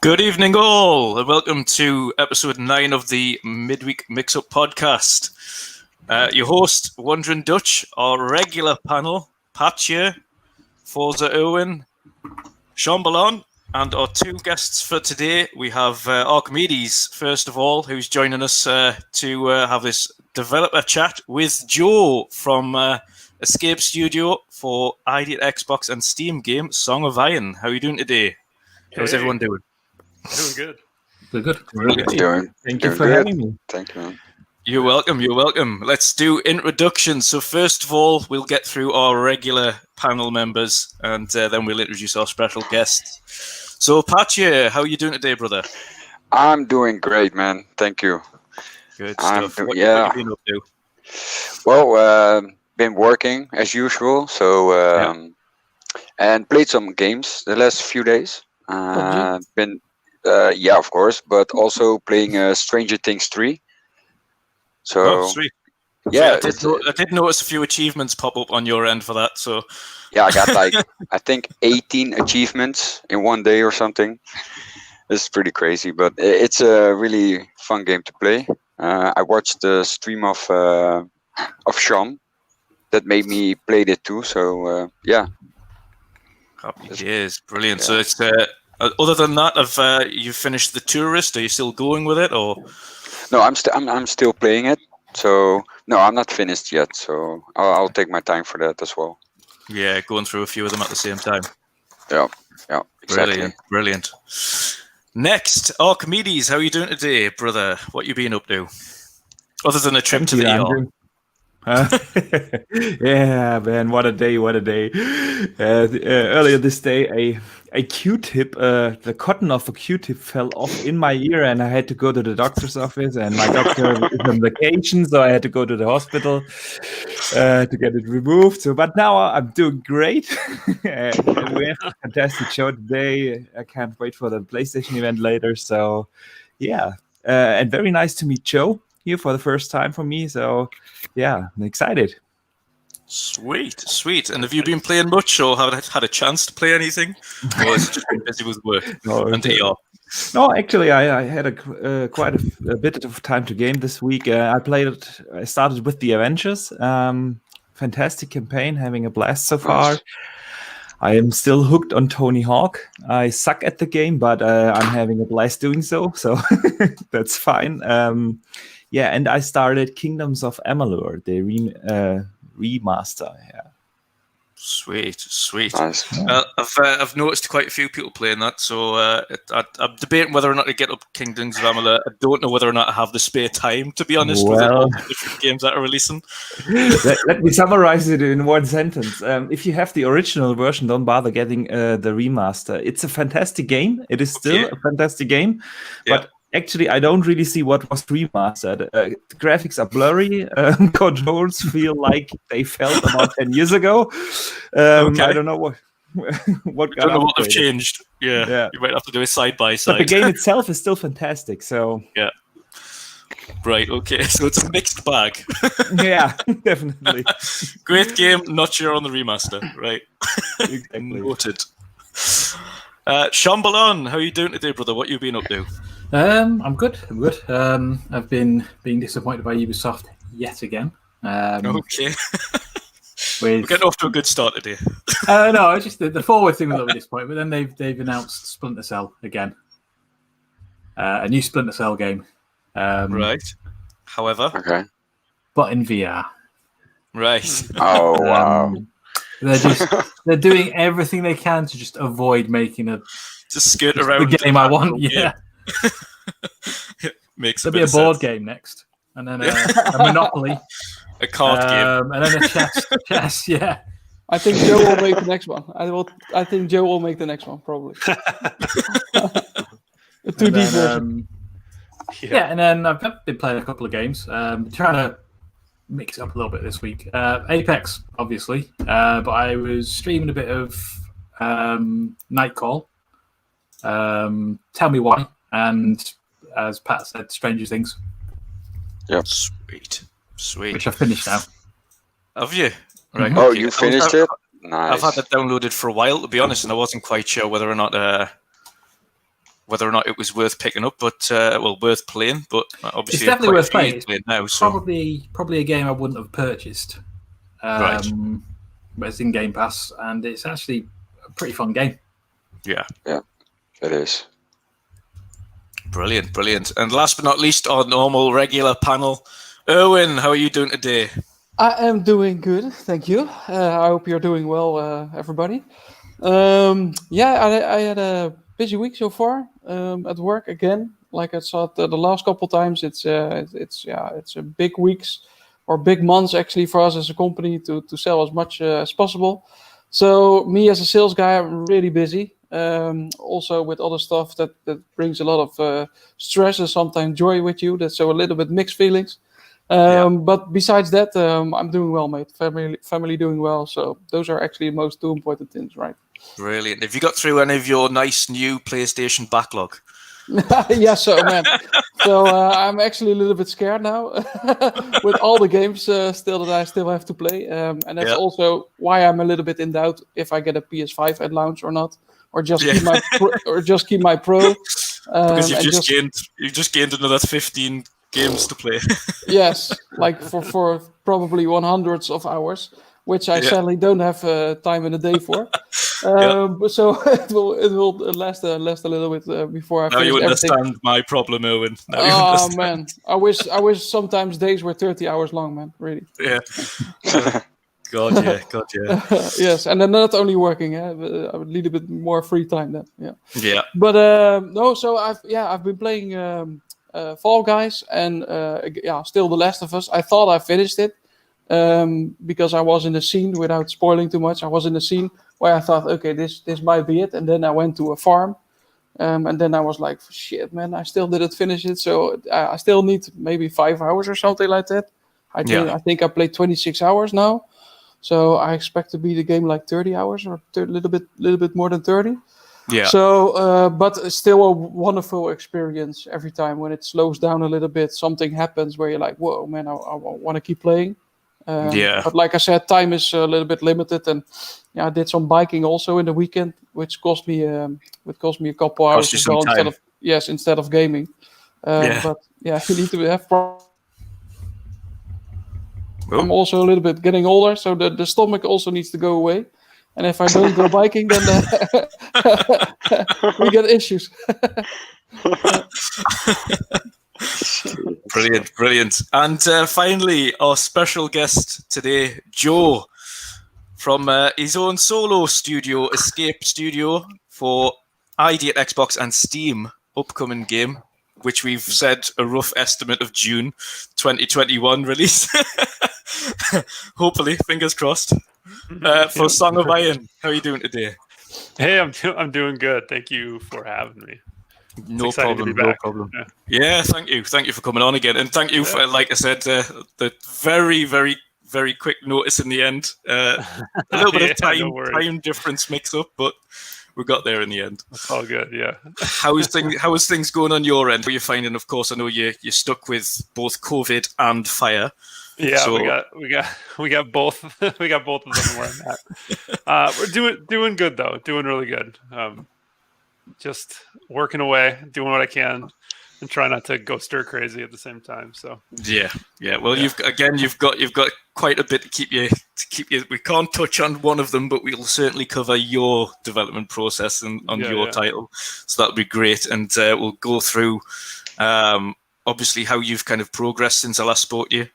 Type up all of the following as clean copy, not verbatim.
Good evening, all, and welcome to episode 9 of the Midweek Mixup podcast. Your host, WandrinDutch, our regular panel, Pat here, Forza Erwin, Shomberlon, and our two guests for today. We have Archimedes, first of all, who's joining us to have this developer chat with Joe from Escape Studio for ID at Xbox and Steam game Song of Iron. How are you doing today? How's everyone doing? Doing good. Good. Thank you for having me. Thank you, man. You're welcome. Let's do introductions. So first of all, we'll get through our regular panel members, and then we'll introduce our special guests. So Patje, how are you doing today, brother? I'm doing great, man. Thank you. Good stuff. What have you been up to? Well, been working as usual. So and played some games the last few days. Of course, but also playing Stranger Things 3. So, sweet. Yeah, I did notice a few achievements pop up on your end for that. So, yeah, I got I think 18 achievements in one day or something. It's pretty crazy, but it's a really fun game to play. I watched the stream of Shom that made me play it too. So, yeah. Happy days, brilliant. Yeah. So it's other than that, have you finished The Tourist? Are you still going with it, or? No, I'm still playing it. So no, I'm not finished yet. So I'll take my time for that as well. Yeah, going through a few of them at the same time. Yeah, exactly. Brilliant. Next, Archimedes, how are you doing today, brother? What you been up to? Other than a trip to the ER. Yeah, man, what a day. Earlier this day, a Q-tip, the cotton of a Q-tip fell off in my ear, and I had to go to the doctor's office, and my doctor is on vacation, so I had to go to the hospital to get it removed. But now I'm doing great. And we have a fantastic show today. I can't wait for the PlayStation event later. So yeah, and very nice to meet Joe here for the first time for me. So yeah, I'm excited. Sweet. And have you been playing much, or had a chance to play anything, or has it just been busy with work? No, actually, I had quite a bit of time to game this week. I started with the Avengers. Fantastic campaign, having a blast so far. I am still hooked on Tony Hawk. I suck at the game, but I'm having a blast doing so that's fine. And I started Kingdoms of Amalur, the remaster. Yeah. Sweet. Nice. I've noticed quite a few people playing that, so I'm debating whether or not to get up Kingdoms of Amalur. I don't know whether or not I have the spare time, to be honest, with all the different games that are releasing. Let me summarize it in one sentence. If you have the original version, don't bother getting the remaster. It's a fantastic game. It is still a fantastic game, but actually, I don't really see what was remastered. The graphics are blurry. Controls feel like they felt about 10 years ago. I don't know what got don't know what upgraded. they've changed. Yeah, you might have to do a side by side. But the game itself is still fantastic. So yeah. Right. Okay. So it's a mixed bag. Yeah, definitely. Great game. Not sure on the remaster. Right. Exactly. Noted. Shomberlon, how are you doing today, brother? What you been up to? I'm good. I've been being disappointed by Ubisoft yet again. Okay. We're getting off to a good start today. No, it's just the forward thing was a little bit disappointing, but then they've announced Splinter Cell again, a new Splinter Cell game. Right. However. Okay. But in VR. Right. Oh wow. They're doing everything they can to just avoid making just skirt around the game I want. Yeah. Makes There'll be a board game next, and then a Monopoly, a card game, and then a chess. Yeah. I think Joe will make the next one. I think Joe will make the next one probably. A 2D version. And then I've been playing a couple of games. Trying to mix it up a little bit this week. Apex, obviously, but I was streaming a bit of Nightcall. Tell Me Why, and as Pat said, Stranger Things. Yep. Sweet. Which I've finished now. Have you? Right. Oh, okay. you finished it? Nice. I've had it downloaded for a while, to be honest, and I wasn't quite sure whether or not it was worth picking up, but worth playing. But obviously, it's definitely worth playing. It's now, so. Probably a game I wouldn't have purchased. Right. But it's in Game Pass, and it's actually a pretty fun game. Yeah. Yeah, it is. Brilliant. And last but not least, our normal regular panel, Erwin, how are you doing today? I am doing good, thank you. I hope you're doing well, everybody. I had a busy week so far at work again. Like I saw the last couple times, it's a big weeks or big months actually for us as a company to sell as much as possible. So me as a sales guy, I'm really busy. Also with other stuff that brings a lot of stress and sometimes joy with you. That's so a little bit mixed feelings. But besides that, I'm doing well, mate. Family doing well. So those are actually the most two important things, right? Brilliant. Have you got through any of your nice new PlayStation backlog? Yeah, so man. So I'm actually a little bit scared now with all the games still that I still have to play. And that's also why I'm a little bit in doubt if I get a PS5 at launch or not, or just keep my Pro. Because you've just gained another 15 games to play. Yes, like for probably 100 of hours, which I sadly don't have time in a day for. So it will last a little bit before I finish you understand everything. My problem, Erwin. Oh man, I wish sometimes days were 30 hours long, man. Really. Yeah. God, yeah. Yes, and then not only working, a little bit more free time then. Yeah. Yeah. But no, so I've been playing Fall Guys and still The Last of Us. I thought I finished it because I was in the scene, without spoiling too much. I was in the scene where I thought, okay, this might be it, and then I went to a farm, and then I was like, shit, man, I still didn't finish it. So I still need maybe 5 hours or something like that. I think I played 26 hours now. So I expect to beat the game like 30 hours or a little bit more than 30. Yeah. So, but it's still a wonderful experience every time when it slows down a little bit. Something happens where you're like, "Whoa, man, I want to keep playing." But like I said, time is a little bit limited, and I did some biking also in the weekend, which cost me a couple hours as well instead of gaming. But you need to have. I'm also a little bit getting older, so the stomach also needs to go away. and if I don't go biking, then we get issues. Brilliant. And finally, our special guest today, Joe, from his own solo studio, Escape Studio, for ID at Xbox and Steam upcoming game, which we've said a rough estimate of June 2021 release. Hopefully, fingers crossed. For Song of Iron, how are you doing today? Hey, I'm doing good. Thank you for having me. No problem. Yeah, thank you for coming on again, and thank you for, like I said, the very, very, very quick notice in the end. A little bit of time difference mix up, but we got there in the end. It's all good. Yeah. How is things going on your end? What are you finding? Of course, I know you're stuck with both COVID and fire. Yeah, so... we got both. We got both of them where I'm at. We're doing good though. Doing really good. Just working away, doing what I can, and try not to go stir crazy at the same time. So yeah. Well, you've got quite a bit to keep you. We can't touch on one of them, but we'll certainly cover your development process and on your title. So that'll be great, and we'll go through obviously how you've kind of progressed since I last spoke to you.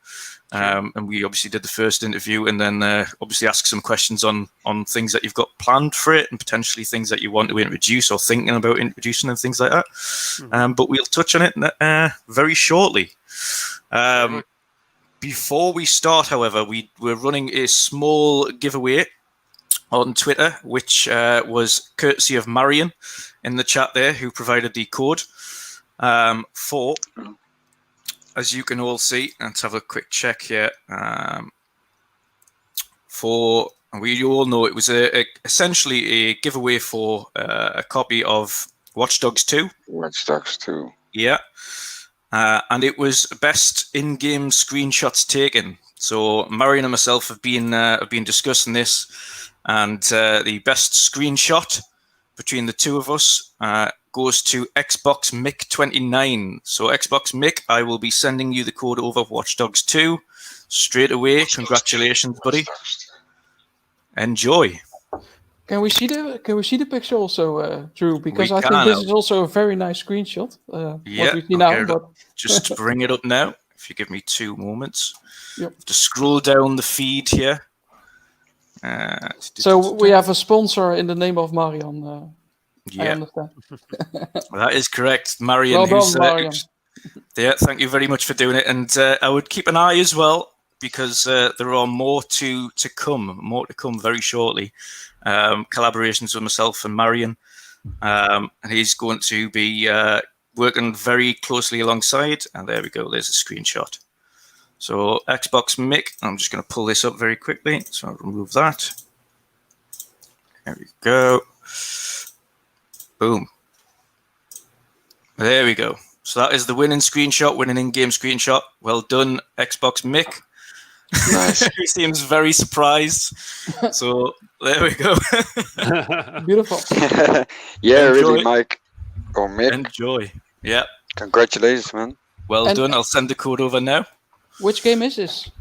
And we obviously did the first interview, and then obviously ask some questions on things that you've got planned for it, and potentially things that you want to introduce or thinking about introducing and things like that. But we'll touch on it very shortly. Before we start, however, we're running a small giveaway on Twitter, which was courtesy of Marion in the chat there, who provided the code for... As you can all see, let's have a quick check here. We all know it was essentially a giveaway for a copy of Watch Dogs 2. Watch Dogs 2. Yeah. And it was best in-game screenshots taken. So Marion and myself have been discussing this, and the best screenshot between the two of us goes to Xbox Mick29. So Xbox Mick, I will be sending you the code over Watch Dogs 2 straight away. Congratulations, buddy. Enjoy. Can we see the picture also, Drew? Because I think this is also a very nice screenshot. What we see now, but... just bring it up now. If you give me 2 moments. Yep. To scroll down the feed here. So we have a sponsor in the name of Marion. I understand. That is correct, Marion. Well done, Marion. Thank you very much for doing it, and I would keep an eye as well, because there are more to come very shortly. Collaborations with myself and Marion, and he's going to be working very closely alongside. And there we go. There's a screenshot. So Xbox Mick. I'm just going to pull this up very quickly. So I'll remove that. There we go. Boom. There we go. So that is the winning screenshot, winning in-game screenshot. Well done, Xbox Mick. Nice. He seems very surprised. So there we go. Beautiful. Yeah, Enjoy. really, Mike. Or Mick. Enjoy. Yeah. Congratulations, man. Well done. I'll send the code over now. Which game is this?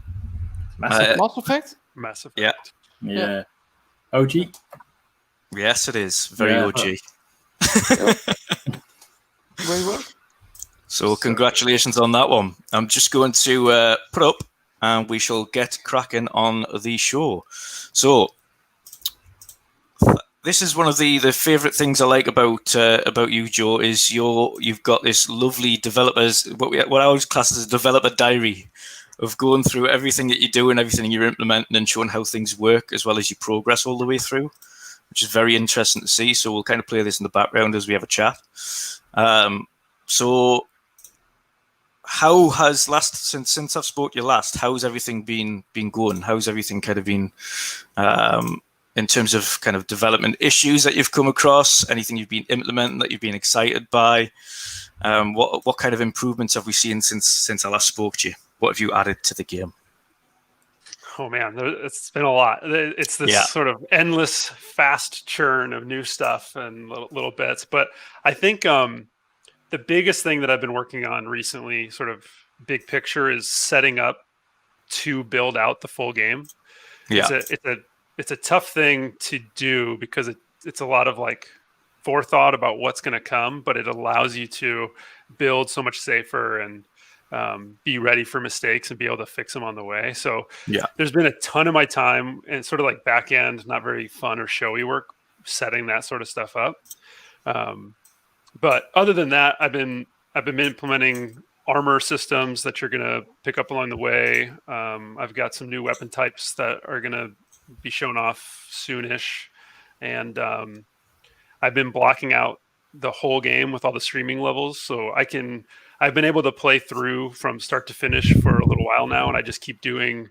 Mass Effect? Mass Effect. Yeah. OG? Yes, it is. Very OG. Very well. So congratulations on that one. I'm just going to put up, and we shall get cracking on the show. So this is one of the favorite things I like about you, Joe, is you've got this lovely developers, what I always class as a developer diary, of going through everything that you do and everything you're implementing and showing how things work, as well as you progress all the way through, which is very interesting to see. So we'll kind of play this in the background as we have a chat. So how has since I've spoke to you last, how's everything been going? How's everything kind of been in terms of kind of development issues that you've come across? Anything you've been implementing that you've been excited by? What kind of improvements have we seen since I last spoke to you? What have you added to the game? Oh man, it's been a lot. It's this sort of endless, fast churn of new stuff and little bits. But I think the biggest thing that I've been working on recently, sort of big picture, is setting up to build out the full game. Yeah. It's a a tough thing to do because it's a lot of like forethought about what's going to come, but it allows you to build so much safer and be ready for mistakes and be able to fix them on the way. So there's been a ton of my time and sort of like back end, not very fun or showy work, setting that sort of stuff up. But other than that, I've been implementing armor systems that you're going to pick up along the way. I've got some new weapon types that are going to be shown off soonish. And I've been blocking out the whole game with all the streaming levels. So I've been able to play through from start to finish for a little while now. And I just keep doing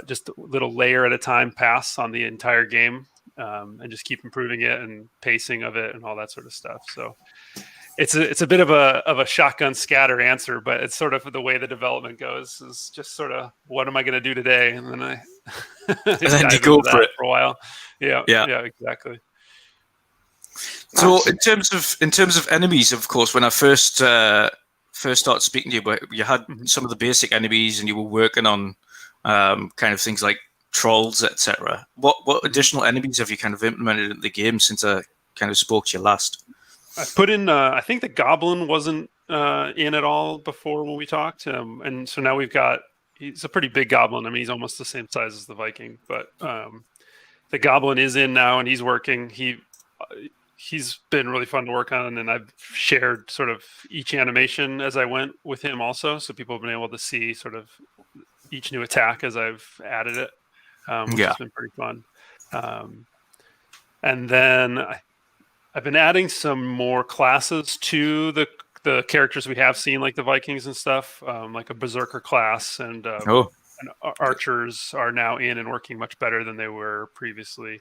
just a little layer at a time pass on the entire game, and just keep improving it and pacing of it and all that sort of stuff. So it's a bit of a shotgun scatter answer, but it's sort of the way the development goes is just sort of, what am I going to do today? And then I and then you go for it for a while. Yeah, exactly. So in terms of enemies, of course, when I first started speaking to you, but you had some of the basic enemies and you were working on kind of things like trolls, etc. What additional enemies have you kind of implemented in the game since I kind of spoke to you last? I put in, I think the goblin wasn't in at all before when we talked. And so now he's a pretty big goblin. I mean, he's almost the same size as the Viking, but the goblin is in now and he's working. He's been really fun to work on. And I've shared sort of each animation as I went with him also. So people have been able to see sort of each new attack as I've added it, which has been pretty fun. And then I've been adding some more classes to the characters we have seen, like the Vikings and stuff, like a Berserker class, and archers are now in and working much better than they were previously.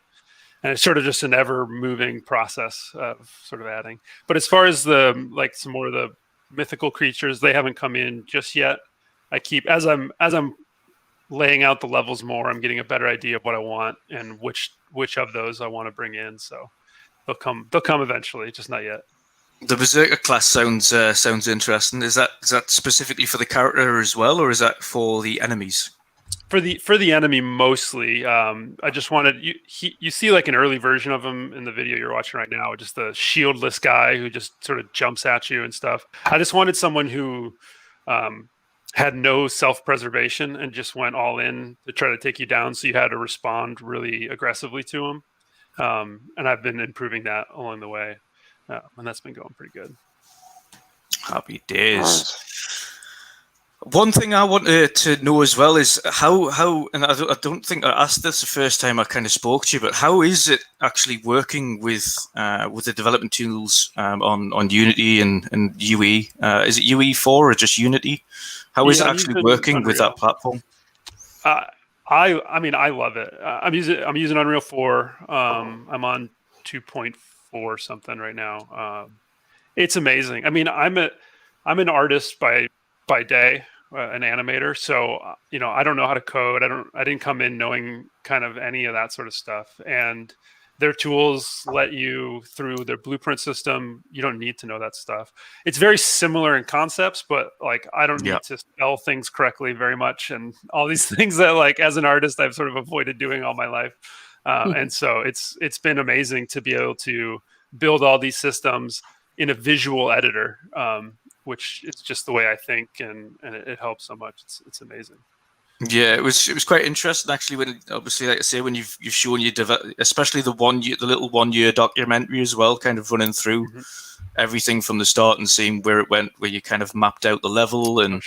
And it's sort of just an ever-moving process of sort of adding. But as far as some more of the mythical creatures, they haven't come in just yet. I keep as I'm laying out the levels more, I'm getting a better idea of what I want and which of those I want to bring in. So they'll come eventually, just not yet. The Berserker class sounds interesting. Is that specifically for the character as well, or is that for the enemies? For the enemy mostly. I just wanted you see like an early version of him in the video you're watching right now, just the shieldless guy who just sort of jumps at you and stuff. I just wanted someone who had no self-preservation and just went all in to try to take you down, so you had to respond really aggressively to him. And I've been improving that along the way, and that's been going pretty good. Happy days. One thing I wanted to know as well is how and I don't think I asked this the first time I kind of spoke to you, but how is it actually working with the development tools on Unity and UE? Is it UE4 or just Unity? How is it actually working with that platform? I mean, I love it. I'm using Unreal 4. I'm on 2.4 something right now. It's amazing. I mean, I'm an artist by day, an animator. So, I don't know how to code. I didn't come in knowing kind of any of that sort of stuff. And their tools let you through their blueprint system. You don't need to know that stuff. It's very similar in concepts, but like, I don't need to spell things correctly very much. And all these things that like, as an artist, I've sort of avoided doing all my life. And so it's been amazing to be able to build all these systems in a visual editor, which is just the way I think, and it helps so much. It's amazing. Yeah, it was quite interesting actually. When obviously, like I say, when you've shown you especially the little 1 year documentary as well, kind of running through everything from the start and seeing where it went, where you kind of mapped out the level and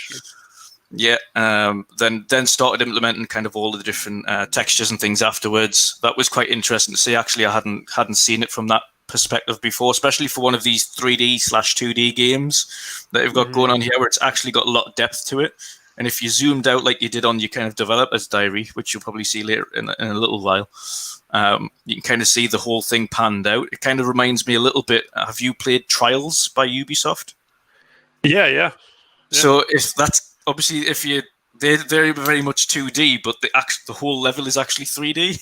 then started implementing kind of all the different textures and things afterwards. That was quite interesting to see. Actually, I hadn't seen it from that perspective before, especially for one of these 3D/2D games that you've got going on here, where it's actually got a lot of depth to it. And if you zoomed out like you did on your kind of developer's diary, which you'll probably see later in a little while, you can kind of see the whole thing panned out. It kind of reminds me a little bit. Have you played Trials by Ubisoft? Yeah. So if that's obviously they're very, very much 2D, but the whole level is actually 3D,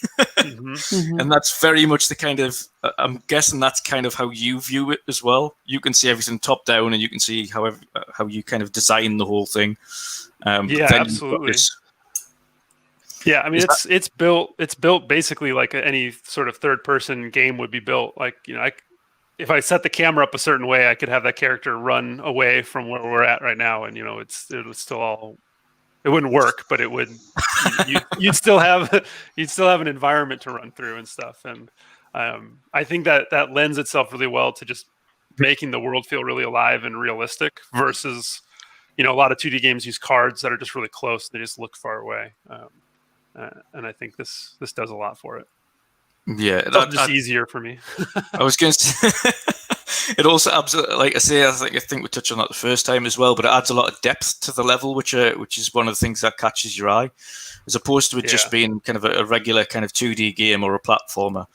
and that's very much the kind of. I'm guessing that's kind of how you view it as well. You can see everything top down, and you can see how you kind of design the whole thing. Absolutely. Yeah, I mean it's built basically like any sort of third person game would be built. Like, if I set the camera up a certain way, I could have that character run away from where we're at right now, and it would still all. It wouldn't work, but it would. You'd still have an environment to run through and stuff, and I think that lends itself really well to just making the world feel really alive and realistic. Versus, a lot of 2D games use cards that are just really close; they just look far away, and I think this does a lot for it. Yeah, it's just easier for me. I was going to say. It also adds, like I say, I think we touched on that the first time as well, but it adds a lot of depth to the level, which is one of the things that catches your eye, as opposed to it just being kind of a regular kind of 2D game or a platformer.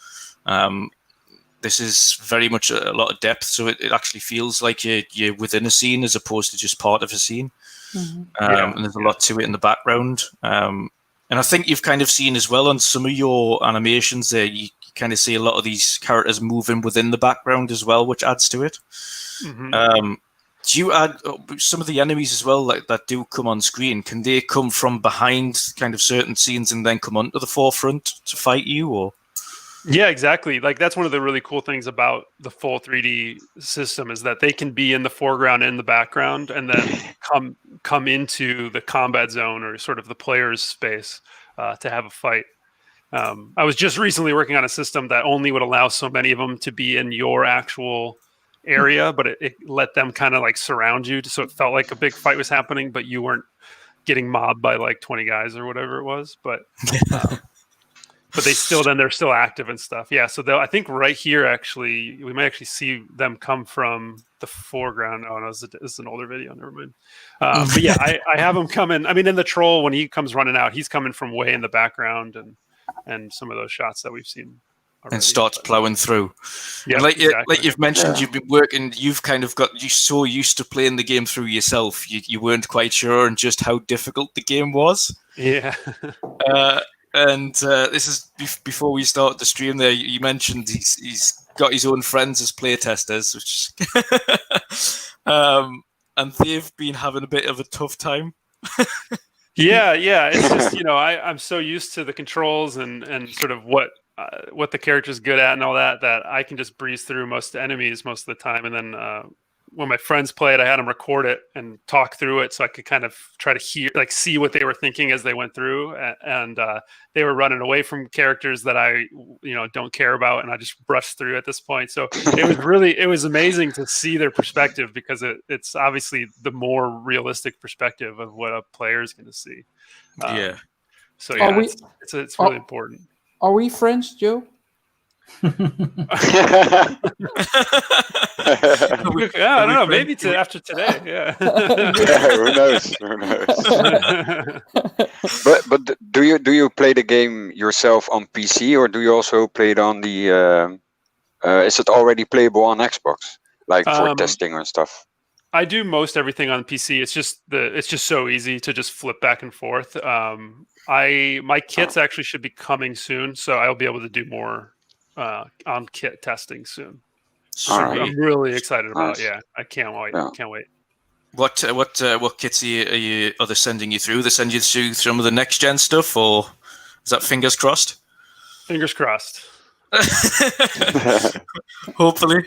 This is very much a lot of depth, so it actually feels like you're within a scene as opposed to just part of a scene. Mm-hmm. And there's a lot to it in the background. And I think you've kind of seen as well on some of your animations there, you kind of see a lot of these characters moving within the background as well, which adds to it. Mm-hmm. Do you add some of the enemies as well that do come on screen? Can they come from behind kind of certain scenes and then come onto the forefront to fight you? Or yeah, exactly. Like that's one of the really cool things about the full 3D system is that they can be in the foreground and the background, and then come into the combat zone or sort of the player's space to have a fight. I was just recently working on a system that only would allow so many of them to be in your actual area, but it let them kind of like surround you, so it felt like a big fight was happening, but you weren't getting mobbed by like 20 guys or whatever it was. But they're still active and stuff. Yeah, so I think right here actually we might actually see them come from the foreground. Oh no, this is an older video. Never mind. But yeah, I have him coming. I mean, in the troll when he comes running out, he's coming from way in the background and some of those shots that we've seen already. And starts plowing through. Yeah, like you've mentioned, you've been working. You've kind of got so used to playing the game through yourself. You weren't quite sure on just how difficult the game was. Yeah. And this is before we started the stream. There, you mentioned he's got his own friends as playtesters, which is and they've been having a bit of a tough time. Yeah. It's just I'm so used to the controls and sort of what the character's good at and all that I can just breeze through most enemies most of the time. And then when my friends played, I had them record it and talk through it so I could kind of try to see what they were thinking as they went through. And they were running away from characters that I don't care about, and I just brushed through at this point. So it was amazing to see their perspective, because it's obviously the more realistic perspective of what a player is going to see. So yeah, it's really important. Are we friends, Joe? I don't know. Maybe after today. Yeah. Who knows? But do you play the game yourself on PC, or do you also play it on the? Is it already playable on Xbox, like for testing and stuff? I do most everything on PC. It's just so easy to just flip back and forth. My kits actually should be coming soon, so I'll be able to do more on kit testing soon. I'm really excited about. Yeah, I can't wait. Yeah. Can't wait. What kits are they sending you through? They send you through some of the next gen stuff, or is that fingers crossed? Fingers crossed. Hopefully.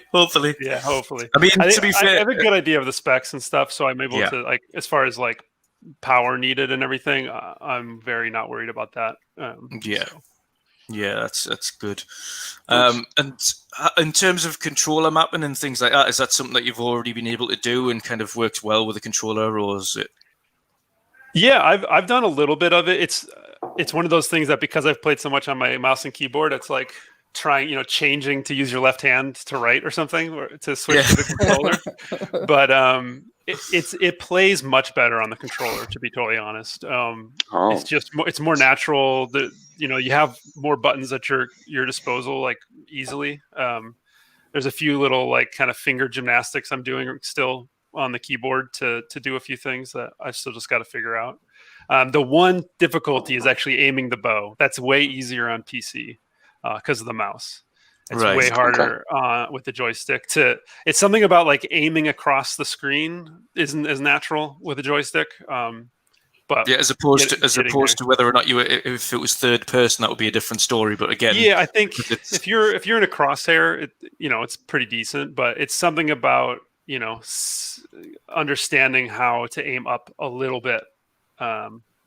Yeah, hopefully. I mean, to be fair, I have a good idea of the specs and stuff, so I'm able to, like, as far as like power needed and everything, I'm very not worried about that. Yeah, that's good. And in terms of controller mapping and things like that, is that something that you've already been able to do and kind of works well with the controller, or is it? Yeah, I've done a little bit of it. It's one of those things that, because I've played so much on my mouse and keyboard, it's like changing to use your left hand to right or something, or to switch to the controller. But it plays much better on the controller, to be totally honest. It's more natural. You have more buttons at your disposal, like, easily. There's a few little, like, kind of finger gymnastics I'm doing still on the keyboard to do a few things that I still just got to figure out. The one difficulty is actually aiming the bow. That's way easier on PC because of the mouse. It's way harder with the joystick. It's something about, like, aiming across the screen isn't as natural with a joystick. But as opposed to whether or not if it was third person, that would be a different story. But again, I think if you're in a crosshair, it's pretty decent. But it's something about understanding how to aim up a little bit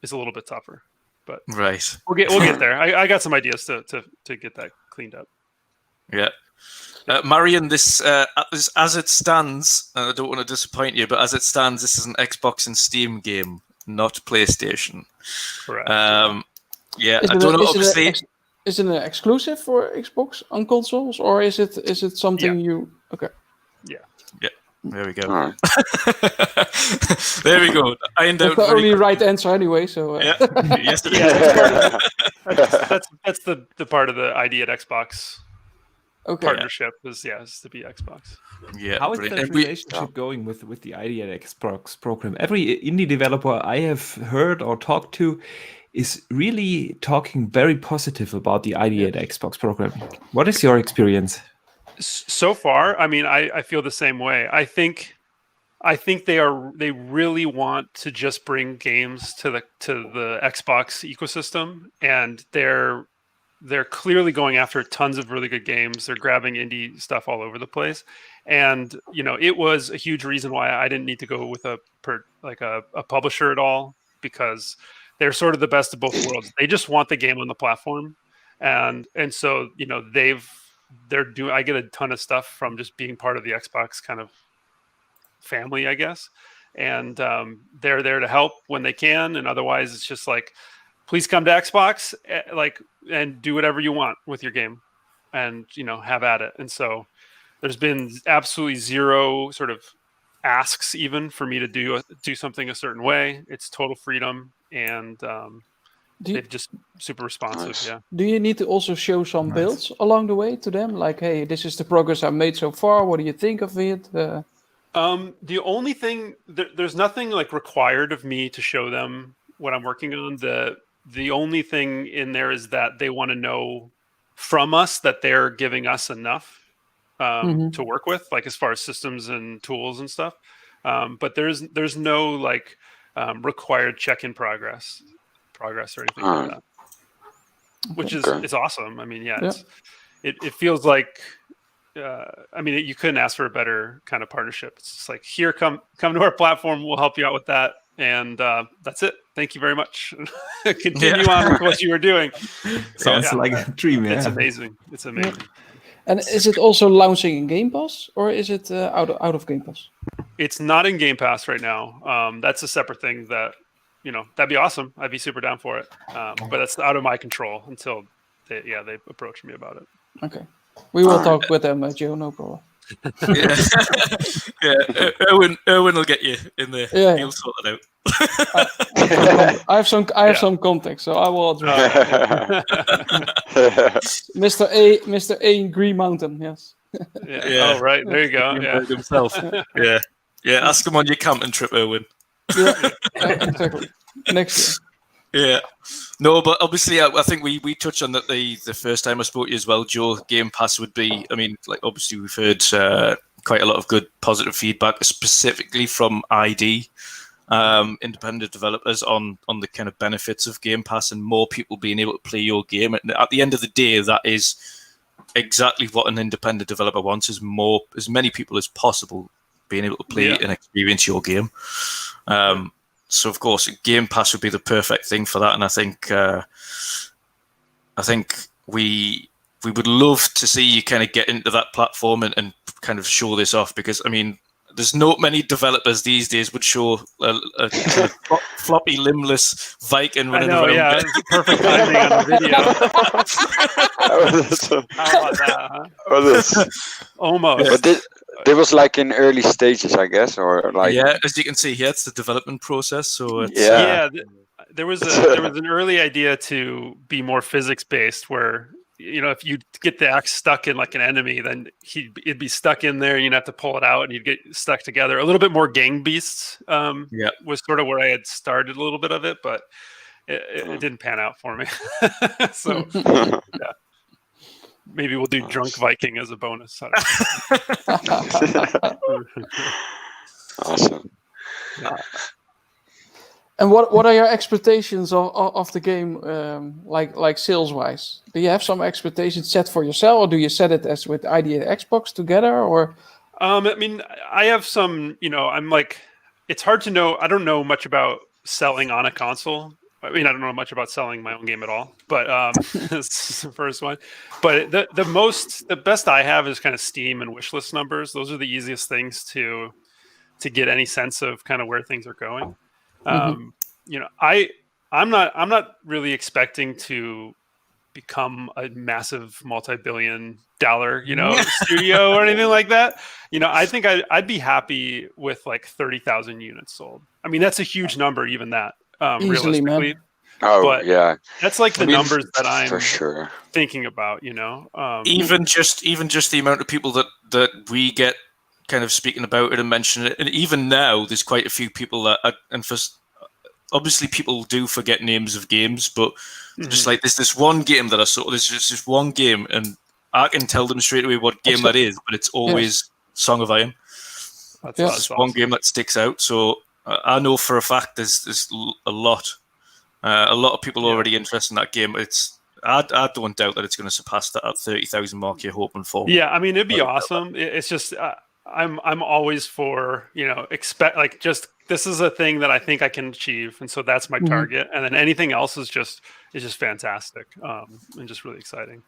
is a little bit tougher. But right, we'll get there. I got some ideas to get that cleaned up. Yeah. Marion, this as it stands, I don't want to disappoint you, but as it stands, this is an Xbox and Steam game, not PlayStation. Correct. I don't know. Obviously, is it an exclusive for Xbox on consoles, or is it something you? Okay. Yeah. There we go. All right. There we go. I end That's out the only right answer anyway. So yes, it is. That's the part of the ID at Xbox. Okay. Partnership is to be Xbox. Yeah. How is that relationship going with the ID at Xbox program? Every indie developer I have heard or talked to is really talking very positive about the ID at Xbox program. What is your experience? So far, I mean, I feel the same way. I think they really want to just bring games to the Xbox ecosystem, and they're clearly going after tons of really good games. They're grabbing indie stuff all over the place. And, it was a huge reason why I didn't need to go with a publisher at all, because they're sort of the best of both worlds. They just want the game on the platform. And so, I get a ton of stuff from just being part of the Xbox kind of family, I guess. And they're there to help when they can. And otherwise it's just like, please come to Xbox, and do whatever you want with your game, and have at it. And so, there's been absolutely zero sort of asks even for me to do something a certain way. It's total freedom, and they're just super responsive. Nice. Yeah. Do you need to also show some builds along the way to them? Like, hey, this is the progress I've made so far. What do you think of it? The only thing there's nothing like required of me to show them what I'm working on. The only thing in there is that they want to know from us that they're giving us enough to work with, like as far as systems and tools and stuff. But there's no required check-in progress or anything like that, which is it's awesome. I mean, it feels like you couldn't ask for a better kind of partnership. It's just like, here, come to our platform. We'll help you out with that. And that's it. Thank you very much. Continue on with what you were doing. Sounds like a dream. It's amazing. It's amazing. And is it also launching in Game Pass, or is it out of Game Pass? It's not in Game Pass right now. That's a separate thing that, that'd be awesome. I'd be super down for it. But that's out of my control until they approach me about it. Okay. We will talk with them, Joe, no problem. Erwin will get you in there. Yeah. He'll sort it out. I have some context, so I will address Mr. A in Green Mountain, yes. Oh, right. There you go. Yeah. Himself. Yeah. Ask him on your camping trip, Erwin. Yeah, exactly. Next year. Yeah. No, but obviously, I think we touched on that the first time I spoke to you as well, Joe. Game Pass would be, obviously we've heard quite a lot of good positive feedback, specifically from ID, independent developers, on the kind of benefits of Game Pass and more people being able to play your game. And at the end of the day, that is exactly what an independent developer wants: is as many people as possible being able to play and experience your game. So of course, Game Pass would be the perfect thing for that, and I think we would love to see you kind of get into that platform and kind of show this off, because there's not many developers these days would show a kind of floppy, limbless Viking running around. Yeah, it's perfect timing on the video. How about that? Huh? Almost. But there was like in early stages, I guess, or like. Yeah, as you can see here, it's the development process. So it's, there was an early idea to be more physics based, where if you get the axe stuck in like an enemy, then it'd be stuck in there, and you'd have to pull it out, and you'd get stuck together. A little bit more gang beasts was sort of where I had started a little bit of it, but it didn't pan out for me. So yeah. Maybe we'll do Drunk Viking as a bonus. Awesome. And what are your expectations of the game, like sales wise? Do you have some expectations set for yourself, or do you set it as with ID and Xbox together, or? I mean, I have some. I'm like, it's hard to know. I don't know much about selling on a console. I mean, I don't know much about selling my own game at all. But that's the first one. But the best I have is kind of Steam and wishlist numbers. Those are the easiest things to get any sense of kind of where things are going. I'm not really expecting to become a massive multi-billion-dollar, studio or anything like that. I think I'd be happy with like 30,000 units sold. I mean, that's a huge number, even that, Easily, realistically. man. Oh, But yeah. that's like the numbers that I'm for sure thinking about. Even just the amount of people that we get kind of speaking about it and mentioning it, and even now, there's quite a few people that, obviously people do forget names of games, but just like there's this one game that I saw. There's just this one game, and I can tell them straight away what game that is, but it's always Song of Iron. That's just awesome. one game that sticks out. So I know for a fact there's a lot of people already interested in that game. I don't doubt that it's going to surpass that 30,000 mark you're hoping for. Yeah, I mean, it'd be awesome. It's just I'm always for expect like just this is a thing that I think I can achieve, and so that's my target. And then anything else is just fantastic and just really exciting.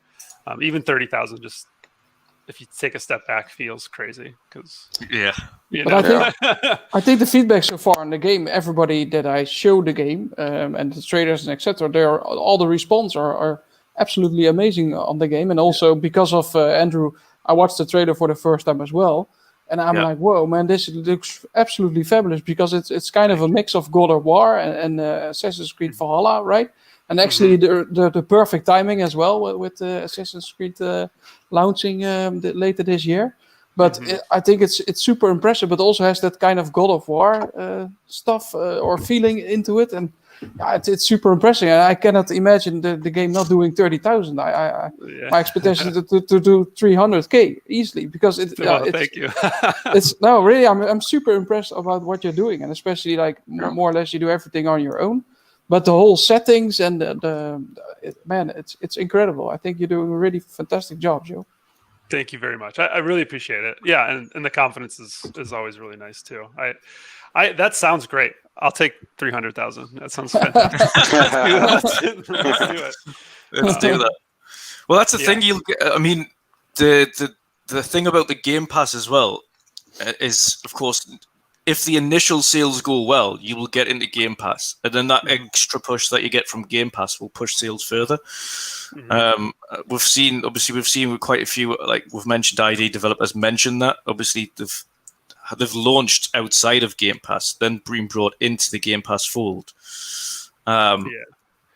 Even 30,000, just if you take a step back, feels crazy because I think the feedback so far on the game, everybody that I show the game and the traders and etc., all the response are absolutely amazing on the game, and also because of Andrew, I watched the trailer for the first time as well. And I'm like, whoa, man, this looks absolutely fabulous because it's kind of a mix of God of War and Assassin's Creed Valhalla, right? And actually, the perfect timing as well with Assassin's Creed launching later this year. But I think it's super impressive, but also has that kind of God of War stuff or feeling into it. And it's super impressive. And I cannot imagine the game not doing 30,000. My expectation is to do 300K easily because thank you. It's no, really, I'm super impressed about what you're doing, and especially like more or less you do everything on your own. But the whole settings and it's incredible. I think you're doing a really fantastic job, Joe. Thank you very much. I really appreciate it. Yeah, and the confidence is always really nice too. I that sounds great. I'll take 300,000. That sounds fantastic. Let's do it. Let's do that. Well, that's the thing. I mean, the thing about the Game Pass as well is, of course, if the initial sales go well, you will get into Game Pass, and then that extra push that you get from Game Pass will push sales further. We've seen with quite a few, like we've mentioned, ID developers mention that. Obviously, they've launched outside of Game Pass, then been brought into the Game Pass fold. And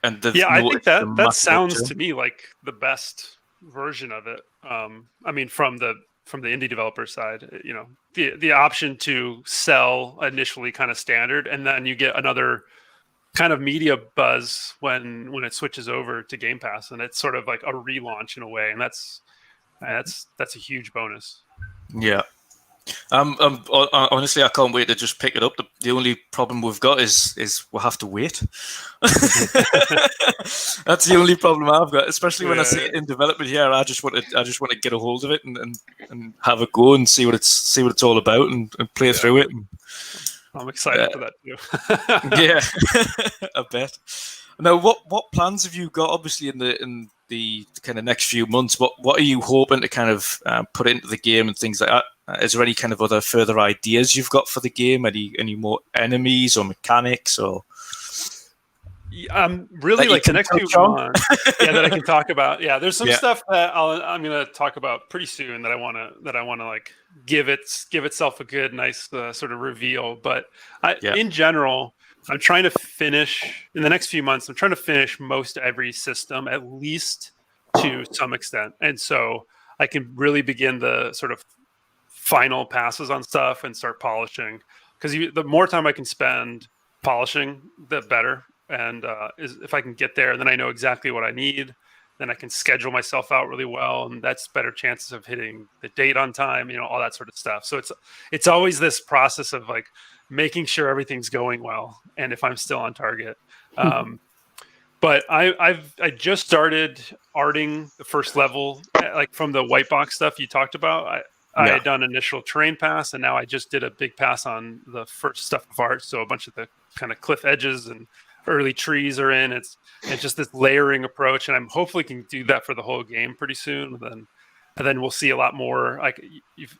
I think that sounds to me like the best version of it. I mean, from the indie developer side, the option to sell initially kind of standard, and then you get another kind of media buzz when it switches over to Game Pass, and it's sort of like a relaunch in a way, and that's a huge bonus. Yeah. Honestly, I can't wait to just pick it up. The only problem we've got is we'll have to wait. That's the only problem I've got, especially when I see it in development here. I just want to get a hold of it and have a go and see what it's all about and play through it. I'm excited for that too. Yeah, I bet. Now, what plans have you got? Obviously, in the kind of next few months, what are you hoping to kind of put into the game and things like that? Is there any kind of other further ideas you've got for the game? Any more enemies or mechanics or? Really like the next few months that I can talk about. Yeah, there's some stuff that I'm going to talk about pretty soon that I want to like give itself a good, nice sort of reveal. But in general, I'm trying to finish in the next few months. I'm trying to finish most every system, at least to some extent, and so I can really begin the sort of final passes on stuff and start polishing. Because the more time I can spend polishing, the better. And if I can get there, then I know exactly what I need. then I can schedule myself out really well, and that's better chances of hitting the date on time, all that sort of stuff. So it's always this process of like making sure everything's going well, and if I'm still on target. But I just started arting the first level, like from the white box stuff you talked about. I had done initial terrain pass, and now I just did a big pass on the first stuff of art. So a bunch of the kind of cliff edges and early trees are in. It's just this layering approach, and I'm hopefully can do that for the whole game pretty soon. And then we'll see a lot more. Like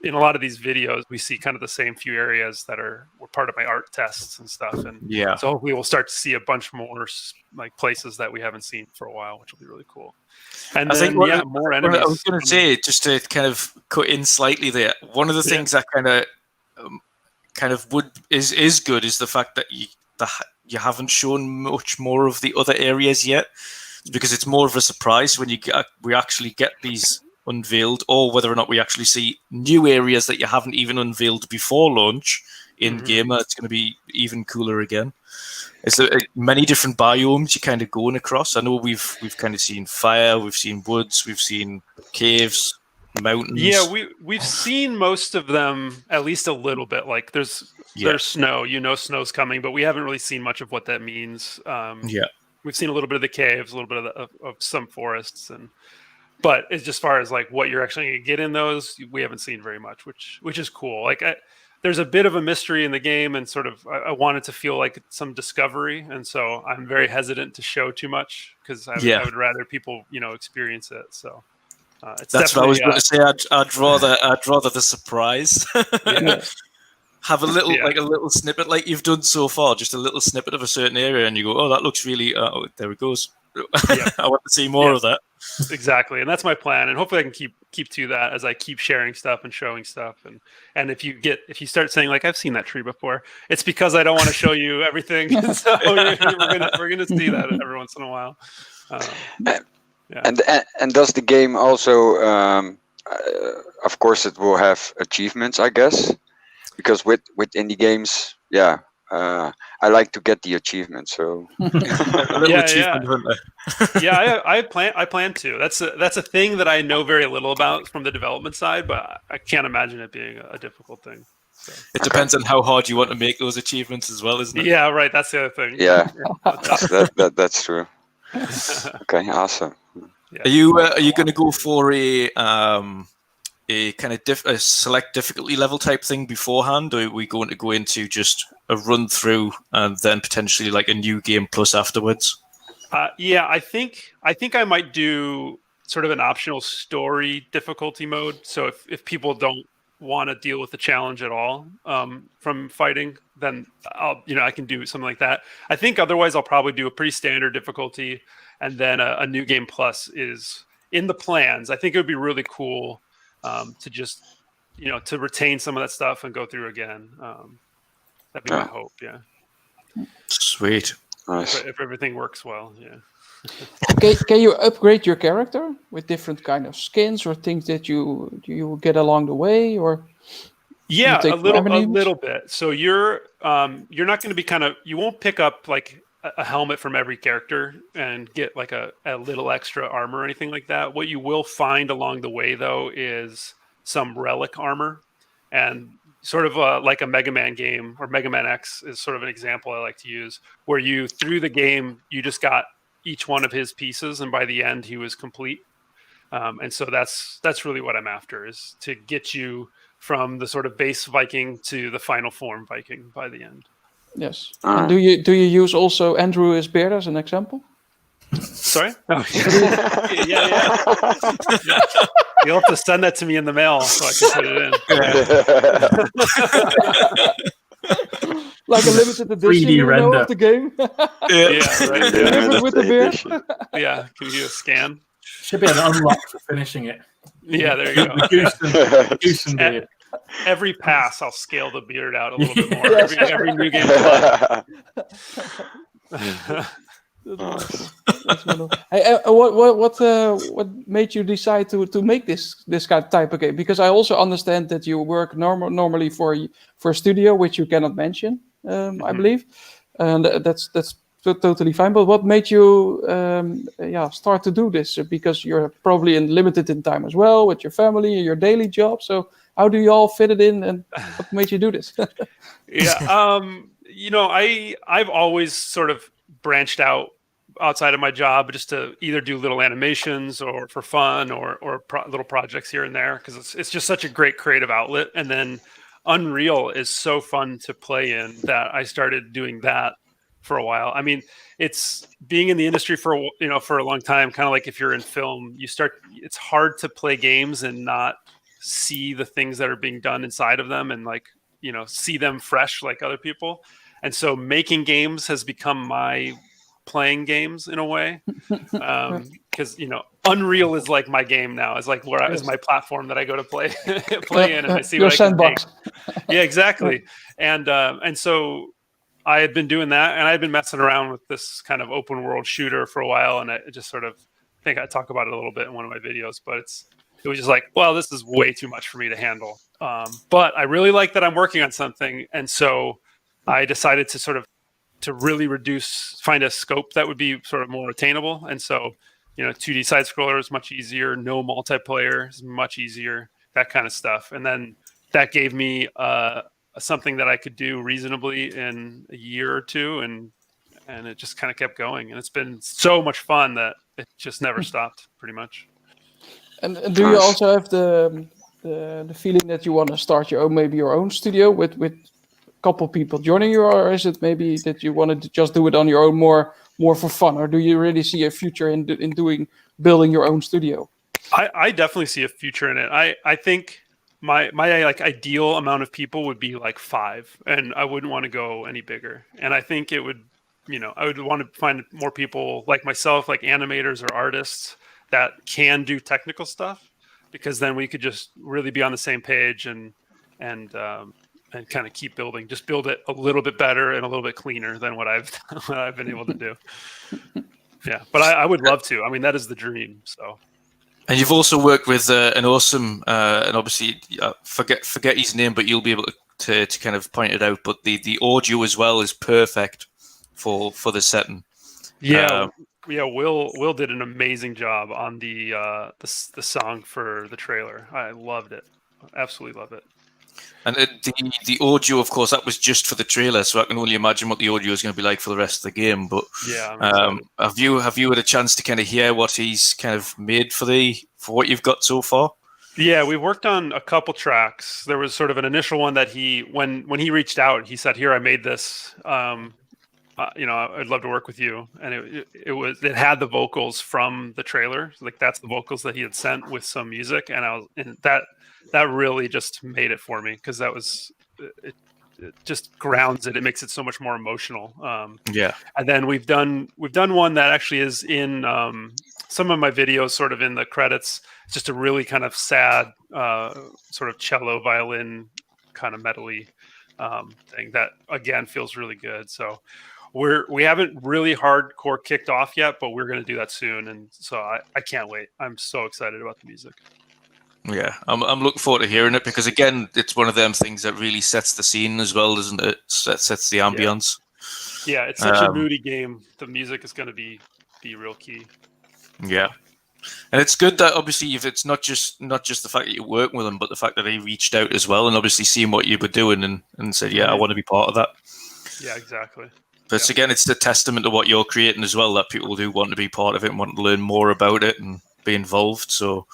in a lot of these videos, we see kind of the same few areas that were part of my art tests and stuff. And so hopefully we'll start to see a bunch more like places that we haven't seen for a while, which will be really cool. And I think more enemies. I was going to say, just to kind of cut in slightly there, one of the things that kind of is good is the fact that you haven't shown much more of the other areas yet, because it's more of a surprise when we actually get these unveiled, or whether or not we actually see new areas that you haven't even unveiled before launch in game. It's going to be even cooler again. Is there many different biomes you're kind of going across? I know we've kind of seen fire, we've seen woods, we've seen caves, mountains. Yeah, we've seen most of them at least a little bit. Like there's snow, snow's coming, but we haven't really seen much of what that means. We've seen a little bit of the caves, a little bit of some forests, but it's just far as like what you're actually going to get in those, we haven't seen very much, which is cool. Like there's a bit of a mystery in the game, and sort of I want it to feel like some discovery, and so I'm very hesitant to show too much because I would rather people experience it. So that's what I was going to say. I'd rather the surprise. Have a little like a little snippet like you've done so far, just a little snippet of a certain area, and you go, oh, that looks really. There it goes. I want to see more of that. Exactly, and that's my plan, and hopefully I can keep to that as I keep sharing stuff and showing stuff. And if you start saying like I've seen that tree before, it's because I don't want to show you everything. So we're gonna see that every once in a while. And does the game also? Of course, it will have achievements, I guess, because with indie games, I like to get the achievement. So I plan to. That's a thing that I know very little about from the development side, but I can't imagine it being a difficult thing. So. It depends on how hard you want to make those achievements as well, isn't it? Yeah, right. That's the other thing. Yeah, that's true. Okay, awesome. Yeah. Are you going to go for a kind of a select difficulty level type thing beforehand, or are we going to go into just a run through and then potentially like a new game plus afterwards? I think I might do sort of an optional story difficulty mode. So if people don't want to deal with the challenge at all from fighting, then I can do something like that. I think otherwise I'll probably do a pretty standard difficulty, and then a new game plus is in the plans. I think it would be really cool to just to retain some of that stuff and go through again. That'd be my hope. Yeah. Sweet. Nice. If everything works well, yeah. Can you upgrade your character with different kind of skins or things that you get along the way, or? Yeah, a little bit. So you're not going to be you won't pick up like a helmet from every character and get like a little extra armor or anything like that. What you will find along the way though is some relic armor, and sort of like a Mega Man game, or Mega Man X is sort of an example I like to use, where through the game you just got each one of his pieces, and by the end he was complete. And so that's really what I'm after, is to get you from the sort of base Viking to the final form Viking by the end. Yes. And do you use also Andrew as beard as an example? Sorry? Oh, yeah. You'll have to send that to me in the mail so I can put it in. Like a limited edition 3D render of the game. Right. With the beard. Yeah, can you do a scan? Should be an unlock for finishing it. Yeah, there you go. The GoesseN beard. Every pass, I'll scale the beard out a little bit more. Every new game. That's wonderful. Hey, what made you decide to make this kind of type of game? Because I also understand that you work normally for a studio, which you cannot mention, I believe, and that's totally fine. But what made you start to do this? Because you're probably limited in time as well with your family and your daily job. So how do you all fit it in, and what made you do this? I've always sort of branched out outside of my job just to either do little animations or for fun or little projects here and there, because it's just such a great creative outlet. And then Unreal is so fun to play in that I started doing that for a while. I mean, it's being in the industry for a long time, kind of like if you're in film, it's hard to play games and not see the things that are being done inside of them and see them fresh like other people. And so making games has become my playing games in a way, because Unreal is like my game now. It's like is my platform that I go to play in, and I see what I can make. Yeah, exactly. And so I had been doing that, and I had been messing around with this kind of open world shooter for a while, and I just sort of think I talk about it a little bit in one of my videos, but it was just like, well, this is way too much for me to handle. But I really like that I'm working on something, and so I decided to really find a scope that would be sort of more attainable. And so, 2D side scroller is much easier. No multiplayer is much easier, that kind of stuff. And then that gave me something that I could do reasonably in a year or two. And it just kind of kept going. And it's been so much fun that it just never stopped, pretty much. And do you also have the feeling that you want to start your own studio with couple people joining you, or is it maybe that you wanted to just do it on your own more for fun, or do you really see a future in building your own studio? I definitely see a future in it. I think my ideal amount of people would be like 5, and I wouldn't want to go any bigger. And I think it would, I would want to find more people like myself, like animators or artists that can do technical stuff, because then we could just really be on the same page and kind of keep building, just build it a little bit better and a little bit cleaner than what I've been able to do. Yeah, but I would love to. I mean, that is the dream. So. And you've also worked with an awesome, and obviously forget his name, but you'll be able to kind of point it out. But the audio as well is perfect for the setting. Yeah, Will did an amazing job on the song for the trailer. I loved it. Absolutely love it. And the audio, of course, that was just for the trailer, so I can only imagine what the audio is going to be like for the rest of the game. But yeah, have you had a chance to kind of hear what he's kind of made for what you've got so far? Yeah, we worked on a couple tracks. There was sort of an initial one that when he reached out, he said, "Here, I made this. I'd love to work with you." And it had the vocals from the trailer, like that's the vocals that he had sent with some music, and that really just made it for me, because that was it just grounds it. It makes it so much more emotional. Yeah. And then we've done one that actually is in some of my videos, sort of in the credits. It's just a really kind of sad sort of cello violin kind of metally thing that again feels really good. So we haven't really hardcore kicked off yet, but we're going to do that soon. And so I can't wait. I'm so excited about the music. Yeah, I'm looking forward to hearing it, because again, it's one of them things that really sets the scene as well, doesn't it? Sets the ambience. Yeah, it's such a moody game. The music is going to be real key. Yeah, and it's good that obviously it's not just the fact that you're working with him, but the fact that he reached out as well, and obviously seeing what you were doing and said, "Yeah, I want to be part of that." Yeah, exactly. But again, it's the testament to what you're creating as well, that people do want to be part of it and want to learn more about it and be involved. So.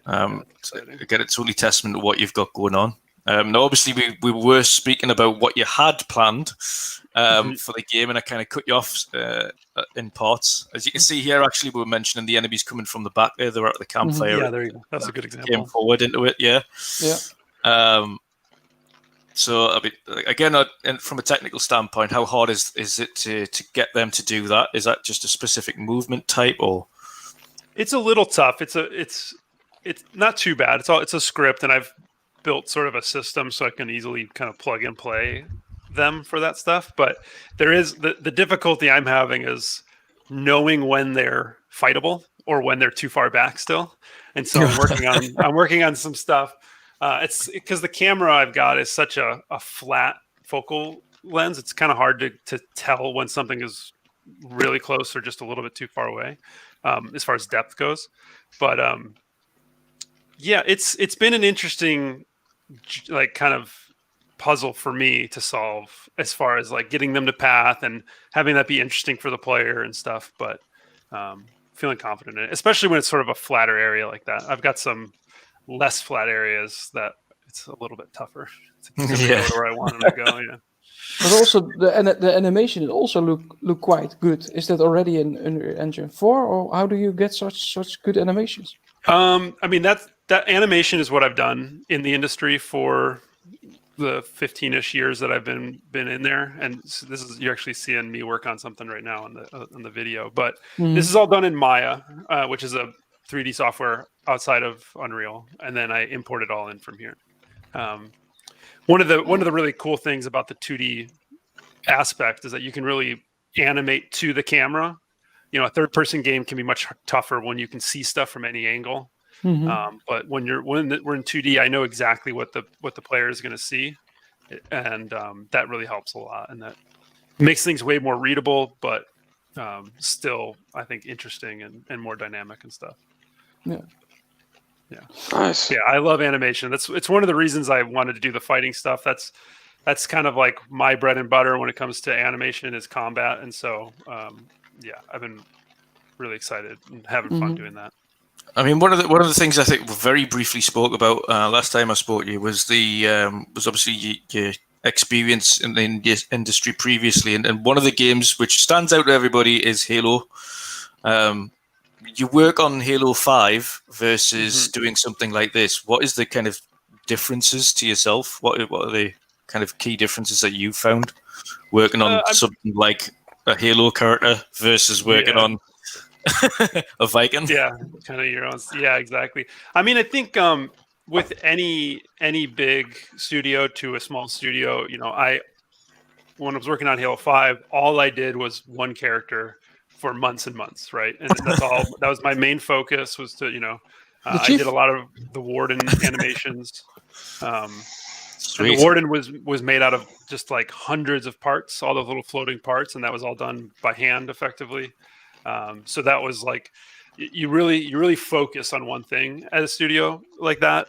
Again, it's only testament to what you've got going on. Now, obviously, we were speaking about what you had planned for the game, and I kind of cut you off in parts. As you can see here, actually, we were mentioning the enemies coming from the back there. They were at the campfire. Yeah, there you go. That's a good example. Came forward into it, yeah. So, I mean, again, from a technical standpoint, how hard is it to get them to do that? Is that just a specific movement type, or? It's a little tough. It's not too bad. It's a script, and I've built sort of a system so I can easily kind of plug and play them for that stuff. But there is the difficulty I'm having is knowing when they're fightable or when they're too far back still. And so I'm working on some stuff. It's because the camera I've got is such a flat focal lens. It's kind of hard to tell when something is really close or just a little bit too far away, as far as depth goes. But yeah, it's been an interesting like kind of puzzle for me to solve as far as like getting them to path and having that be interesting for the player and stuff. But feeling confident in it, especially when it's sort of a flatter area like that. I've got some less flat areas that it's a little bit tougher to go to where I want them to go. Yeah. But also the animation also look quite good. Is that already in Unreal Engine 4, or how do you get such good animations? I mean that animation is what I've done in the industry for the 15-ish years that I've been in there, and so this is you're actually seeing me work on something right now on the video. But this is all done in Maya, which is a 3D software outside of Unreal, and then I import it all in from here. One of the really cool things about the 2D aspect is that you can really animate to the camera. You know, a third-person game can be much tougher when you can see stuff from any angle. But when we're in 2D, I know exactly what the player is going to see, and that really helps a lot, and that makes things way more readable, but still, I think, interesting and more dynamic and stuff. Yeah. Nice. Yeah, I love animation. It's one of the reasons I wanted to do the fighting stuff. That's kind of like my bread and butter when it comes to animation is combat, and so yeah, I've been really excited and having fun doing that. I mean, one of the things I think we very briefly spoke about last time I spoke to you was was obviously your experience in the industry previously, and one of the games which stands out to everybody is Halo. You work on Halo 5 versus doing something like this. What is the kind of differences to yourself? What are the kind of key differences that you found working on something like a Halo character versus working on a Viking? Yeah, kind of your own. Yeah, exactly. I mean, I think with any big studio to a small studio, you know, when I was working on Halo 5, all I did was one character for months and months, right? And that's all. That was my main focus, was to, you know, I did a lot of the Warden animations. And the Warden was made out of just like hundreds of parts, all those little floating parts, and that was all done by hand effectively. So that was like, you really focus on one thing at a studio like that,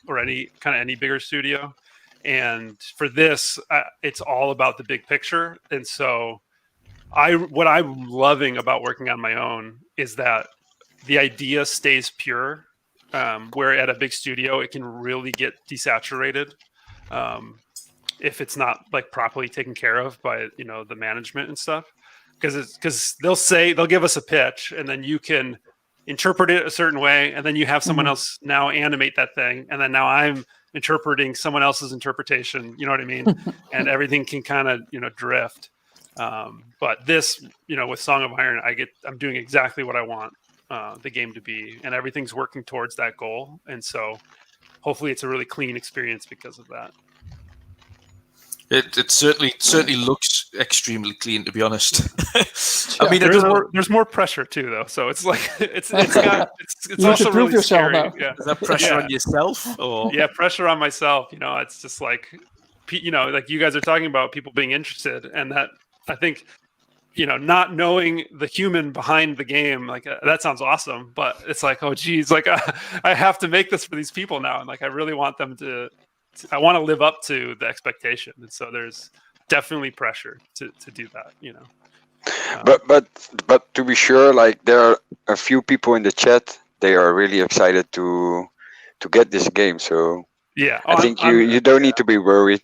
or any bigger studio. And for this, it's all about the big picture. And so what I'm loving about working on my own is that the idea stays pure, where at a big studio, it can really get desaturated. If it's not like properly taken care of by, you know, the management and stuff. Because they'll give us a pitch, and then you can interpret it a certain way, and then you have someone else now animate that thing, and then now I'm interpreting someone else's interpretation. You know what I mean? And everything can kind of, you know, drift. But this, you know, with Song of Iron, I'm doing exactly what I want the game to be, and everything's working towards that goal. And so, hopefully, it's a really clean experience because of that. It certainly looks extremely clean, to be honest. I mean, there's more pressure too, though. So it's like it's also really scary. Now. Yeah. Is that pressure on yourself? Or? Yeah, pressure on myself. You know, it's just like, you know, like you guys are talking about people being interested, and that I think, you know, not knowing the human behind the game, like that sounds awesome, but it's like, oh geez, like I have to make this for these people now, and like I really want them to. I want to live up to the expectation, and so there's definitely pressure to do that, you know. But to be sure, like there are a few people in the chat. They are really excited to get this game. So yeah, I think you don't need to be worried.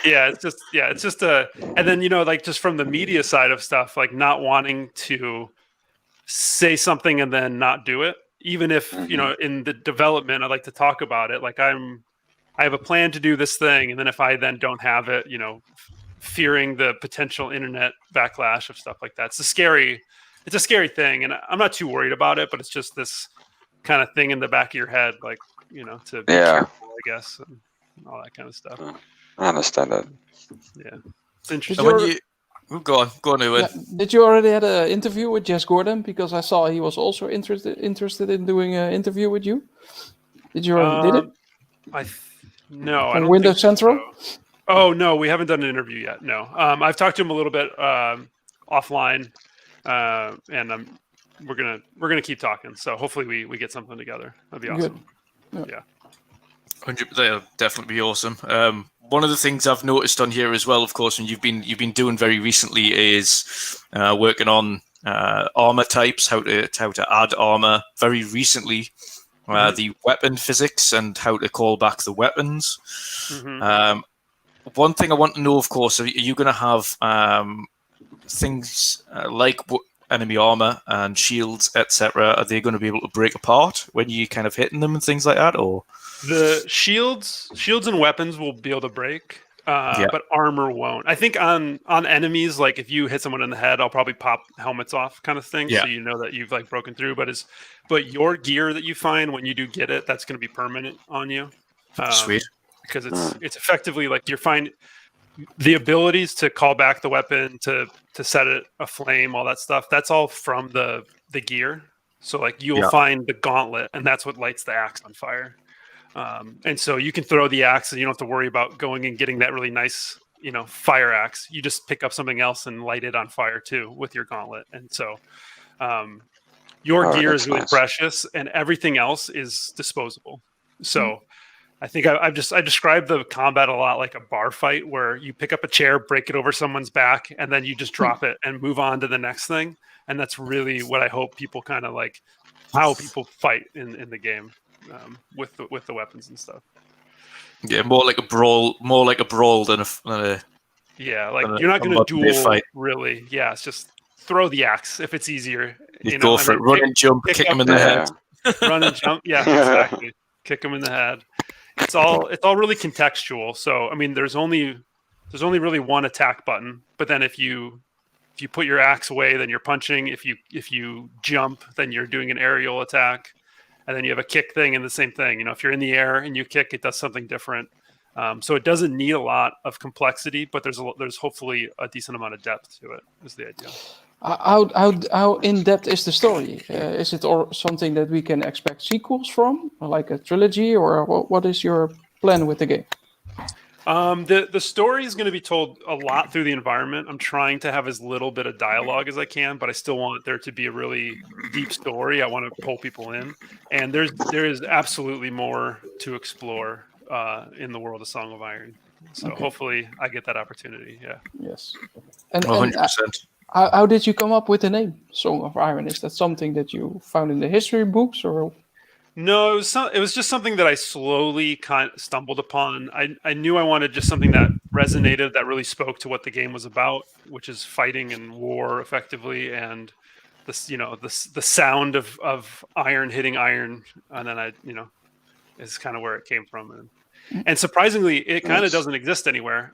Yeah, it's just and then, you know, like just from the media side of stuff, like not wanting to say something and then not do it, even if you know, in the development, I like to talk about it. Like I have a plan to do this thing, and then if I then don't have it, you know, fearing the potential internet backlash of stuff like that. It's a scary thing, and I'm not too worried about it, but it's just this kind of thing in the back of your head, like, you know, to be careful, I guess, and all that kind of stuff. I understand that. Yeah, it's interesting. Go on, Erwin. Yeah. Did you already had an interview with Jess Gordon? Because I saw he was also interested in doing an interview with you. Did you already did it? No, on Windows Central. So. Oh no, we haven't done an interview yet. No, I've talked to him a little bit offline, and we're gonna keep talking. So hopefully we get something together. That'd be awesome. Yeah. 100%, that'll definitely be awesome. One of the things I've noticed on here as well, of course, and you've been doing very recently, is working on armor types, how to add armor. Very recently, the weapon physics and how to call back the weapons. One thing I want to know, of course, are you going to have things like enemy armor and shields, etc.? Are they going to be able to break apart when you kind of hitting them and things like that, or? The shields and weapons will be able to break, but armor won't. I think on enemies, like if you hit someone in the head, I'll probably pop helmets off, kind of thing, so you know that you've like broken through. But your gear that you find when you do get it, that's going to be permanent on you. Sweet, because it's effectively like you're fine. The abilities to call back the weapon, to set it aflame, all that stuff, that's all from the gear. So like you'll find the gauntlet, and that's what lights the axe on fire. And so you can throw the axe, and you don't have to worry about going and getting that really nice, fire axe. You just pick up something else and light it on fire too with your gauntlet. And so your gear is really precious, and everything else is disposable. So I think I described the combat a lot like a bar fight, where you pick up a chair, break it over someone's back, and then you just drop it and move on to the next thing. And that's really what I hope people kind of like how people fight in the game. With the weapons and stuff. Yeah, more like a brawl than a yeah. Like you're not going to duel fight. Really. Yeah, it's just throw the axe if it's easier. You go for it. Run and jump, kick him in the head. Run and jump. Yeah, exactly. Kick him in the head. It's all really contextual. So I mean, there's only really one attack button. But then if you put your axe away, then you're punching. If you jump, then you're doing an aerial attack. And then you have a kick thing and the same thing. If you're in the air and you kick, it does something different. So it doesn't need a lot of complexity, but there's hopefully a decent amount of depth to it, is the idea. How in depth is the story? Is it something that we can expect sequels from, like a trilogy, or what is your plan with the game? The story is going to be told a lot through the environment. I'm trying to have as little bit of dialogue as I can, but I still want there to be a really deep story. I want to pull people in, and there is absolutely more to explore in the world of Song of Iron. So hopefully I get that opportunity. Yeah. Yes. And 100%. How did you come up with the name Song of Iron? Is that something that you found in the history books, or? No, it was just something that I slowly kind of stumbled upon. I knew I wanted just something that resonated, that really spoke to what the game was about, which is fighting and war effectively, and this, the sound of iron hitting iron, and then is kind of where it came from. And surprisingly, it kind of doesn't exist anywhere.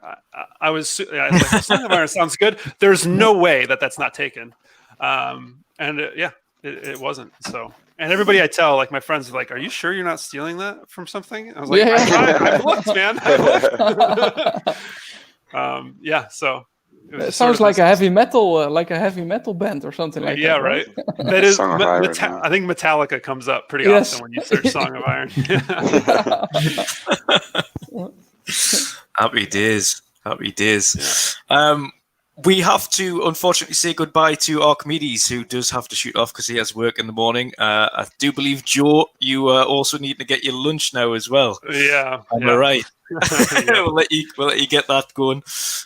I was like, Song of Iron sounds good. There's no way that's not taken. It wasn't. So, and everybody I tell, like my friends, are like, "Are you sure you're not stealing that from something?" I was like, "I've looked, man. I've looked." So it sounds like a heavy metal, band or something like that. Yeah, right. That is. I think Metallica comes up pretty often when you search "Song of Iron." Happy days. Yeah. We have to, unfortunately, say goodbye to Archimedes, who does have to shoot off because he has work in the morning. I do believe, Joe, you also need to get your lunch now as well. Yeah. Am I right? We'll let you get that going.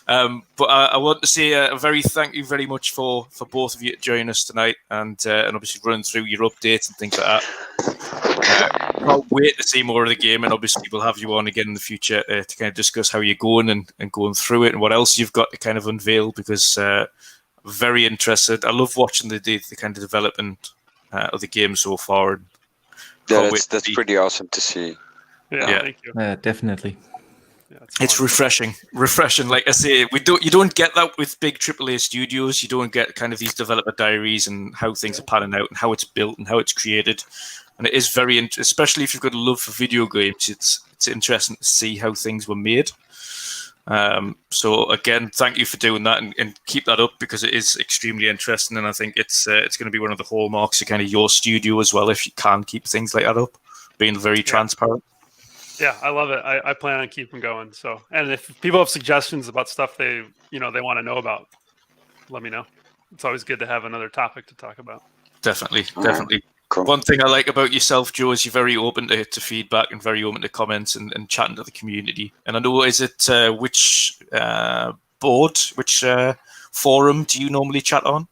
But I want to say a very thank you very much for both of you to join us tonight, and obviously running through your updates and things like that. Can't wait to see more of the game, and obviously we'll have you on again in the future to kind of discuss how you're going and going through it and what else you've got to kind of unveil, because very interested. I love watching the kind of development of the game so far. And that's pretty awesome to see. Yeah. Thank you. Definitely. Yeah, it's refreshing. Like I say, you don't get that with big AAA studios. You don't get kind of these developer diaries and how things are panning out and how it's built and how it's created. And it is very, especially if you've got a love for video games, it's interesting to see how things were made. So again, thank you for doing that, and keep that up, because it is extremely interesting, and I think it's going to be one of the hallmarks of kind of your studio as well, if you can keep things like that up, being very transparent. Yeah, I love it. I plan on keeping going. So, and if people have suggestions about stuff they want to know about, let me know. it's always good to have another topic to talk about. Definitely. Cool. One thing I like about yourself, Joe, is you're very open to feedback and very open to comments and chatting to the community. And I know, is it which forum do you normally chat on?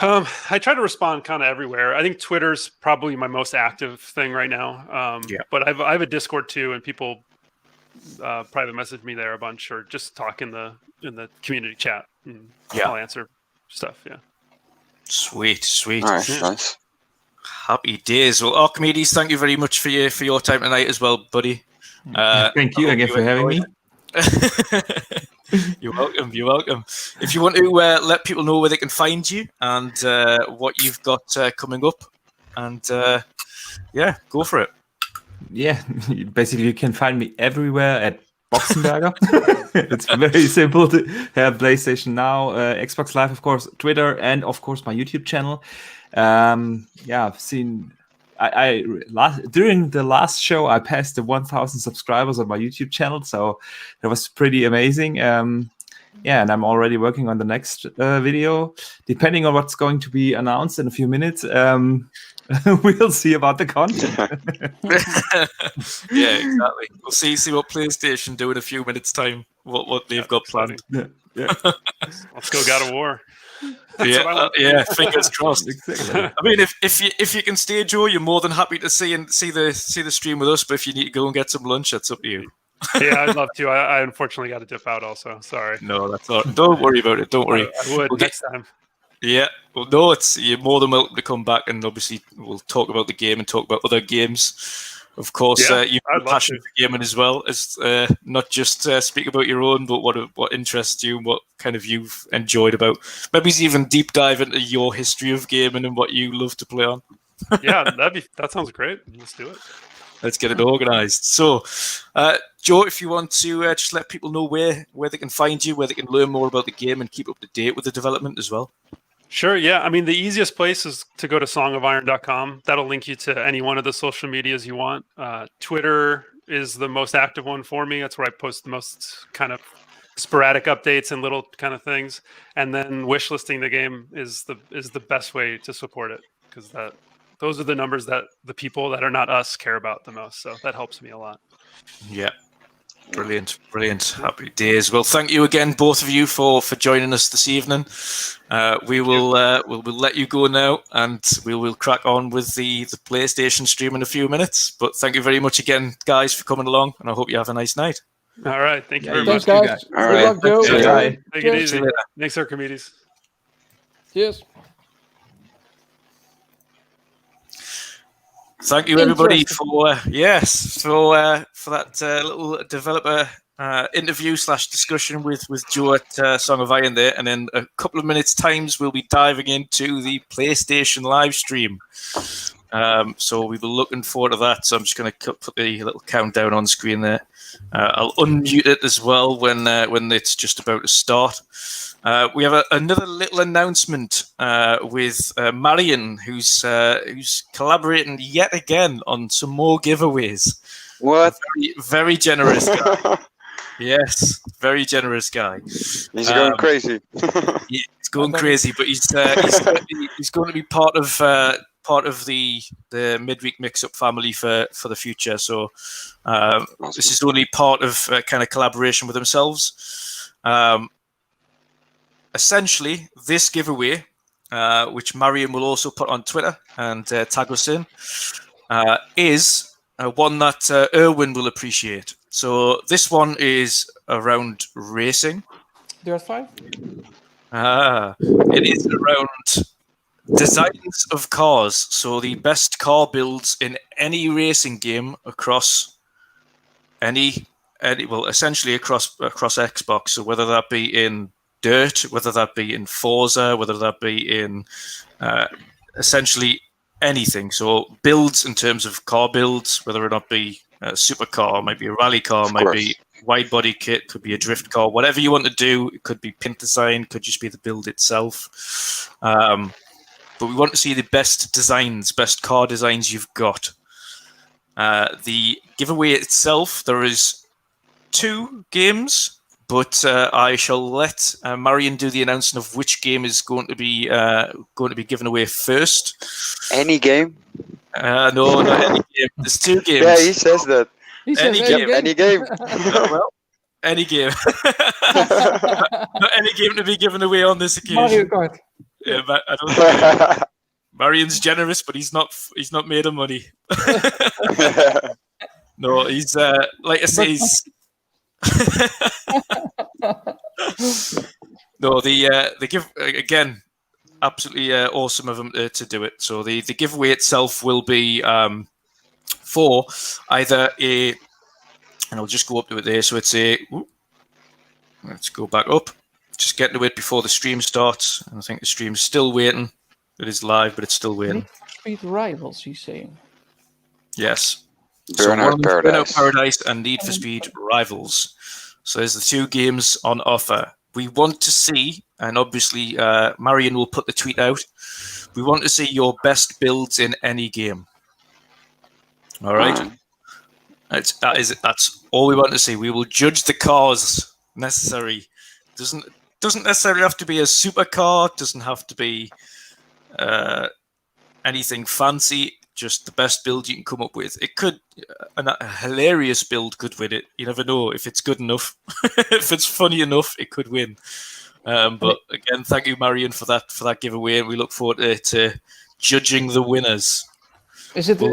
I try to respond kind of everywhere. I think Twitter's probably my most active thing right now. But I have a Discord too, and people private message me there a bunch, or just talk in the community chat. And I'll answer stuff. Yeah. Sweet. All right, nice. Happy days. Well, Archimedes, thank you very much for your time tonight as well, buddy. Thank you again for having me. You're welcome. If you want to let people know where they can find you and what you've got coming up, and go for it. Yeah, basically you can find me everywhere at Boxenberger. It's very simple to have PlayStation Now, Xbox Live, of course, Twitter, and of course my YouTube channel. I've seen. During the last show, I passed the 1,000 subscribers on my YouTube channel, so that was pretty amazing. And I'm already working on the next video. Depending on what's going to be announced in a few minutes, we'll see about the content. Yeah, exactly. We'll see what PlayStation do in a few minutes' time. What they've got planned. Yeah. Let's go God of War. Fingers crossed. Exactly. I mean, if you can stay, Joe, you're more than happy to see the stream with us. But if you need to go and get some lunch, that's up to you. Yeah, I'd love to. I unfortunately got to dip out also. Sorry. No, that's all right. Don't worry about it. Don't worry. I would next time. Yeah. Well, no, you're more than welcome to come back, and obviously we'll talk about the game and talk about other games. Of course, you've got a passion for gaming as well, as not just speak about your own, but what interests you and what kind of you've enjoyed about. Maybe even deep dive into your history of gaming and what you love to play on. Yeah, that sounds great. Let's do it. Let's get it organised. So, Joe, if you want to just let people know where they can find you, where they can learn more about the game and keep up to date with the development as well. Sure, yeah. I mean, the easiest place is to go to songofiron.com. That'll link you to any one of the social medias you want. Twitter is the most active one for me. That's where I post the most kind of sporadic updates and little kind of things. And then wishlisting the game is the best way to support it, because those are the numbers that the people that are not us care about the most. So that helps me a lot. Yeah. Brilliant. Happy days. Well, thank you again, both of you, for joining us this evening. We'll let you go now, and we will crack on with the PlayStation stream in a few minutes. But thank you very much again, guys, for coming along, and I hope you have a nice night. All right. Thank you very Thanks, much. guys. All right. Good luck, Joe. Bye. Take it easy. Thanks, Archimedes. Cheers. Thank you, everybody, for that little developer interview / discussion with Joe at Song of Iron there. And in a couple of minutes' times, we'll be diving into the PlayStation live stream. So we were looking forward to that. So I'm just going to put the little countdown on screen there. I'll unmute it as well when it's just about to start. We have another little announcement with Marion, who's collaborating yet again on some more giveaways. What? Very, very generous guy. Yes, very generous guy. He's going crazy. He's going crazy, but he's going to be part of the Midweek Mixup family for the future. So this is only part of kind of collaboration with themselves. Essentially, this giveaway, which Marion will also put on Twitter and tag us in, is one that Erwin will appreciate. So this one is around racing. Dirt 5? It is around designs of cars. So the best car builds in any racing game across essentially across Xbox. So whether that be in Dirt, whether that be in Forza, whether that be in essentially anything. So builds in terms of car builds, whether it not be a supercar, might be a rally car, might be wide body kit, could be a drift car, whatever you want to do. It could be paint design, could just be the build itself. But we want to see the best designs, best car designs you've got. The giveaway itself, there is 2 games but I shall let Marion do the announcement of which game is going to be given away first. Any game? No, not any game. There's 2 games. Yeah, he says that. He says Any game. Well, any game. Not any game to be given away on this occasion. Mario Kart. Yeah, but I don't think Marion's generous, but he's not made of money. No, he's like I say, he's no, the give again, absolutely awesome of them to do it. So the giveaway itself will be for either a, and I'll just go up to it there. So it's a, let's go back up. Just get to it before the stream starts. And I think the stream's still waiting. It is live, but it's still waiting. Speed Rivals, he's saying. Yes. Burnout Paradise. Burnout Paradise and Need for Speed Rivals. So there's the 2 games on offer. We want to see, and obviously Marion will put the tweet out, we want to see your best builds in any game. All right? That's all we want to see. We will judge the cars necessary. Doesn't necessarily have to be a supercar. Doesn't have to be anything fancy. Just the best build you can come up with. It could, a hilarious build could win it. You never know if it's good enough. If it's funny enough, it could win. But again, thank you, Marion, for that giveaway, and we look forward to judging the winners. Is it the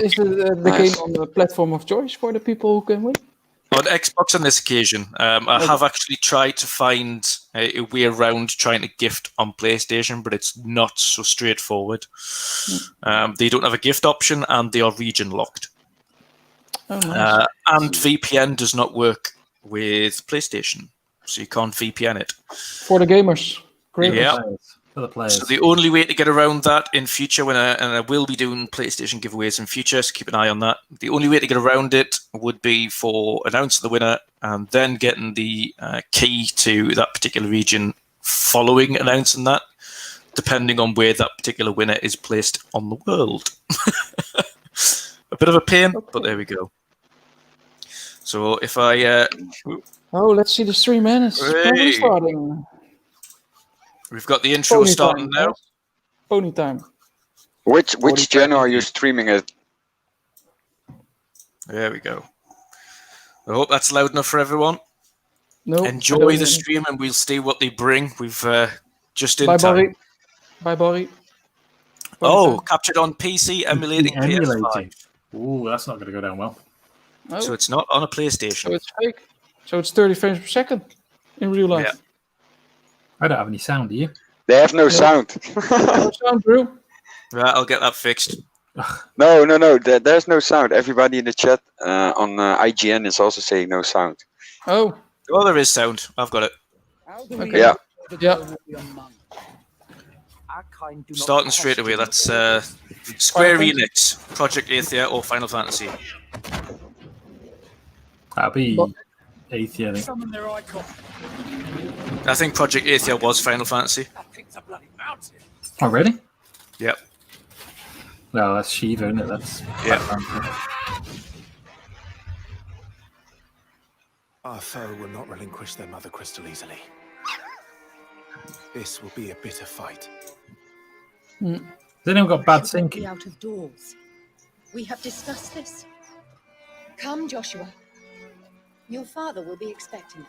game on the platform of choice for the people who can win? On Xbox on this occasion. I have actually tried to find a way around trying to gift on PlayStation, but it's not so straightforward. They don't have a gift option, and they are region locked. Oh, nice. And VPN does not work with PlayStation, so you can't VPN it. For the gamers. Great. Yeah. For the players. So the only way to get around that in future, and I will be doing PlayStation giveaways in future, so keep an eye on that. The only way to get around it would be for announcing the winner and then getting the key to that particular region following announcing that, depending on where that particular winner is placed on the world. A bit of a pain, but there we go. So if I... let's see the stream, man. It's probably starting. We've got the intro Pony starting time, now. guys. Pony time. Which gen are you streaming at? There we go. I hope that's loud enough for everyone. No. Enjoy the stream, and we'll see what they bring. We've just in Bye, time. Barry. Bye, Barry. Oh, captured on PC, emulating PS5. Ooh, that's not going to go down well. Oh, So it's not on a PlayStation. so it's fake. So it's 30 frames per second in real life. Yeah. I don't have any sound, do you? They have no sound. No sound, Drew. Right, I'll get that fixed. No. There's no sound. Everybody in the chat on IGN is also saying no sound. Oh, Well, there is sound. I've got it. okay. Yeah. Yeah. Starting straight away. That's Square Enix, Project Athia, or Final Fantasy. That'll be 80, I think. I think Project Athia was Final Fantasy. Oh, really? Yep. No, that's Shiva, isn't it? That's Our foe will not relinquish their mother crystal easily. This will be a bitter fight. They never got bad Joshua will be syncing. out of doors. We have discussed this. Come, Joshua. Your father will be expecting us.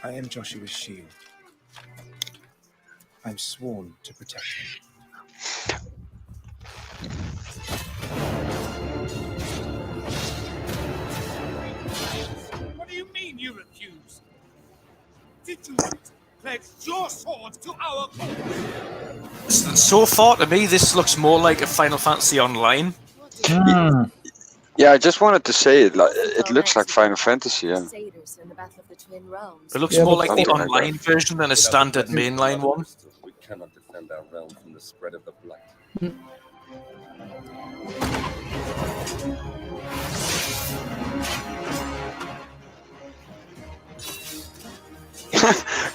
I am Joshua's shield. I'm sworn to protect him. What do you mean you refuse? Did you pledge your sword to our cause? So far, to me, this looks more like a Final Fantasy Online. Yeah, I just wanted to say it. It looks like Final Fantasy. Yeah. It looks Yeah, more but like the something like online version than a standard mainline one. We cannot defend our realm from the spread of the blight.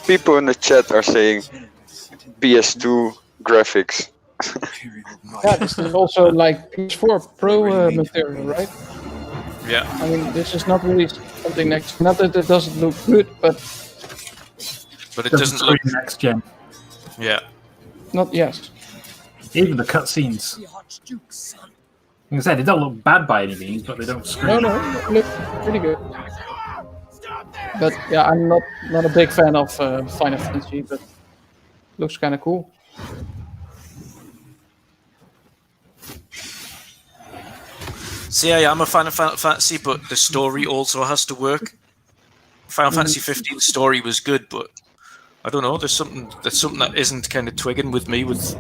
People in the chat are saying PS2 graphics. Yeah, this is also like PS4 Pro material, right? Yeah. I mean, this is not really something next. Not that it doesn't look good, but it doesn't look next gen. Yeah. Not yet. Even the cutscenes. Like I said, they don't look bad by any means, but they don't scream. No, they look pretty good. But yeah, I'm not a big fan of Final Fantasy, but looks kind of cool. See, I am a fan of Final Fantasy, but the story also has to work. Final Fantasy 15 story was good, but I don't know. There's something that isn't kind of twigging with me with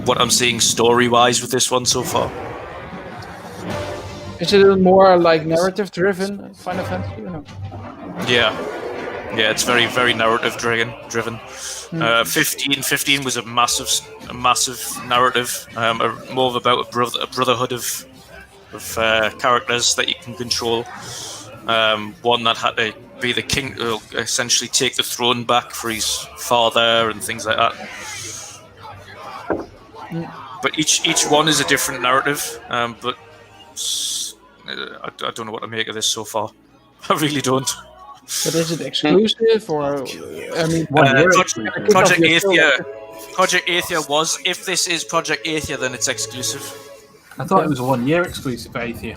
what I'm seeing story wise with this one so far. Is it a more like narrative driven Final Fantasy? You know? Yeah, it's very very narrative driven. 15 was a massive narrative, more of about a brotherhood of characters that you can control. One that had to be the king, essentially take the throne back for his father and things like that. But each one is a different narrative. But I don't know what to make of this so far. I really don't. But is it exclusive or? I mean, Project Aethia was. If this is Project Aethia, then it's exclusive. I thought it was a 1 year exclusive for Aethia.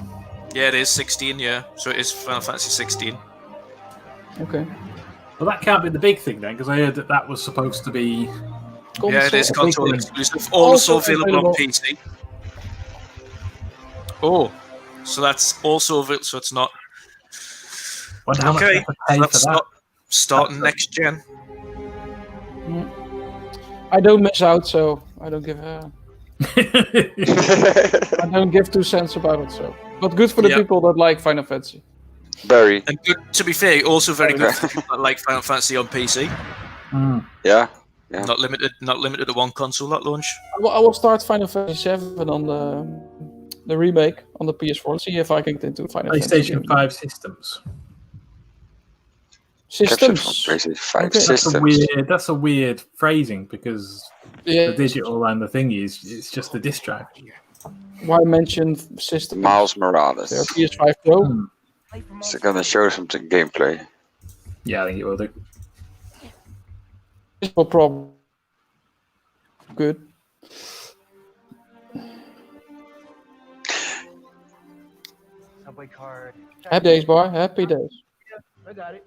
Yeah, it is 16. Yeah, so it is Final Fantasy 16. Okay. Well, that can't be the big thing then, because I heard that was supposed to be. Yeah, it is console exclusive. Also available on PC. Oh, so that's also available. So it's not. Okay, so that's starting next gen. I don't miss out, so I don't give a. I don't give 2 cents about it. So, but good for the people that like Final Fantasy. Very. And good, to be fair, also very good for people that like Final Fantasy on PC. Yeah. Not limited to one console at launch. I will start Final Fantasy 7 on the remake on the PS4. See if I can get into Final Fantasy. PlayStation 5 systems. Systems. That's a weird phrasing because the digital and the thing it's just the disc drive. Why mention systems? Miles Morales. They're PS5 Pro. Is it gonna show something gameplay? Yeah, I think it will do. No problem. Good. Subway card. Happy days, boy. Happy days. I got it.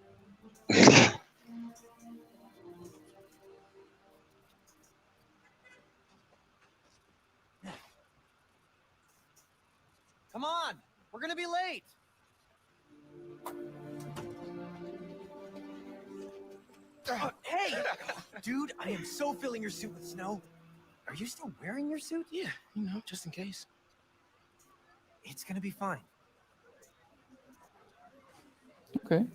Come on, we're gonna be late. Hey, dude, I am so filling your suit with snow. Are you still wearing your suit? Yeah, just in case. It's gonna be fine. Okay.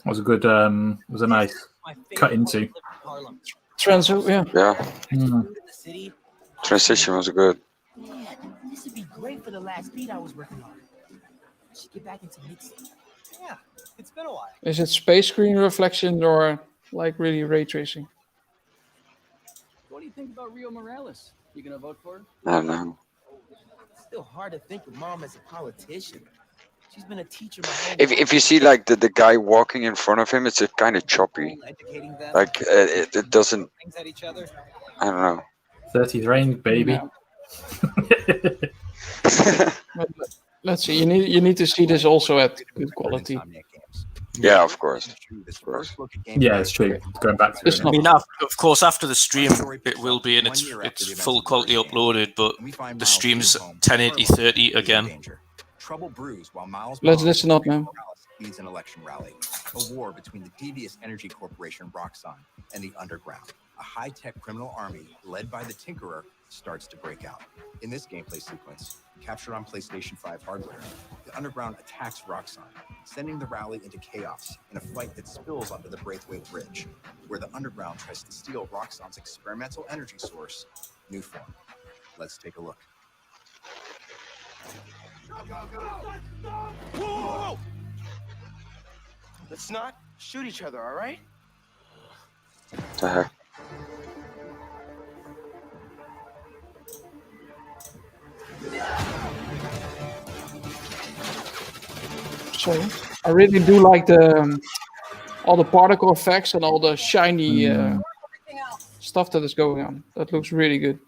Was a good. Was a nice cut into. Transition was good. Yeah, this would be great for the last beat I was working on. I should get back into mixing. Yeah, it's been a while. Is it space screen reflection or like really ray tracing? What do you think about Rio Morales? You gonna vote for her? I don't know. It's still hard to think of Mom as a politician. She's been a teacher my whole life. If you see like the guy walking in front of him, it's a kind of choppy. Like it doesn't. I don't know. 30 range, baby. Let's see. You need to see this also at good quality. Yeah, of course. Yeah, it's true. Going back to it. I mean, of course, after the stream, it will be in its full quality uploaded, but the stream's 1080 30 again. Trouble brews while Miles Let's listen up, man. leads an election rally, a war between the devious energy corporation Roxxon and the Underground. A high-tech criminal army led by the Tinkerer starts to break out. In this gameplay sequence, captured on PlayStation 5 hardware, the Underground attacks Roxxon, sending the rally into chaos in a fight that spills onto the Braithwaite Bridge, where the Underground tries to steal Roxxon's experimental energy source, Newform. Let's take a look. Whoa! Let's not shoot each other, all right? Sorry. I really do like the all the particle effects and all the shiny stuff that is going on. That looks really good.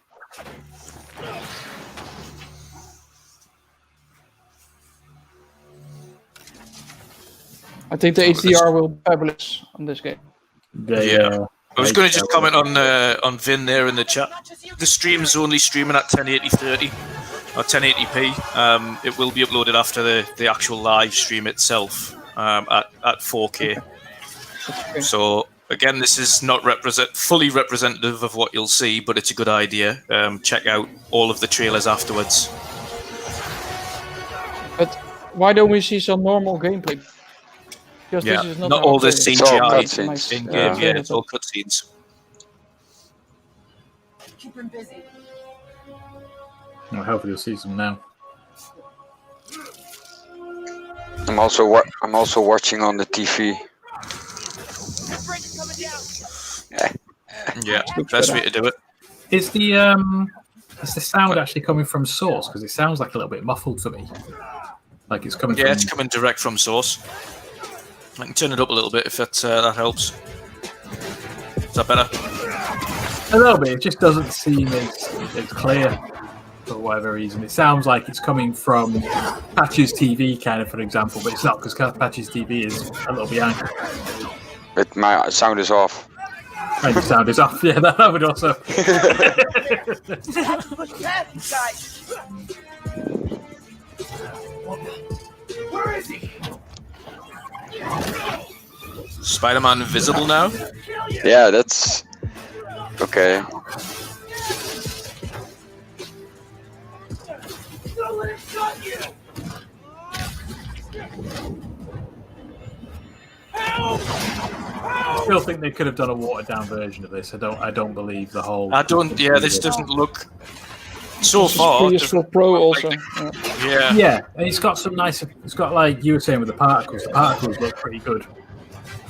I think the HDR will be fabulous on this game. Yeah. I was going to just comment on Vin there in the chat. The stream's only streaming at 1080/30 or 1080p. It will be uploaded after the actual live stream itself at 4K. Okay. So again, this is not fully representative of what you'll see, but it's a good idea. Check out all of the trailers afterwards. But why don't we see some normal gameplay? Because Yeah, this is not all the trailer. CGI in game. Yeah, it's all cutscenes. Keep him busy. Well, hopefully you'll see some now. I'm also watching on the TV. Yeah, best way to do it. Is the sound actually coming from source? Because it sounds like a little bit muffled for me. Like it's coming. Yeah, it's coming direct from source. I can turn it up a little bit if that helps. Is that better? A little bit. It just doesn't seem as clear for whatever reason. It sounds like it's coming from Patch's TV, kind of, for example, but it's not because Patch's TV is a little behind. But my sound is off. And the sound is off. Yeah, that would also. Where is he? Spider-Man visible now? Yeah, that's okay. I still think they could have done a watered-down version of this. I don't believe the whole. I don't. Yeah, this doesn't look. So this far, is PS4 Pro also. Yeah. Yeah, and it's got some nice. It's got, like you were saying, with the particles. The particles look pretty good,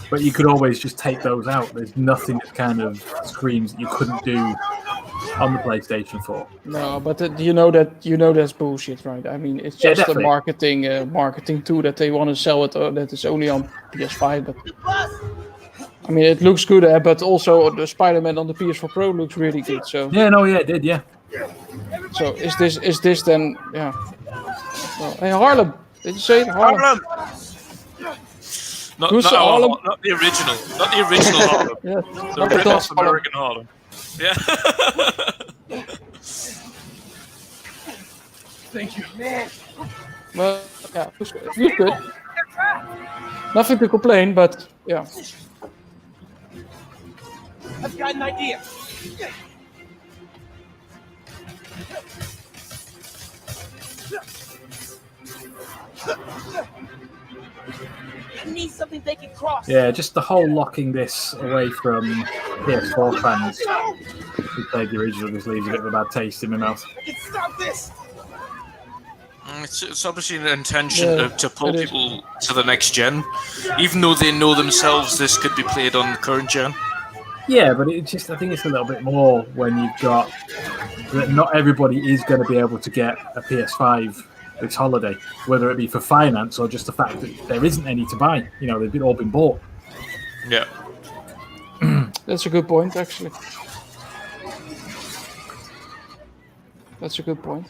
but you could always just take those out. There's nothing that kind of screams that you couldn't do on the PlayStation 4. No, but you know that's bullshit, right? I mean, it's just a marketing tool that they want to sell it. That is only on PS5, but I mean, it looks good, but also the Spider-Man on the PS4 Pro looks really good. So yeah, no, yeah, it did, yeah. So is this then? Yeah. Well, hey, Harlem, did you say it? Harlem? Not Who's Harlem? Not the original. Not the original Harlem. Yeah. The rip-off American Harlem. Yeah. Thank you, man. Well, yeah, it was good. Nothing to complain, but yeah. I've got an idea. I need something they can cross. Yeah, just the whole locking this away from PS4 fans who played the original just leaves a bit of a bad taste in my mouth. I can stop this. It's obviously an intention to pull people to the next gen, even though they know themselves this could be played on the current gen. Yeah, but I think it's a little bit more when you've got that not everybody is going to be able to get a PS5 this holiday, whether it be for finance or just the fact that there isn't any to buy. You know, they've all been bought. Yeah. That's a good point, actually. That's a good point.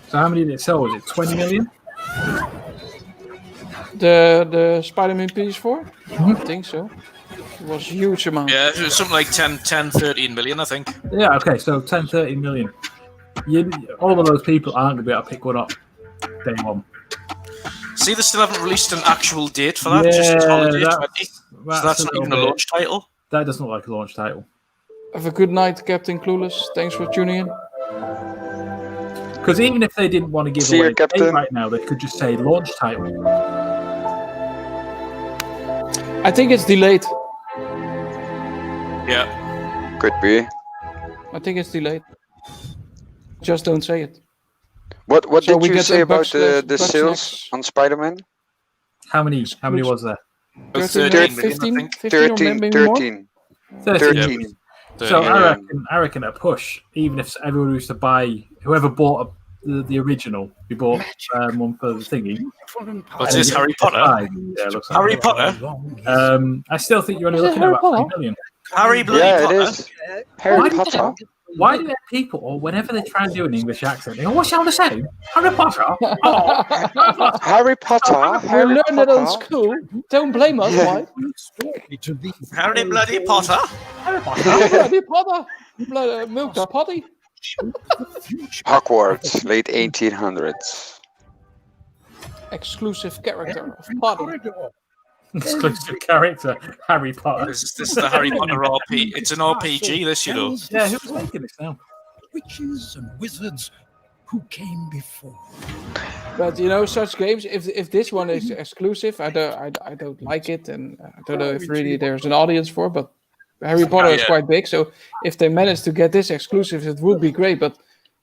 So how many did it sell? Was it 20 million? The Spider-Man PS4? I think so. It was a huge amount. Yeah, it was something like 10, 13 million, I think. Yeah, okay, so 10, 13 million. All of those people aren't going to be able to pick one up day one. See, they still haven't released an actual date for that, just holiday 20. So that's not even a launch title. That doesn't look like a launch title. Have a good night, Captain Clueless. Thanks for tuning in. Because even if they didn't want to give away a date right now, they could just say launch title. I think it's delayed. Yeah. Could be. I think it's delayed. Just don't say it. What did you say about the sales on Spider-Man? How many was there? 13. So I reckon at push, even if everyone was to buy, whoever bought the original. We bought one for the thingy. What's this, Harry Potter? Yeah, it looks like Harry Potter? I still think you're only looking at about 3 million. Harry bloody Potter? it is. Harry Potter. Why do there people, or whenever they try and do an English accent, they go, what's y'all saying? Harry Potter? Oh, Harry Potter. We learned it on school. Don't blame us, why? Harry bloody Potter? Harry Potter. Harry Potter. Milk the potty. Hogwarts, late 1800s. Exclusive character of potty. Exclusive character, Harry Potter. This is the Harry Potter RP. It's an RPG, this, you know. Yeah, who's making this now? Witches and wizards who came before. But you know, such games. If this one is exclusive, I don't like it, and I don't know if really there's an audience for. But Harry Potter is quite big, so if they manage to get this exclusive, it would be great. But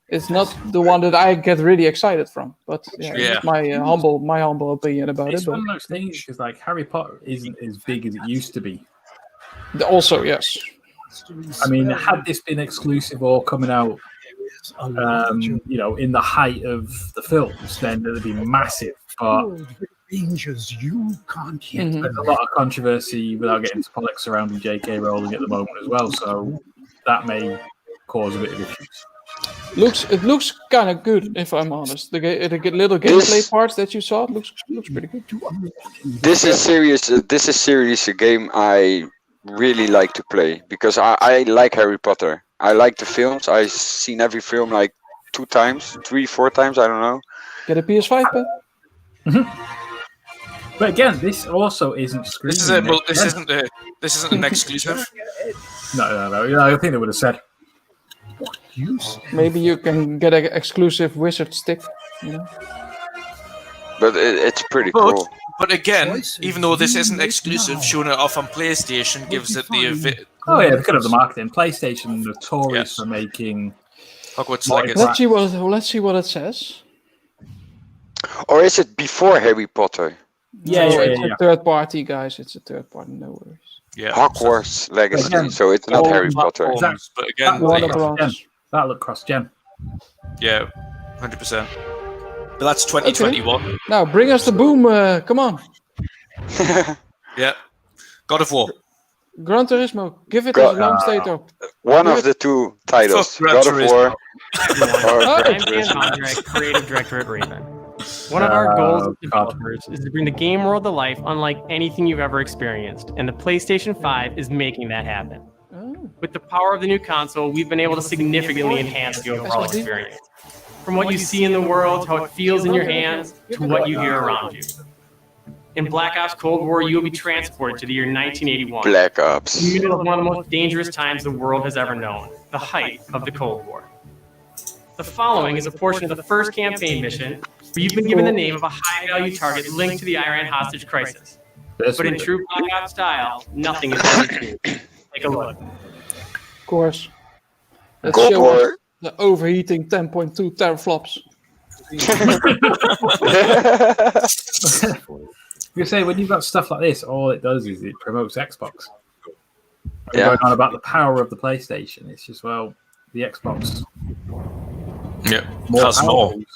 it's not the one that I get really excited from. But it's my humble opinion about It's it. one of those things because like Harry Potter isn't as big as it used to be. Also, yes. I mean, had this been exclusive or coming out, you know, in the height of the films, then it would be massive. But Dangers you can't hit. there's a lot of controversy without getting into politics surrounding J.K. Rowling at the moment as well, so that may cause a bit of issues. It looks kind of good, if I'm honest. The little gameplay parts that you saw, it looks pretty good. This is serious. This is serious a game I really like to play because I like Harry Potter. I like the films. I've seen every film like 2 times, 3, 4 times. I don't know. Get a PS5, Ben? But again, this also isn't screening. This isn't an exclusive. No. I think they would have said. Maybe you can get an exclusive wizard stick. You know? But it's pretty cool. But again, even though this isn't exclusive, showing it off on PlayStation gives it the... Oh yeah, because of the marketing. PlayStation notorious for making Hogwarts Legacy. Let's see what it says. Or is it before Harry Potter? It's a third party, guys. It's a third party. No worries. Yeah. Hogwarts Legacy. Again, so it's not Harry Potter. But again, that look cross-gen. Yeah, 100%. But that's 2021. Okay. Now bring us the boom. Come on. Yeah. God of War. Gran Turismo. Give it a long state up. One of the 2 titles. God of War. I'm Dan Mondrek, creative director at Raven. One of our goals as developers is to bring the game world to life unlike anything you've ever experienced, and the PlayStation 5 is making that happen. With the power of the new console, we've been able to significantly enhance the overall experience. From what you see in the world, how it feels in your hands, to what you hear around you. In Black Ops Cold War, you will be transported to the year 1981. Black Ops. In the middle of one of the most dangerous times the world has ever known, the height of the Cold War. The following is a portion of the first campaign mission where you've been given the name of a high-value target linked to the Iran hostage crisis. But in true Black Ops style, nothing is guaranteed. Take a look. Of course. Let's show us the overheating 10.2 teraflops. You say when you've got stuff like this, all it does is it promotes Xbox. Going on about the power of the PlayStation. It's just the Xbox. Yeah, more.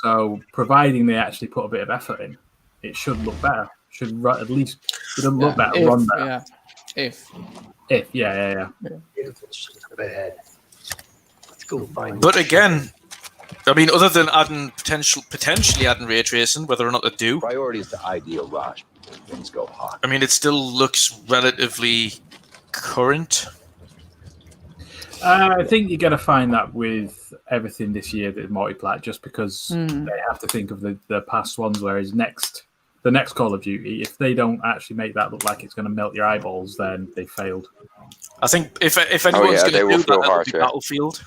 So providing they actually put a bit of effort in, it should look better. Should at least look better, run better. Yeah. If yeah. Let's go find. But again, I mean, other than potentially adding ray tracing, whether or not they do. Priorities to ideal Raj. Things go hot. I mean, it still looks relatively current. I think you're going to find that with everything this year that is multi-plat, just because they have to think of the past ones. Whereas the next Call of Duty, if they don't actually make that look like it's going to melt your eyeballs, then they failed. I think if anyone's going to do that, it'll be Battlefield.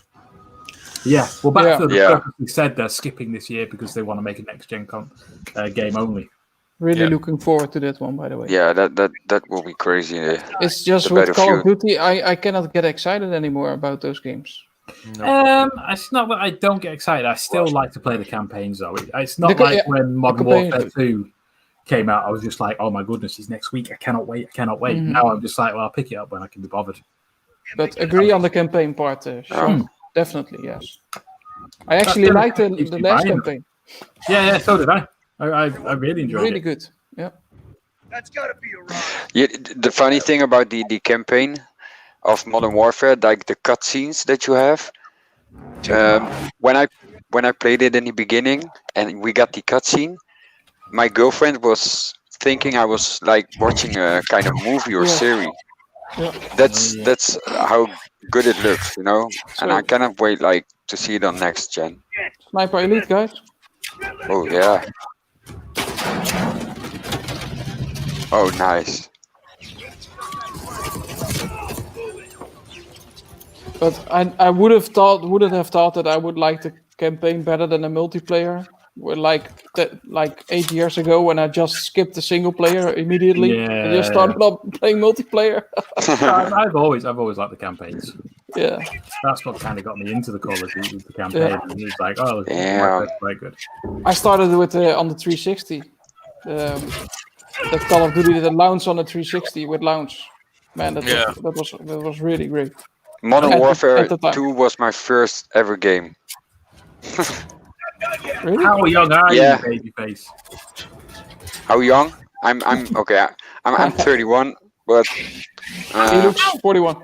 Yeah, well, Battlefield purposely said they're skipping this year because they want to make a next-gen game only. Really looking forward to that one, by the way. Yeah, that will be crazy. It's just with Call of Duty, I cannot get excited anymore about those games. No. It's not that I don't get excited. I still like to play the campaigns, though. It's not when Modern Warfare 2 came out, I was just like, oh my goodness, it's next week. I cannot wait. Mm-hmm. Now I'm just like, well, I'll pick it up when I can be bothered. But agree on the campaign part, Sean. Definitely, yes. I actually liked the last campaign. Yeah, so did I. I really enjoyed it. Really good. Yeah. That's gotta be a ride. Yeah, the funny thing about the campaign of Modern Warfare, like the cutscenes that you have, when I played it in the beginning and we got the cutscene, my girlfriend was thinking I was like watching a kind of movie or series. Yeah. That's how good it looks, you know. And I cannot wait like to see it on next gen. Sniper Elite, guys. Oh yeah. Oh nice. But I wouldn't have thought that I would like the campaign better than the multiplayer. Like 8 years ago when I just skipped the single player immediately and just started up playing multiplayer. I've always liked the campaigns. Yeah, that's what kind of got me into the Call of Duty, the campaign. Yeah. And it was like, oh, that's quite good. I started with on the 360. That Call of Duty that launched on the 360 with launch. Man, that was really great. Modern Warfare 2 was my first ever game. Really? How young are you, babyface? How young? I'm okay. I'm 31, but he looks 41.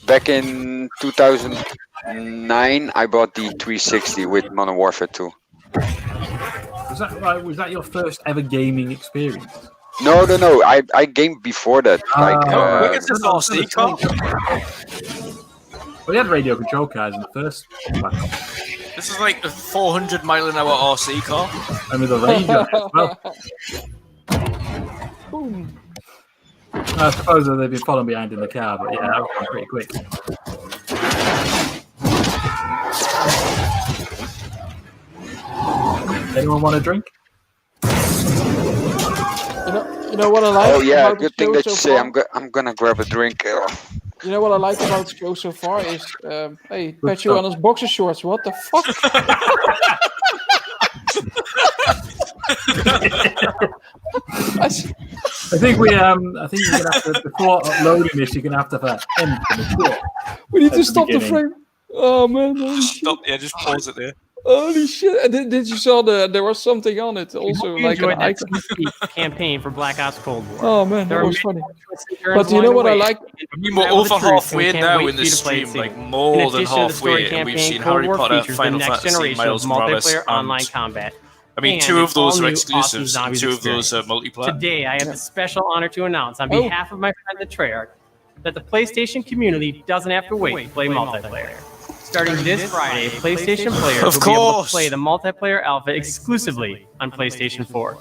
Back in 2009, I bought the 360 with Modern Warfare 2. Was that your first ever gaming experience? No. I gamed before that. Look at this RC car. We had radio control cars in the first. This is like a 400 mile an hour RC car. And with a range on it as well. I suppose that they've been following behind in the car, but yeah, that was going pretty quick. Anyone want a drink? You know what I like? Oh yeah, about good the thing show that you so say. far? I'm gonna grab a drink. You know what I like about the show so far is, hey, pat you on his boxer shorts. What the fuck? I think you're gonna have to, before uploading this, you're gonna have to have an end for the short. We need to stop the frame. Oh man! Stop! Yeah, just pause it there. Holy shit! Did you saw there was something on it also, You like an enjoyed that icon. campaign for Black Ops Cold War. Oh man, There that are was many funny. turns But you know along what the I way. like? I mean, we're over halfway now in the stream, like more than halfway, and we've seen Harry Potter, Final Fantasy, Miles Morales, multiplayer and online combat. I mean, And 2 of an those are all-new exclusives, awesome and 2 of those are multiplayer. Today, I have the special honor to announce on behalf of my friend the Treyarch that the PlayStation community doesn't have to wait to play multiplayer. Starting this Friday, PlayStation players will be able to play the multiplayer alpha exclusively on PlayStation 4.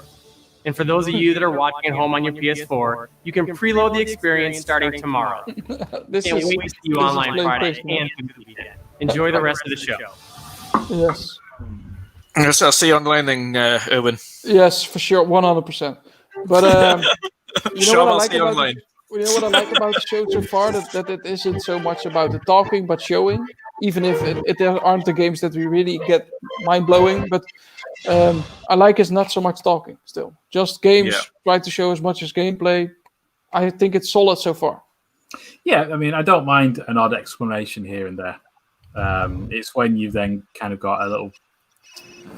And for those of you that are watching at home on your PS4, you can preload the experience starting tomorrow. Can't wait to see you online Friday and through the weekend. Enjoy the rest of the show. Yes. Yes, I'll see you online then, Erwin. Yes, for sure, 100%. But you know what I like about online. You know what I like about the show so far? That it isn't so much about the talking, but showing. Even if there aren't the games that we really get mind-blowing. But I like it's not so much talking still. Just games, try to show as much as gameplay. I think it's solid so far. Yeah, I mean, I don't mind an odd explanation here and there. It's when you've then kind of got a little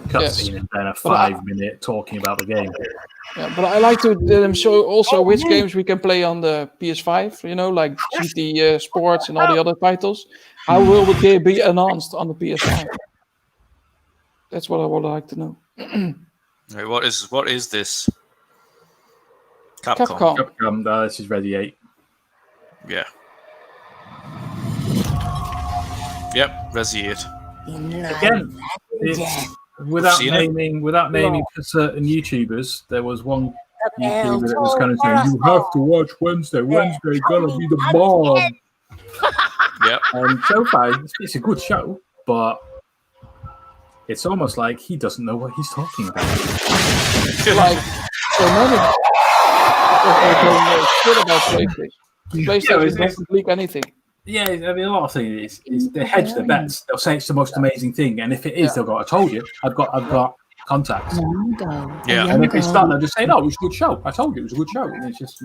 cutscene and then a 5-minute talking about the game. Yeah, but I like to let them show also which games we can play on the PS5, you know, like GT Sports and all the other titles. How will the game be announced on the PS5? That's what I would like to know. Right, what is this? Capcom. This is Ready 8. Yeah. Yep, Resi 8. Again, without naming certain YouTubers, there was one YouTuber that was kind of saying, "You have to watch Wednesday. Wednesday gonna be the bomb." Yep. And so far, it's a good show, but it's almost like he doesn't know what he's talking about. Like so many. Shit about PlayStation. PlayStation doesn't leak anything. Yeah, I mean, a lot of things is they hedge their bets. They'll say it's the most amazing thing, and if it is, they'll go, "I told you, I've got contacts." Yeah, and if it's not, they'll just say, "No, it was a good show. I told you, it was a good show." And it's just,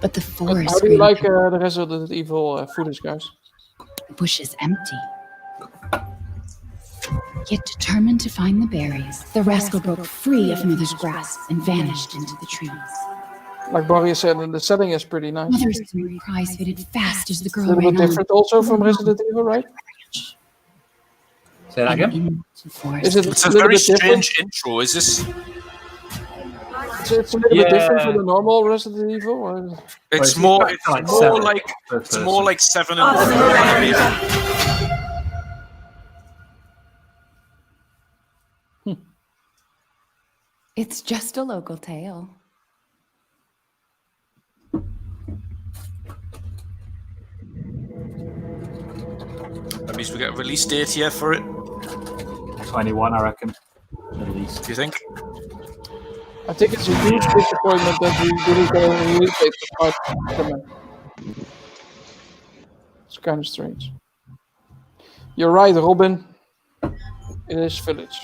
But the forest. How do you like the Resident Evil footage, guys? The bush is empty. Yet determined to find the berries, the rascal broke free of Mother's grasp and vanished into the trees. Like Barry said, the setting is pretty nice. Mother's prize faded fast as the A girl little ran bit on. different also from Resident Evil, right? Say that again? Is it It's a a little very bit different? strange intro. Is this? It's a little bit different from the normal Resident Evil. Or... It's it's more. like It's more seven like. per It's more person. like 7 and 1. Maybe. It's just a local tale. That means we get a release date here for it. 21, I reckon. At least. Do you think? I think it's a huge disappointment that we didn't get a release date for Spider-Man. It's kind of strange. You're right, Robin. It is Village.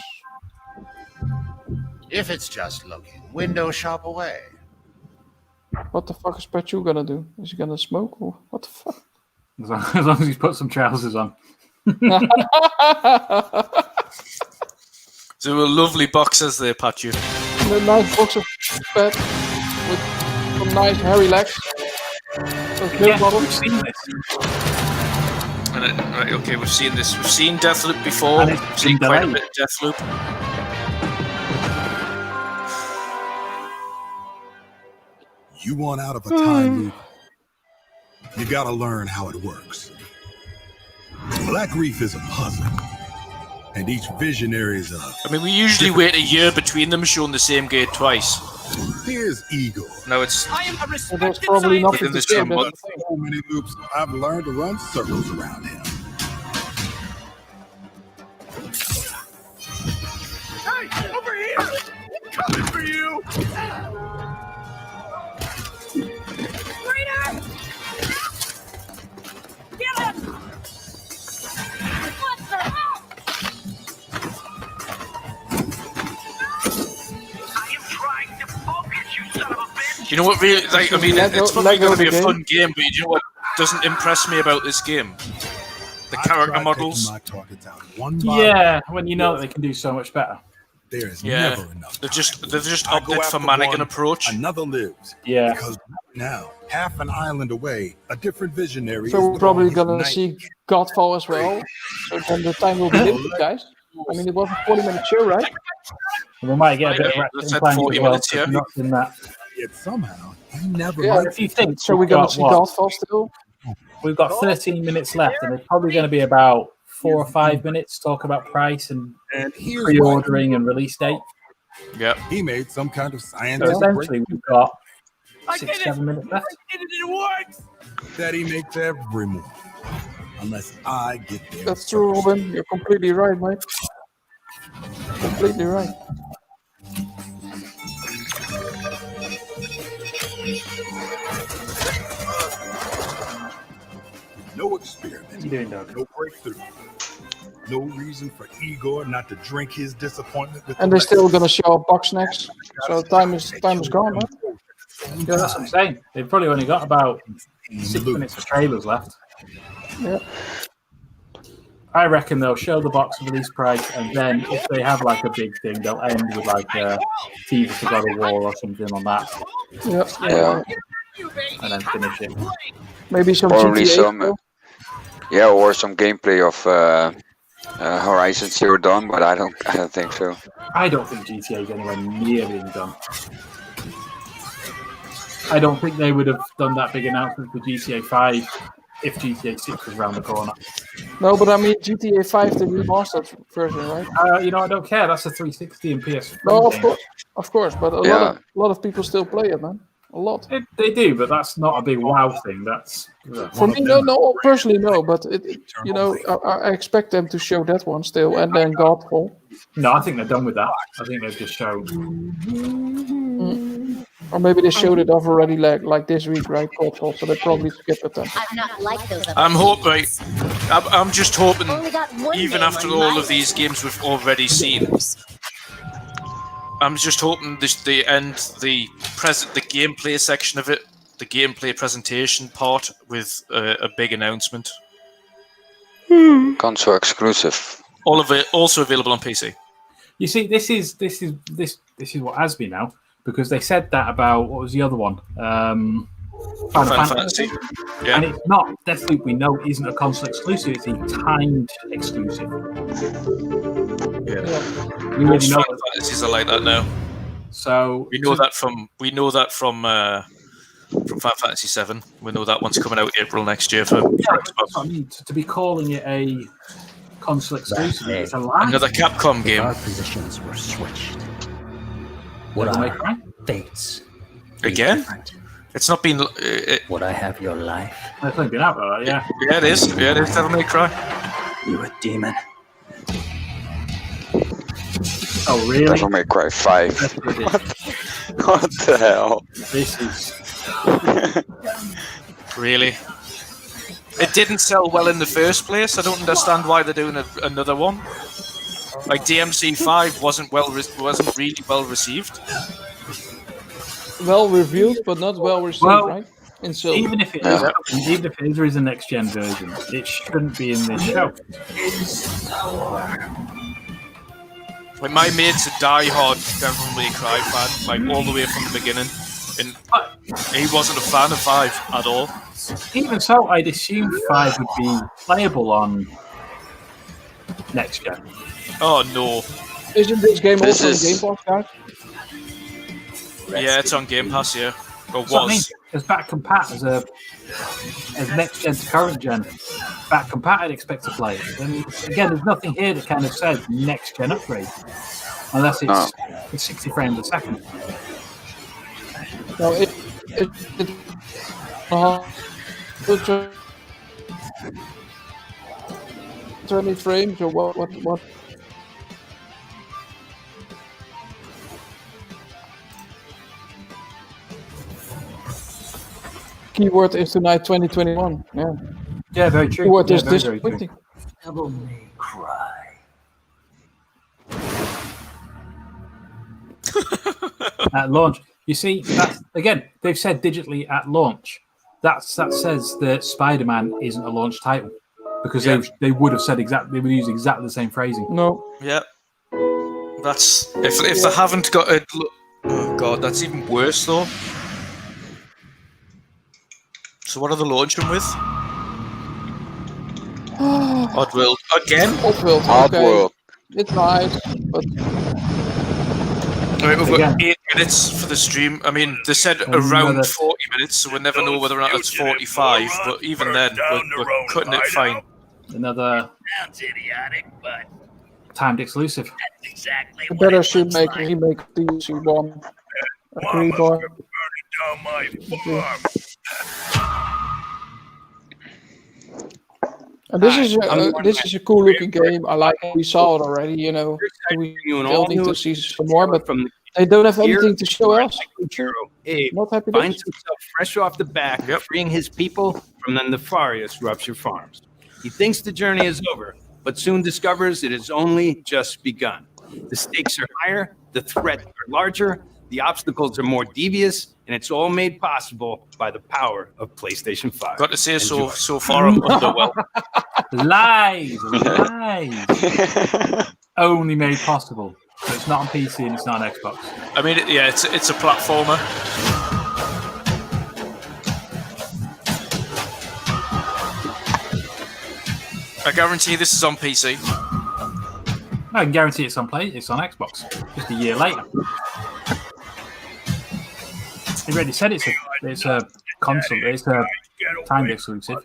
If it's just looking, window shop away. What the fuck is Pachu gonna do? Is he gonna smoke or what the fuck? As long as he's put some trousers on. So a lovely boxers there, Pachu. A nice box of pet with some nice hairy legs. Yeah, we've seen this. Right, okay, we've seen this. We've seen Deathloop before. And it's We've seen been quite a delayed. bit of Deathloop. You want out of a time loop, you gotta learn how it works. Black Reef is a puzzle, and each visionary is a... I mean, we usually wait a year between them showing the same gate twice. Here's Eagle. No, it's I am a There's respected probably scientist. nothing within to the say. same That's month. the thing. So many loops, I've learned to run circles around him. Hey, over here! Coming for you! Reader! Get him! What the hell? I am trying to focus, you son of a bitch! You know what? Really, like, I mean, Lego- it's probably Lego going to be the a game. fun game, but you know what doesn't impress me about this game? The character models. My targets out one by Yeah, when you know that they can do so much better. There is Yeah, never enough. they've just I go opted for after mannequin one, approach. Another lives. Yeah. Because now, half an island away, a different visionary So is we're probably throwing gonna his see Godfall as well. So then the time will be limited, guys. I mean, it was a 40-minute show, right? And we might get a bit of Yeah, Ratchet let's and add Clank 40 as well. minutes, 'Cause yeah. Not in that. Yet somehow, he never Yeah, liked If you think So we're we've gonna got see what? Godfall still. We've got 13 minutes left, and there's probably going to be about 4 or 5 minutes talk about price and And here's pre-ordering and release date. Yeah. He made some kind of So scientific essentially, we've got I 6, did it! 7 minutes left. I did it! It works! break that he makes every move. Unless I get there. That's true, Robin. You're completely right, mate. Completely right. No experiment. What are you doing, Doug? No breakthrough. No reason for Igor not to drink his disappointment with And the they're still gonna show up box next. So time is gone, man. Yeah, that's what I'm saying. They've probably only got about 6 minutes of trailers left. Yeah. I reckon they'll show the box release price, and then if they have like a big thing, they'll end with like a teaser for God of War or something on that, Yeah. Yeah. and then finish it. Maybe some Probably GTA. some, though. yeah, or some gameplay of Horizon Zero Dawn, but I don't think so. I don't think GTA is anywhere near being done. I don't think they would have done that big announcement for GTA 5 if GTA 6 was around the corner. No, but I mean GTA 5, the remastered version, right? You know, I don't care. That's a 360 and PS4. No, game. of course, but a lot of people still play it, man. A lot. They do, but that's not a big wow thing. That's For me, no, personally, no. But you know, I expect them to show that one still, and then Godfall. No, I think they're done with that. I think they've just shown. Or maybe they showed it off already, like this week, right? Godfall. So they probably skipped it then. I'm not like those other I'm hoping. I'm just hoping, Only got one even name after on all my of these games we've already seen, I'm just hoping they end the gameplay section of it, the gameplay presentation part, with a big announcement. Console exclusive. All of it also available on PC. You see, this is what has been now, because they said that about what was the other one? Final Fantasy. Yeah. And it's not. Deathloop, we know, isn't a console exclusive. It's a timed exclusive. Yeah. We already know Final Fantasies are like that now. So we know that from Final Fantasy VII. We know that one's coming out April next year for Xbox. That's what I mean. To be calling it a console exclusive, it's a lie. Another Capcom game. Our positions were switched. What What Devil May our Cry? fates? Again? It's not been. Would I have your life? It's only been out, yeah. Yeah, it is. Yeah, it is. Devil May Cry. You a demon? Oh, really? Devil May Cry 5. What the hell? This is really. It didn't sell well in the first place. I don't understand why they're doing another one. Like DMC5 wasn't really well received. Well reviewed, but not well received, right? In silver. Even if it is a next gen version, it shouldn't be in this show. Like my mate's a die-hard Devil May Cry fan, like all the way from the beginning, and he wasn't a fan of 5 at all. Even so, I'd assume 5 would be playable on next gen. Oh no! Isn't this game also on Game Pass, guys? Yeah, it's on Game Pass. Yeah, or So I mean, was. as back compat as next gen to current gen, back compat I'd expect to play it. And again, there's nothing here that kind of says next gen upgrade, unless it's 60 frames a second. No, it 20 frames or what? Keyword is tonight 2021. Yeah. Yeah, very true. Keyword Yeah, is very, this very true. 20. Devil May Cry. At launch, you see, that's, again, they've said digitally at launch. That says that Spider-Man isn't a launch title, because they would have said they would use exactly the same phrasing. No. Yeah. That's if they haven't got a. Oh god, that's even worse though. So what are they launching with? Oddworld again? Oddworld. Oddworld. It's nice, but Right, we've got 8 minutes for the stream. I mean, they said around 40 minutes, so we'll never know whether or not it's 45. But even then, we're cutting it fine. Another timed exclusive. the better should make remake DC1. Agree, boy. And this is a cool looking game. I like it. We saw it already, you know. We building to see some more, but they don't have anything to show us. Abe Not happy. finds himself fresh off the back, freeing his people from the nefarious Rupture Farms. He thinks the journey is over, but soon discovers it has only just begun. The stakes are higher, the threats are larger, the obstacles are more devious, and it's all made possible by the power of PlayStation 5. Got to say, so far I'm underwhelmed. Lies. Only made possible. So it's not on PC and it's not on Xbox. I mean, it's a platformer. I guarantee this is on PC. I can guarantee it's on Xbox. Just a year later. They already said it's a console. It's a timed exclusive.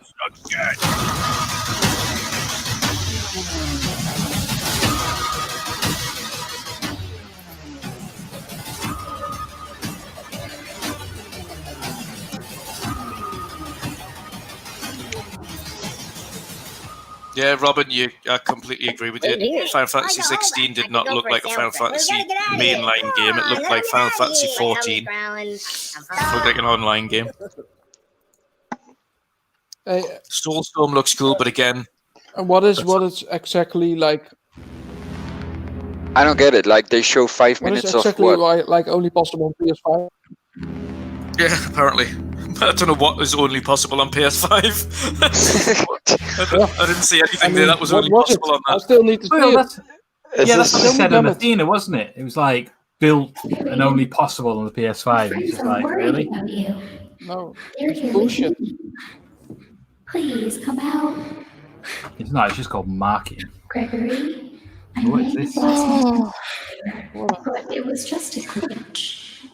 Yeah, Robin, I completely agree with you. Final Fantasy 16 did not look like a Final Fantasy mainline game. It looked like Final Fantasy 14. It looked like an online game. Soulstorm looks cool, but again... What is exactly like... I don't get it. Like, they show 5 minutes exactly of what? Like only possible on PS5? Yeah, apparently. I don't know what is only possible on PS5. I didn't see anything there that was only possible on that. I still need to see it. That's what they said in Athena, wasn't it? It was like built and only possible on the PS5. And it's just like, really? No, it's bullshit. Please come out. It's not. It's just called marketing. Gregory, What is this? But it was just a glitch.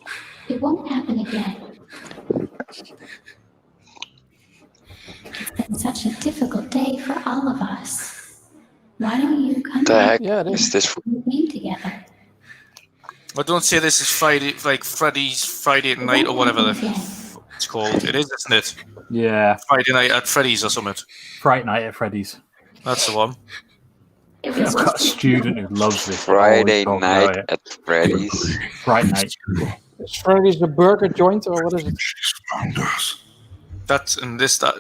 It won't happen again. It's been such a difficult day for all of us. Why don't you come The heck is this? game together? Well, don't say this is Friday, like Freddy's Friday night or whatever it's called. It is, isn't it? Yeah. Friday night at Freddy's or something. Fright Night at Freddy's. That's the one. I've got a student who loves this. Friday night at Freddy's. Fright Night. Is Freddy's the burger joint or what is it? That's and this that.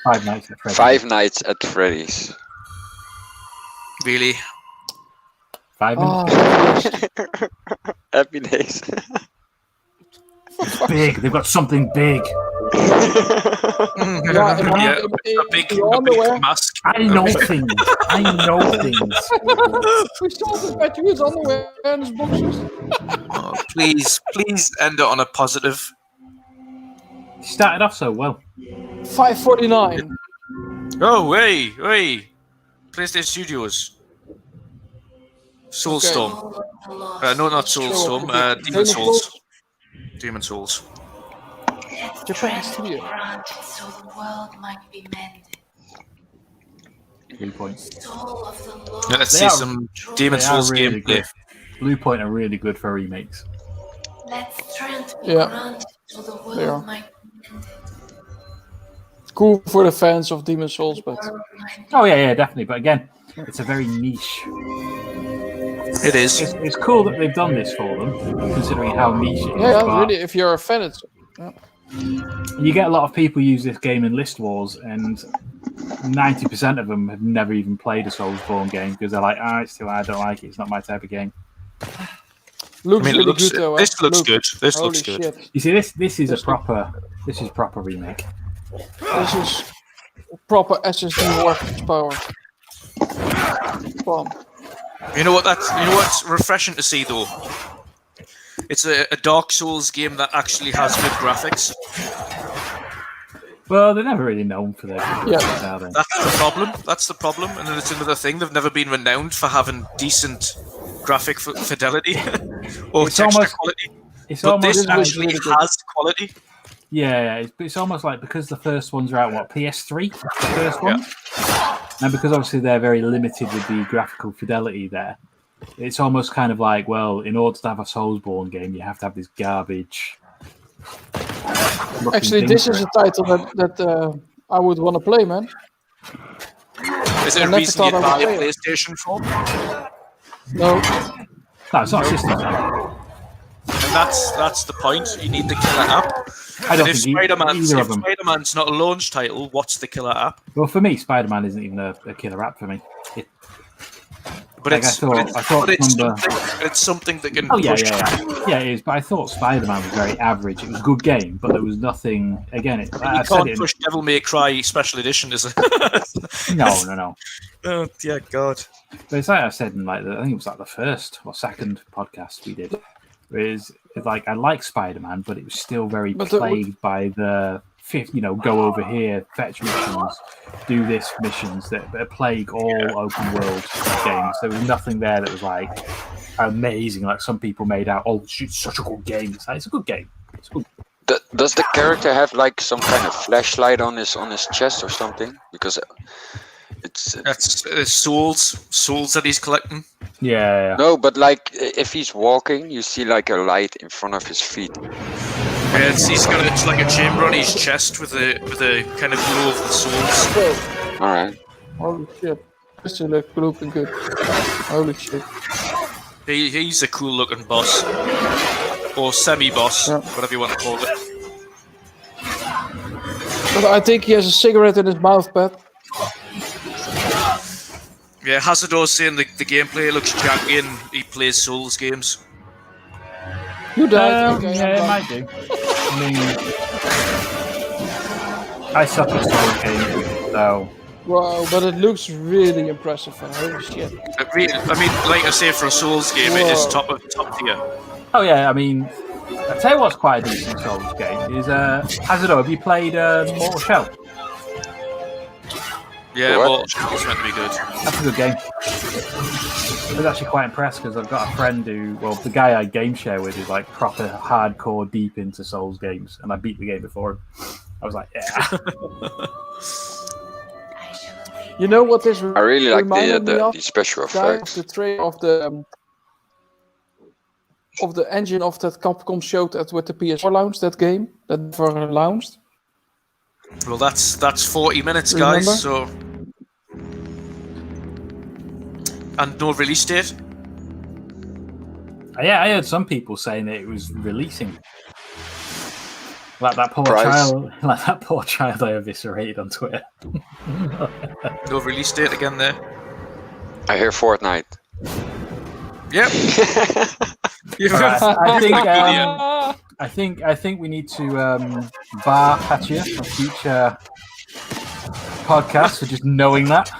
Five Nights at Freddy's. Five Nights at Freddy's. Really? 5 minutes. Happy days. Big. They've got something big. A big mask. I know things. I know things. We saw the Patriots underwear and his boxers. Oh, please end it on a positive. You started off so well. 549. Oh, wait. PlayStation Studios. Soulstorm. No, not Soulstorm. Demon Souls. Demon Souls. Japan Studio. So the world might be mended. 3 points. Yeah, let's see some Demon Souls really gameplay. good. Blue Point are really good for remakes. Let's strength be Yeah. granted so the world They are. might be mended. Cool for the fans of Demon Souls, but Oh yeah, definitely. But again, it's a very niche. It is. It's cool that they've done this for them, considering how niche it is. yeah, but really, if you're a fan, it's you get a lot of people use this game in list wars, and 90% of them have never even played a Soulsborne game because they're like, it's too hard, I don't like it. It's not my type of game. looks I mean, really good though. this looks good. This Holy looks good. shit. You see, this is proper remake. This is proper SSD horsepower. Fun. You know what's refreshing to see though? It's a Dark Souls game that actually has good graphics. Well, they're never really known for their Yeah. are they? That's the problem. And then it's another thing. They've never been renowned for having decent graphic fidelity or It's texture almost- quality. It's But almost this like- actually has quality. Yeah, it's almost like because the first ones are out, PS3? The first one? And because obviously they're very limited with the graphical fidelity there, it's almost kind of like, well, in order to have a Soulsborne game, you have to have this garbage. Actually, this is a title that I would want to play, man. Is there I a never reason thought you I buy would a play it. PlayStation 4? No. No, it's not a system. And that's the point. You need the killer app. I don't And if think either of them. Spider-Man's not a launch title, what's the killer app? Well, for me, Spider-Man isn't even a killer app for me. But Like, I thought it's something that can Oh yeah, push. yeah, it is. But I thought Spider-Man was very average. It was a good game, but there was nothing. Again, You I said can't it. push Devil May Cry Special Edition, is it? No. Oh dear God! But it's like I said in I think it was like the first or second podcast we did. Is like I like Spider-Man, but it was still very plagued by the go over here, fetch missions, do this missions that plague all open world games. There was nothing there that was like amazing, like some people made out. Oh, it's such a good game. It's a good game. It's good. Does the character have like some kind of flashlight on his chest or something? Because that's souls that he's collecting. Yeah. No, but like if he's walking, you see like a light in front of his feet. Yeah, it's like a chamber on his chest with a kind of glow of the souls. All right. Holy shit. This is looking good. Holy shit. He's a cool looking boss. Or semi-boss, whatever you want to call it. But I think he has a cigarette in his mouth, Pat. Yeah, Hazardor's saying the gameplay looks janky and he plays Souls games. You died. Okay, yeah, it might do. I mean, I suck at Souls games, so. Wow, but it looks really impressive. Holy shit! I mean, like I say, for a Souls game, it is top tier. Oh yeah, I mean, I tell you what's quite a decent Souls game is Hazardor. Have you played Mortal Shell? Yeah, Mortal Shell is meant to be good. That's a good game. I was actually quite impressed because I've got a friend who, well, the guy I game share with is like proper hardcore deep into Souls games, and I beat the game before him. I was like, yeah. You know what this? I really like the special effects. The trailer of the engine of that Capcom showed at with the PS4 launch, that game that never launched. Well, that's 40 minutes, guys. So, and no release date. Yeah, I heard some people saying that it was releasing. Like that poor child, I eviscerated on Twitter. No release date again there. I hear Fortnite. Yep. Right, I think we need to bar Patria from future podcasts for just knowing that.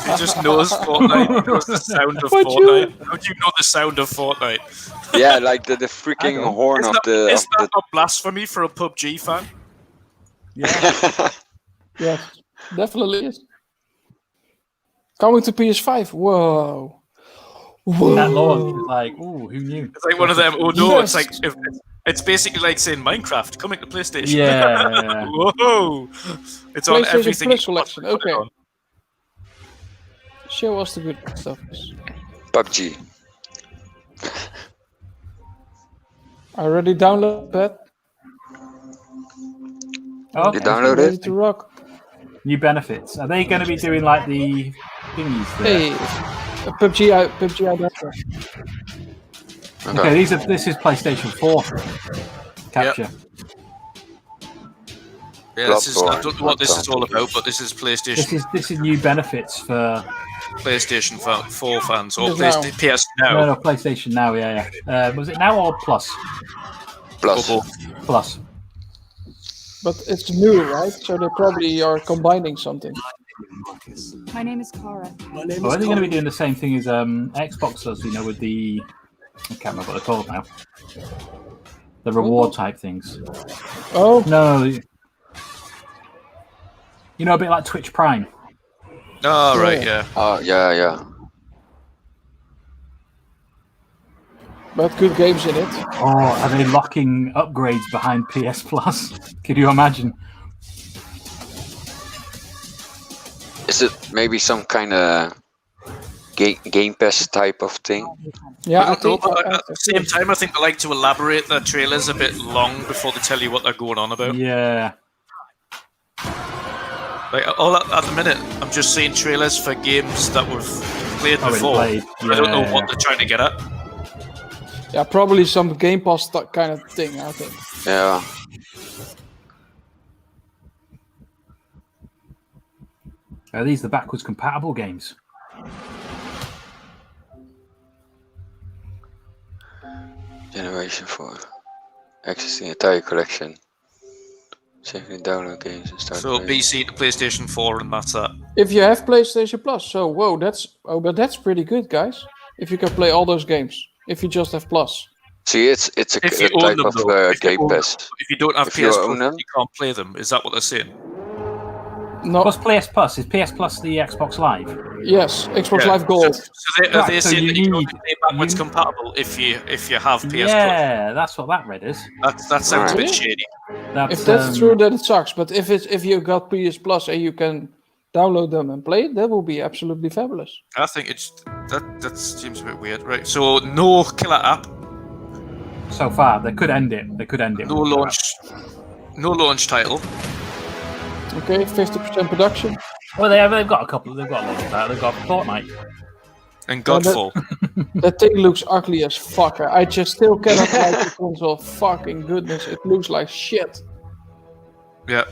He just knows Fortnite. He knows the sound of Fortnite. How do you know the sound of Fortnite? Yeah, like the freaking horn of the. Is that not blasphemy for a PUBG fan? Yeah. Yeah, definitely is. Coming to PS5. Whoa. That launch is like, ooh, who knew? It's like one of them. Oh no! Yes. It's like it's basically like saying Minecraft coming to PlayStation. Yeah. Whoa! It's on everything. Plus collection. Okay. Show us the good stuff. PUBG. I already downloaded that. Oh, you downloaded Ready to rock. New benefits. Are they going to be doing like the thingies? Hey, PUBG. I downloaded. Okay, this is PlayStation 4 capture. Yeah, this is, I don't know what this is all about, but this is PlayStation. This is new benefits for PlayStation 4 fans or PS Now. No, PlayStation Now. Yeah. Was it Now or Plus? Plus. But it's new, right? So they probably are combining something. My name is Cara. Are they going to be doing the same thing as Xbox does? You know, with the I can't remember what they're called now. The reward type things. Oh no. You know, a bit like Twitch Prime. Oh, right, yeah. Oh, yeah. But good games in it. Oh, are they locking upgrades behind PS Plus? Could you imagine? Is it maybe some kind of Game Pass type of thing? Yeah, I don't know, but at the same time, I think they like to elaborate their trailers a bit long before they tell you what they're going on about. Yeah. Like all at the minute, I'm just seeing trailers for games that we've played before. Yeah. I don't know what they're trying to get at. Yeah, probably some Game Pass kind of thing, I think. Yeah. Are these the backwards compatible games? Generation 4. Access the entire collection. Safely download games and start So playing. PC to PlayStation 4 and that's that. If you have PlayStation Plus, so whoa, but that's pretty good, guys. If you can play all those games, if you just have Plus. See, it's a type of Game Pass. If you don't have PS Plus, you can't play them. Is that what they're saying? No. What's PS Plus? Is PS Plus the Xbox Live? Yes, Xbox Live Gold. So they saying that you don't play backwards compatible if you have PS Plus? Yeah, that's what that read is. That sounds a bit shady. If that's true, then it sucks. But if you got PS Plus and you can download them and play it, that will be absolutely fabulous. I think that seems a bit weird, right? So no killer app. So far, they could end it. No launch title. Okay, 50% production. Well, they've got a couple. They've got a launch title. They've got Fortnite and Godfall. That thing looks ugly as fuck. I just still cannot like the console. Fucking goodness, it looks like shit. Yeah.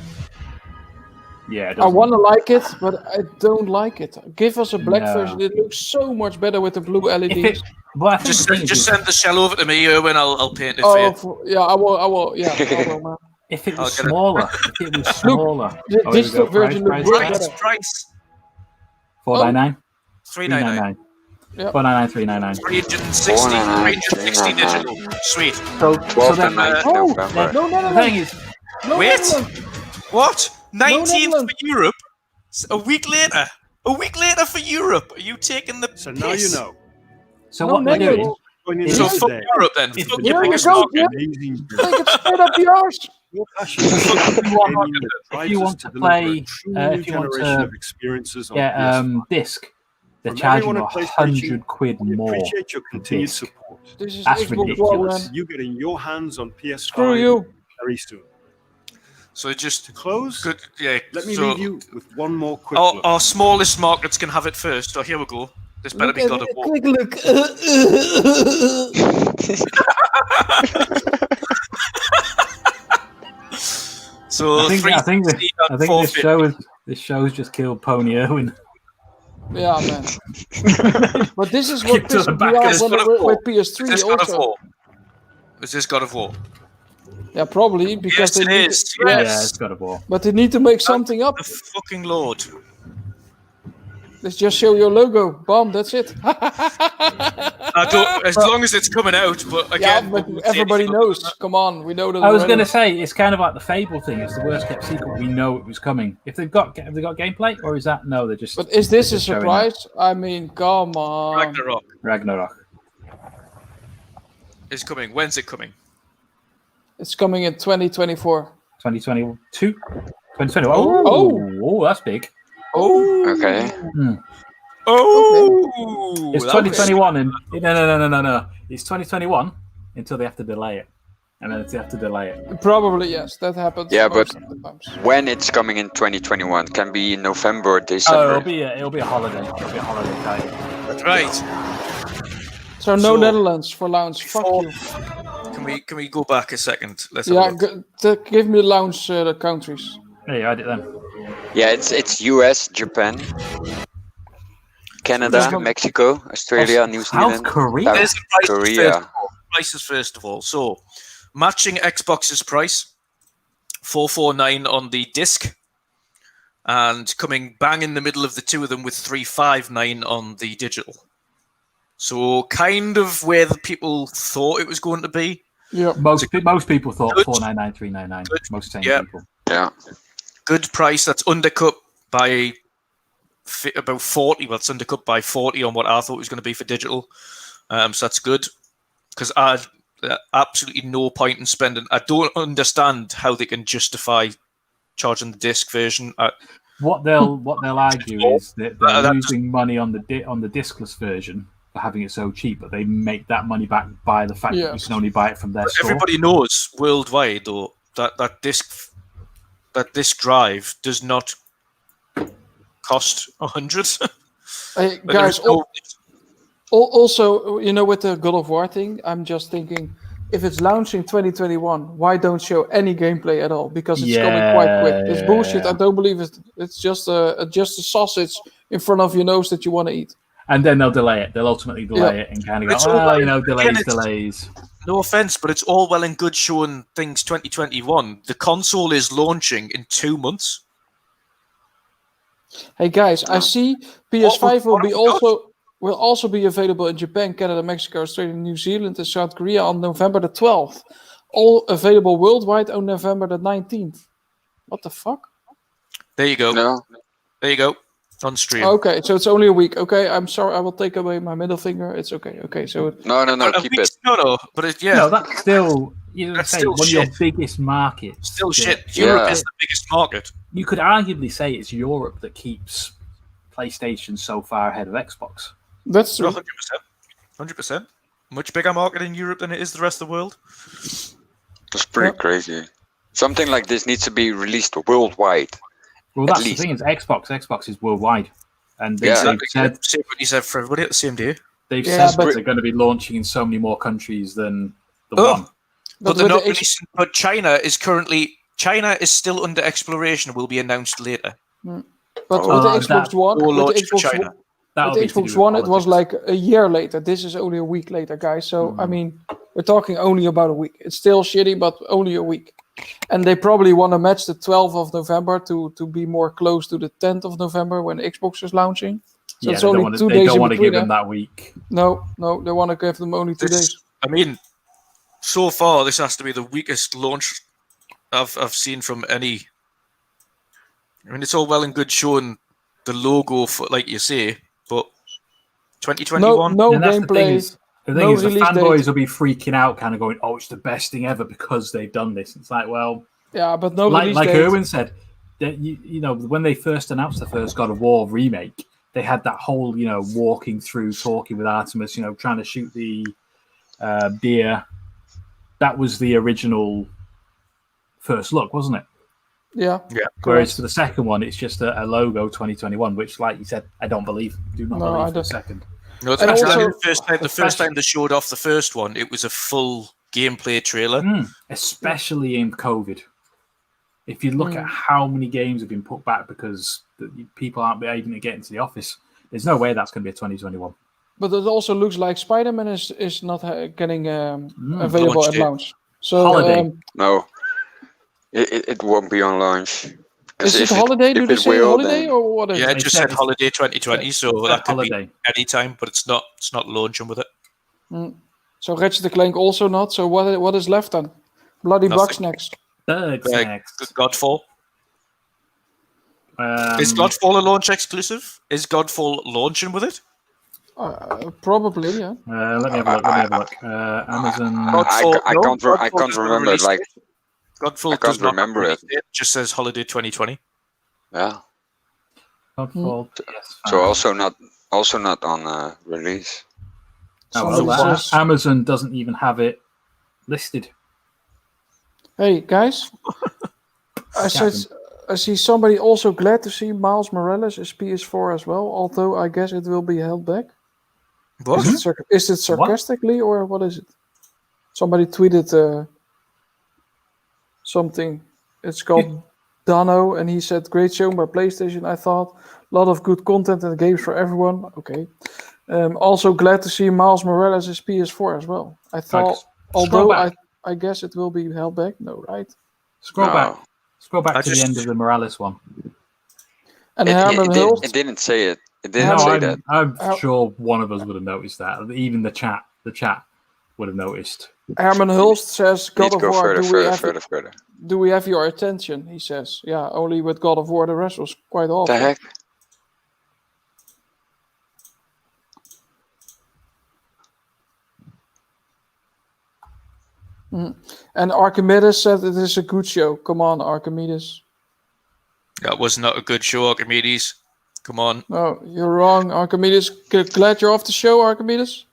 Yeah, it I doesn't. want to like it, but I don't like it. Give us a black No. version. It looks so much better with the blue LEDs. Well, I think Just send the shell over to me, Erwin. I'll paint it for you. Yeah, I will. Yeah, I will, man. If it I'll was get it. smaller, if it was smaller. the Oh, here we digital go. version looks way better. Price. $499. $399. Yeah. $499, $399. 360 digital. Sweet. So 12th then, and 19th November. the thing is, Wait. What? 19th for Europe? A week later? A week later for Europe? Are you taking the So now you know. so what they're doing. So fuck Europe then. If- Fuck if- your There you biggest go, market. Jim. Take it straight up the arse. Your passion If you want to play, if you want to experiences on get PS5. disc, they're From charging everyone at PlayStation, £100 we more. appreciate your continued disc. support. This is That's Xbox One, ridiculous. man. You getting your hands on PS5 Screw you. very soon. So just To close, good. Yeah. let me so leave you with one more quick our, look. our smallest markets can have it first. So here we go. This better be God of War. Quick look. So I think $360 this show's just killed Pony Erwin. Yeah, man. But this is what Kick to pisses the me back of off this with PS3 Is this God of also. War? Is this God of War? Yeah, probably because Yes, it they need is. to- Yeah, Yes. it's God of War. but they need to make something up. The fucking Lord. Let's just show your logo. Bomb. That's it. I don't, as long as it's coming out, but Yeah, again, but we won't say everybody anything knows. about that. Come on, we know that. I was already. going to say it's kind of like the Fable thing. It's the worst kept secret. We know it was coming. Have they got gameplay, or is that no? They're just. But is this a they're just showing surprise? I mean, come on. Ragnarok Ragnarok. is coming. When's it coming? It's coming in 2024. 2022, 2020. Oh, that's big. Oh, Okay. Oh, It's that 2021, and no. It's 2021 until they have to delay it, and then they have to delay it. Probably yes, that happens. Yeah, most but of the times. when it's coming in 2021 can be November or Oh, December. it'll be a holiday. It'll be a holiday time. That's right. So no So- Netherlands for launch. Fuck you. Can we go back a second? Let's have a Yeah, look. give me the launch the countries. There you had it then. Yeah, it's US, Japan, Canada, Mexico, Australia, New Zealand, South Korea. South There's the prices Korea. first of all. Prices first of all. So, matching Xbox's price, $449 on the disc, and coming bang in the middle of the two of them with $359 on the digital. So, kind of where the people thought it was going to be. Yeah, most people thought Good. $499, $399. Most sane Yeah. people. Yeah. Good price. That's undercut by about 40. Well, it's undercut by 40 on what I thought it was going to be for digital. So that's good, because I had absolutely no point in spending. I don't understand how they can justify charging the disc version. What they'll argue is that they're That losing money on the discless version for having it so cheap, but they make that money back by the fact that you Yes. can only buy it from their store. Everybody knows worldwide, though, that disc drive does not cost 100. Hey, But there guys, is no- also, you know, with the God of War thing, I'm just thinking, if it's launching 2021, why don't show any gameplay at all? Because it's coming quite quick. It's bullshit. I don't believe it. It's just a sausage in front of your nose that you want to eat. And then they'll delay it. They'll ultimately delay it and kind of It's go, all oh, again, delays. No offense, but it's all well and good showing things 2021. The console is launching in 2 months. Hey guys, I see PS5 will also be available in Japan, Canada, Mexico, Australia, New Zealand, and South Korea on November the 12th. All available worldwide on November the 19th. What the fuck? There you go. No. There you go. On stream. Okay, so it's only a week. Okay, I'm sorry. I will take away my middle finger. It's okay. Okay, so No, keep it. No, but yeah. No, that's still That's say, still one of your shit. biggest markets. Still shit. Yeah. Europe is the biggest market. You could arguably say it's Europe that keeps PlayStation so far ahead of Xbox. that's true. 100%. 100%. Much bigger market in Europe than it is the rest of the world. That's pretty crazy. Something like this needs to be released worldwide. Well, At that's the least. thing is Xbox is worldwide, and they've Yeah. said Same what you said for everybody at the same day. they've Yeah, said but- that they're going to be launching in so many more countries than the Oh. one. But But they're with not the releasing. But China China is still under exploration. Will be announced later. But with the Xbox One, with the Xbox One, it was like a year later. This is only a week later, guys. So I mean, we're talking only about a week. It's still shitty, but only a week. And they probably want to match the 12th of November to be more close to the 10th of November when Xbox is launching. So it's only 2 days. They don't want to give them that week. No, they want to give them only 2 days. I mean, so far this has to be the weakest launch I've seen from any. I mean, it's all well and good showing the logo for, like you say, but 2021. No gameplay. The thing is, the fanboys will be freaking out, kind of going, "Oh, it's the best thing ever because they've done this." It's like, well, yeah, but no release like date. Erwin said, that you know, when they first announced the first God of War remake, they had that whole, you know, walking through, talking with Artemis, you know, trying to shoot the deer. That was the original first look, wasn't it? Yeah. Whereas for the second one, it's just a logo 2021, which, like you said, I don't believe. Do not believe for a second. No, the first time they showed off the first one, it was a full gameplay trailer. Especially in COVID. If you look at how many games have been put back because people aren't able to get into the office, there's no way that's going to be a 2021. But it also looks like Spider-Man is not getting available at launch. So holiday. No, it won't be on launch. Is it holiday? Do they say holiday or what is it? Yeah, it just said holiday 2020, so that could holiday. be any time, but it's not launching with it. So Ratchet & Clank also not. So what is left then? Bloody Bugs next. Next. Godfall. Is Godfall a launch exclusive? Is Godfall launching with it? Probably, yeah. Let me have a look. Amazon. I can't remember. Like, Godfall I can't remember it. It just says holiday 2020. Yeah. Godfall. So also not on release. Amazon doesn't even have it listed. Hey guys, I see somebody also glad to see Miles Morales is PS4 as well. Although I guess it will be held back. What? Is it sarcastically or what is it? Somebody tweeted something. It's called Dano, and he said, "Great show by PlayStation. I thought a lot of good content and games for everyone." Okay. Also glad to see Miles Morales is PS4 as well. I thought, although I guess it will be held back. No, right? Scroll back to the end of the Morales one. And Herman Hulst. It didn't say it. It didn't say that. I'm sure one of us would have noticed that. Even the chat would have noticed. Herman Hulst says, "God of War, further. Do we have your attention?" He says, "Yeah, only with God of War. The rest was quite awful." The heck? And Archimedes said it is a good show. Come on, Archimedes. That was not a good show, Archimedes. Come on. No, you're wrong, Archimedes. Glad you're off the show, Archimedes.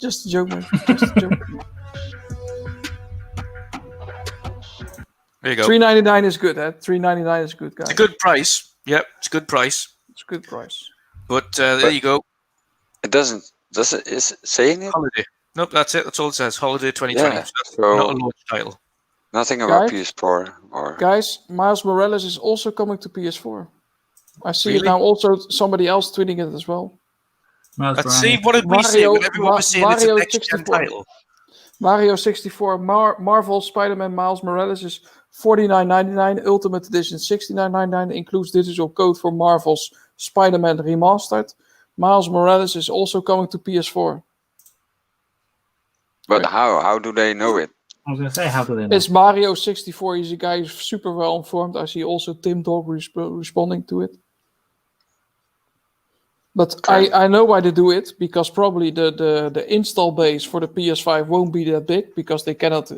Just a joke, man. Just a joke. There you go. $3.99 is good, huh? $3.99 is good, guys. It's a good price. Yep, it's a good price. It's a good price. But there you go. It doesn't. Does it? Is it saying it? Holiday. Nope, that's it. That's all it says. Holiday 2020. Yeah, That's so not a launch title. Nothing about PS4 or. Guys, Miles Morales is also coming to PS4. I see it now. Also, somebody else tweeting it as well. Let's see. What did we say when everyone was saying it's a next-gen title? Mario 64, Marvel Spider-Man Miles Morales is $49.99. Ultimate Edition $69.99. Includes digital code for Marvel's Spider-Man Remastered. Miles Morales is also coming to PS4. But how do they know it? I was going to say, how do they know? It's Mario 64. He's a guy who's super well informed. I see also Tim Dog responding to it. But I know why they do it, because probably the install base for the PS5 won't be that big, because they cannot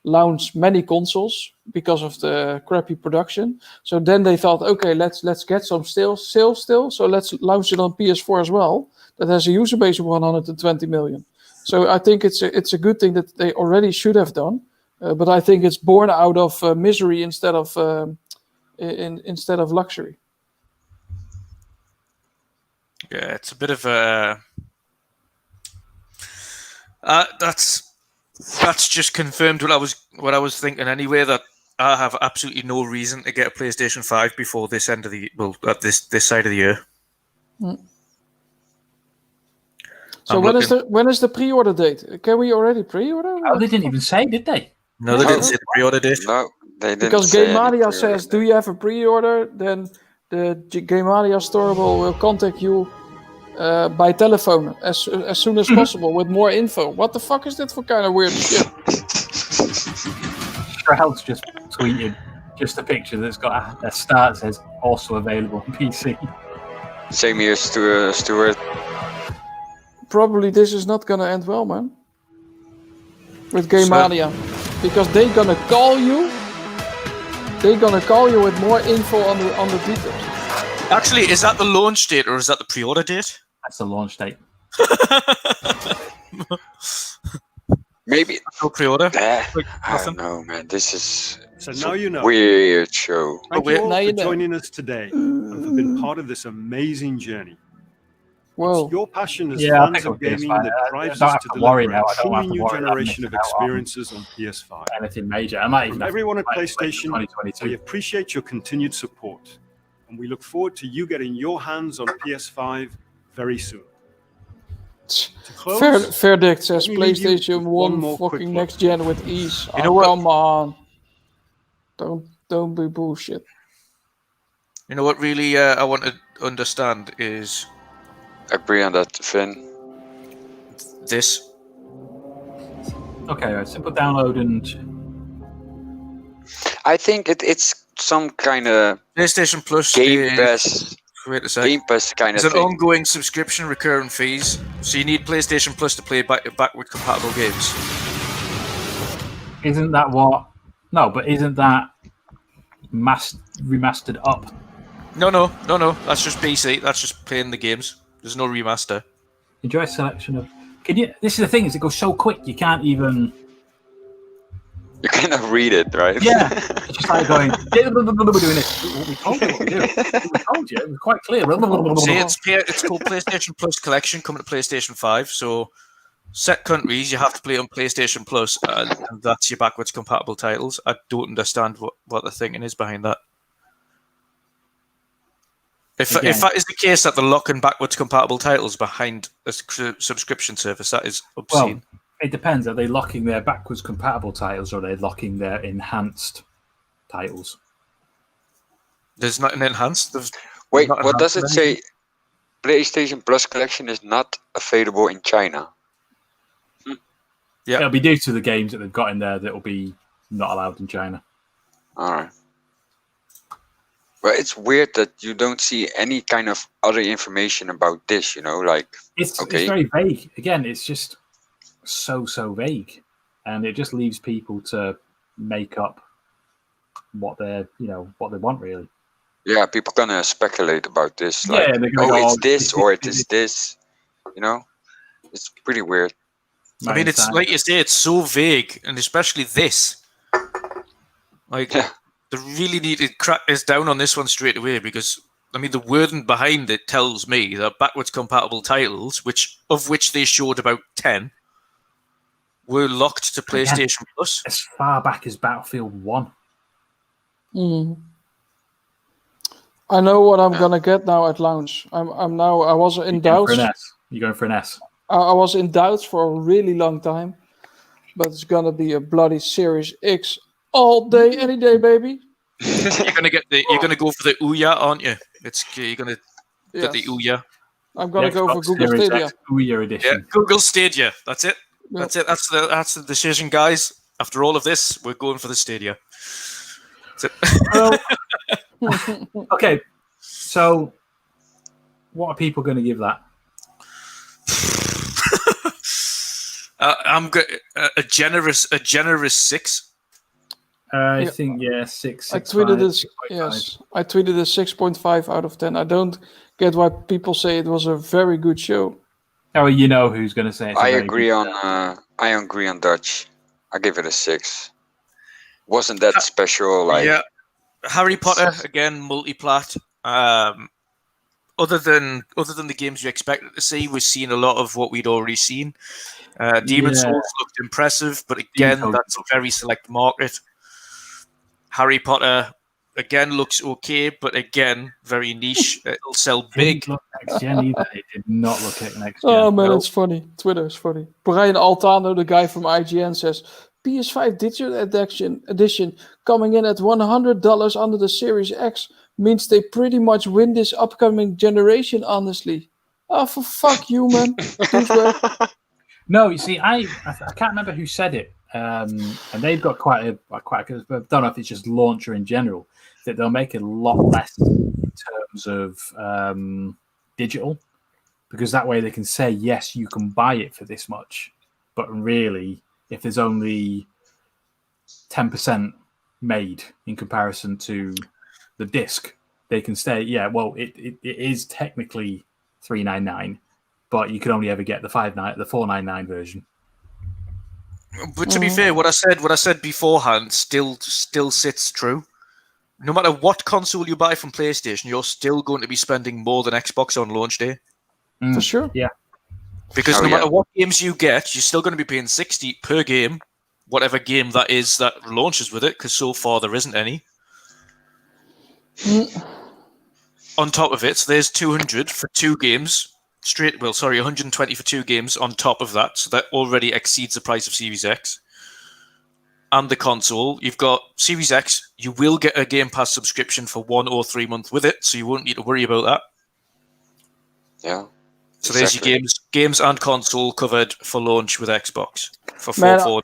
launch many consoles because of the crappy production. So then they thought, okay, let's get some sales still. So let's launch it on PS4 as well. That has a user base of 120 million. So I think it's a good thing that they already should have done. But I think it's born out of misery instead of luxury. Yeah, it's a bit of a. That's That's just confirmed what I was thinking anyway. That I have absolutely no reason to get a PlayStation 5 before this end of the at this side of the year. So when is the pre-order date? Can we already pre-order? Oh, they didn't even say, did they? No, they didn't say the pre-order date. No, they didn't. Because say Game any Mania pre-order says, date. "Do you have a pre-order?" Then the Game Mania store will contact you by telephone as soon as possible with more info. What the fuck is that for kind of weird shit? Shroud's just tweeted just a picture that's got a star that says also available on PC. Same here, Stuart. Probably this is not gonna end well, man. With Game Mania, because they're gonna call you. They're gonna call you with more info on the details. Actually, is that the launch date or is that the pre-order date? That's the launch date. Maybe no pre-order. I don't know, man. This is so now you know. Weird show. Thank you all for joining us today and for being part of this amazing journey. Whoa. It's your passion as Yeah, fans of gaming that drives us to worry deliver now. a I don't have truly to new worry. generation of experiences on PS5. Anything major. I might even From have everyone at to play PlayStation, 2022. we appreciate your continued support, and we look forward to you getting your hands on PS5 very soon. To close, Verdict says let me leave you PlayStation with one 1 more quick fucking look. next gen with ease. You know what? Come on. Don't be bullshit. You know what really I want to understand is Agree on that, Finn. this. Okay, right, simple download and I think it's some kind of PlayStation Plus Game is, Pass. Wait a sec. Game Pass kind It's of an thing. ongoing subscription, recurring fees. So you need PlayStation Plus to play backward compatible games. isn't that what? No, but isn't that remastered up? No. That's just PC. That's just playing the games. There's no remaster. Enjoy a selection of. Can you? This is the thing: is it goes so quick you can't even. You cannot read it, right? Yeah, it's just like going. We're doing it. We told you what to do. We told you. It was quite clear. See, it's called PlayStation Plus Collection coming to PlayStation 5. So, set countries you have to play on PlayStation Plus, and that's your backwards compatible titles. I don't understand what the thinking is behind that. If that is the case that they're locking backwards compatible titles behind a subscription service, that is obscene. Well, it depends. Are they locking their backwards compatible titles or are they locking their enhanced titles? There's not an enhanced. Wait, what does it say? PlayStation Plus Collection is not available in China. Yeah, it'll be due to the games that they've got in there that will be not allowed in China. All right. Well, it's weird that you don't see any kind of other information about this, you know, like... It's very vague. Again, it's just so vague. And it just leaves people to make up what they're, what they want, really. Yeah, people gonna speculate about this. Like, it's this or it is this. You know? It's pretty weird. I mean, it's like you say, it's so vague, and especially this. Like... Yeah. They really need to crack this down on this one straight away because, I mean, the wording behind it tells me that backwards compatible titles, of which they showed about 10, were locked to PlayStation Plus. As far back as Battlefield 1. I know what I'm gonna get now at launch. I was in doubt. You're going for an S. I was in doubt for a really long time, but it's gonna be a bloody Series X. All day, any day, baby. You're gonna go for the Ouya, aren't you? You're gonna get the Ouya. I'm gonna go for Google Stadia. Ouya edition. Yeah, Google Stadia. That's it. Yep. That's it. That's the decision, guys. After all of this, we're going for the Stadia. That's it. Okay, so what are people going to give that? I'm a generous 6. I think 6. I tweeted this. Yes, I tweeted a 6.5 out of 10. I don't get why people say it was a very good show. Oh, you know who's going to say it? I agree on Dutch. I give it a 6. Wasn't that special? Like Harry Potter again, multi-plat. other than the games you expected to see, we're seeing a lot of what we'd already seen. Demon's Souls looked impressive, but again, that's a very select market. Harry Potter again looks okay, but again, very niche. It'll sell big. Didn't look next gen either. It did not look at next gen. Oh man, it's funny. Twitter is funny. Brian Altano, the guy from IGN, says PS5 Digital Edition coming in at $100 under the Series X means they pretty much win this upcoming generation, honestly. Oh, for fuck you, man. No, you see, I can't remember who said it, and they've got quite a I don't know if it's just launcher in general, that they'll make it a lot less in terms of digital, because that way they can say, yes, you can buy it for this much, but really, if there's only 10% made in comparison to the disc, they can say, yeah, well, it is technically $399, but you can only ever get the $499 version. But to be fair, what I said beforehand still sits true. No matter what console you buy from PlayStation, you're still going to be spending more than Xbox on launch day. For sure. Yeah. Because no matter what games you get, you're still going to be paying $60 per game, whatever game that is that launches with it, because so far there isn't any. On top of it, so there's $200 for 2 games. 120 for 2 games on top of that, so that already exceeds the price of Series X. And the console, you've got Series X, you will get a Game Pass subscription for 1 or 3 months with it, so you won't need to worry about that. Yeah. So there's your games and console covered for launch with Xbox for $440.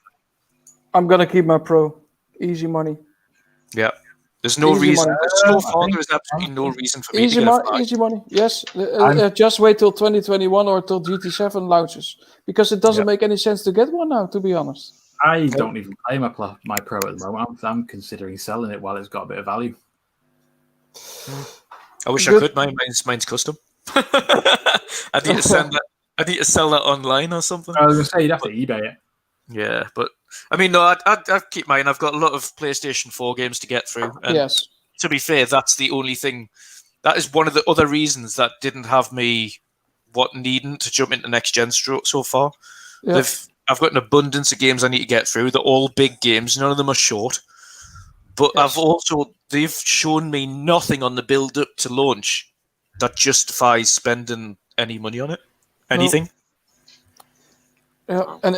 I'm gonna keep my Pro. Easy money. Yeah. There's no reason. So far, there is absolutely no reason for me to get a 5. Easy money. Yes. Just wait till 2021 or till GT7 launches, because it doesn't make any sense to get one now, to be honest. I don't even play my Pro at the moment. I'm considering selling it while it's got a bit of value. I wish I could. Mine's custom. I need to send that. I need to sell that online or something. I was going to say you'd have to eBay it. Yeah, but I mean, no, I'd keep mine. I've got a lot of PlayStation 4 games to get through. And yes. To be fair, that's the only thing. That is one of the other reasons that didn't have me needing to jump into next gen so far. Yeah. I've got an abundance of games I need to get through. They're all big games. None of them are short. But they've shown me nothing on the build up to launch that justifies spending any money on it. Anything. Yeah, and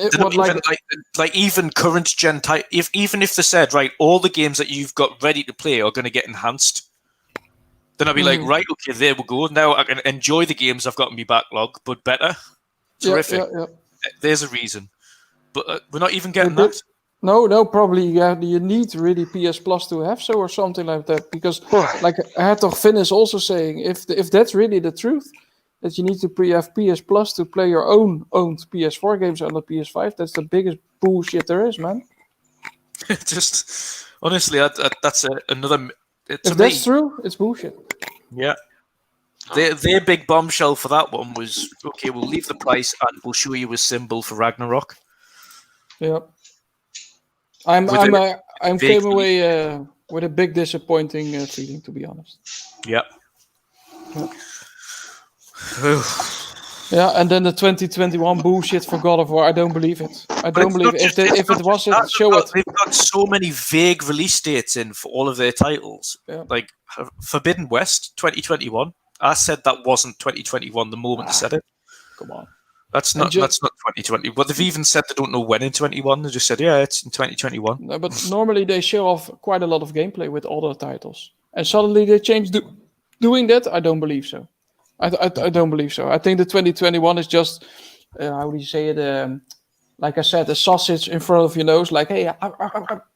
even current gen type. Even if they said, right, all the games that you've got ready to play are going to get enhanced, then I'd be like, right, okay, there we go. Now I can enjoy the games I've got in my backlog, but better. Terrific. Yeah. There's a reason, but we're not even getting that. No, probably you need really PS Plus to have so or something like that, because like Hertog Finn is also saying, if that's really the truth, that you need to have PS Plus to play your owned PS4 games on the PS5, that's the biggest bullshit there is, man. Just honestly, that's another. If that's true, it's bullshit. Yeah. Their big bombshell for that one was, okay, we'll leave the price and we'll show you a symbol for Ragnarok. Yeah. I came away with a big disappointing feeling, to be honest. Yeah. Yeah, and then the 2021 bullshit for God of War. I don't believe it. I don't believe it. If it was it, show it. They've got so many vague release dates in for all of their titles. Yeah. Like Forbidden West 2021. I said that wasn't 2021 the moment I said it. Come on. That's not 2020. But they've even said they don't know when in 21. They just said, yeah, it's in 2021. No, but normally they show off quite a lot of gameplay with other titles. And suddenly they change doing that? I don't believe so. I don't believe so. I think the 2021 is just, how do you say it? Like I said, a sausage in front of your nose. Like, hey,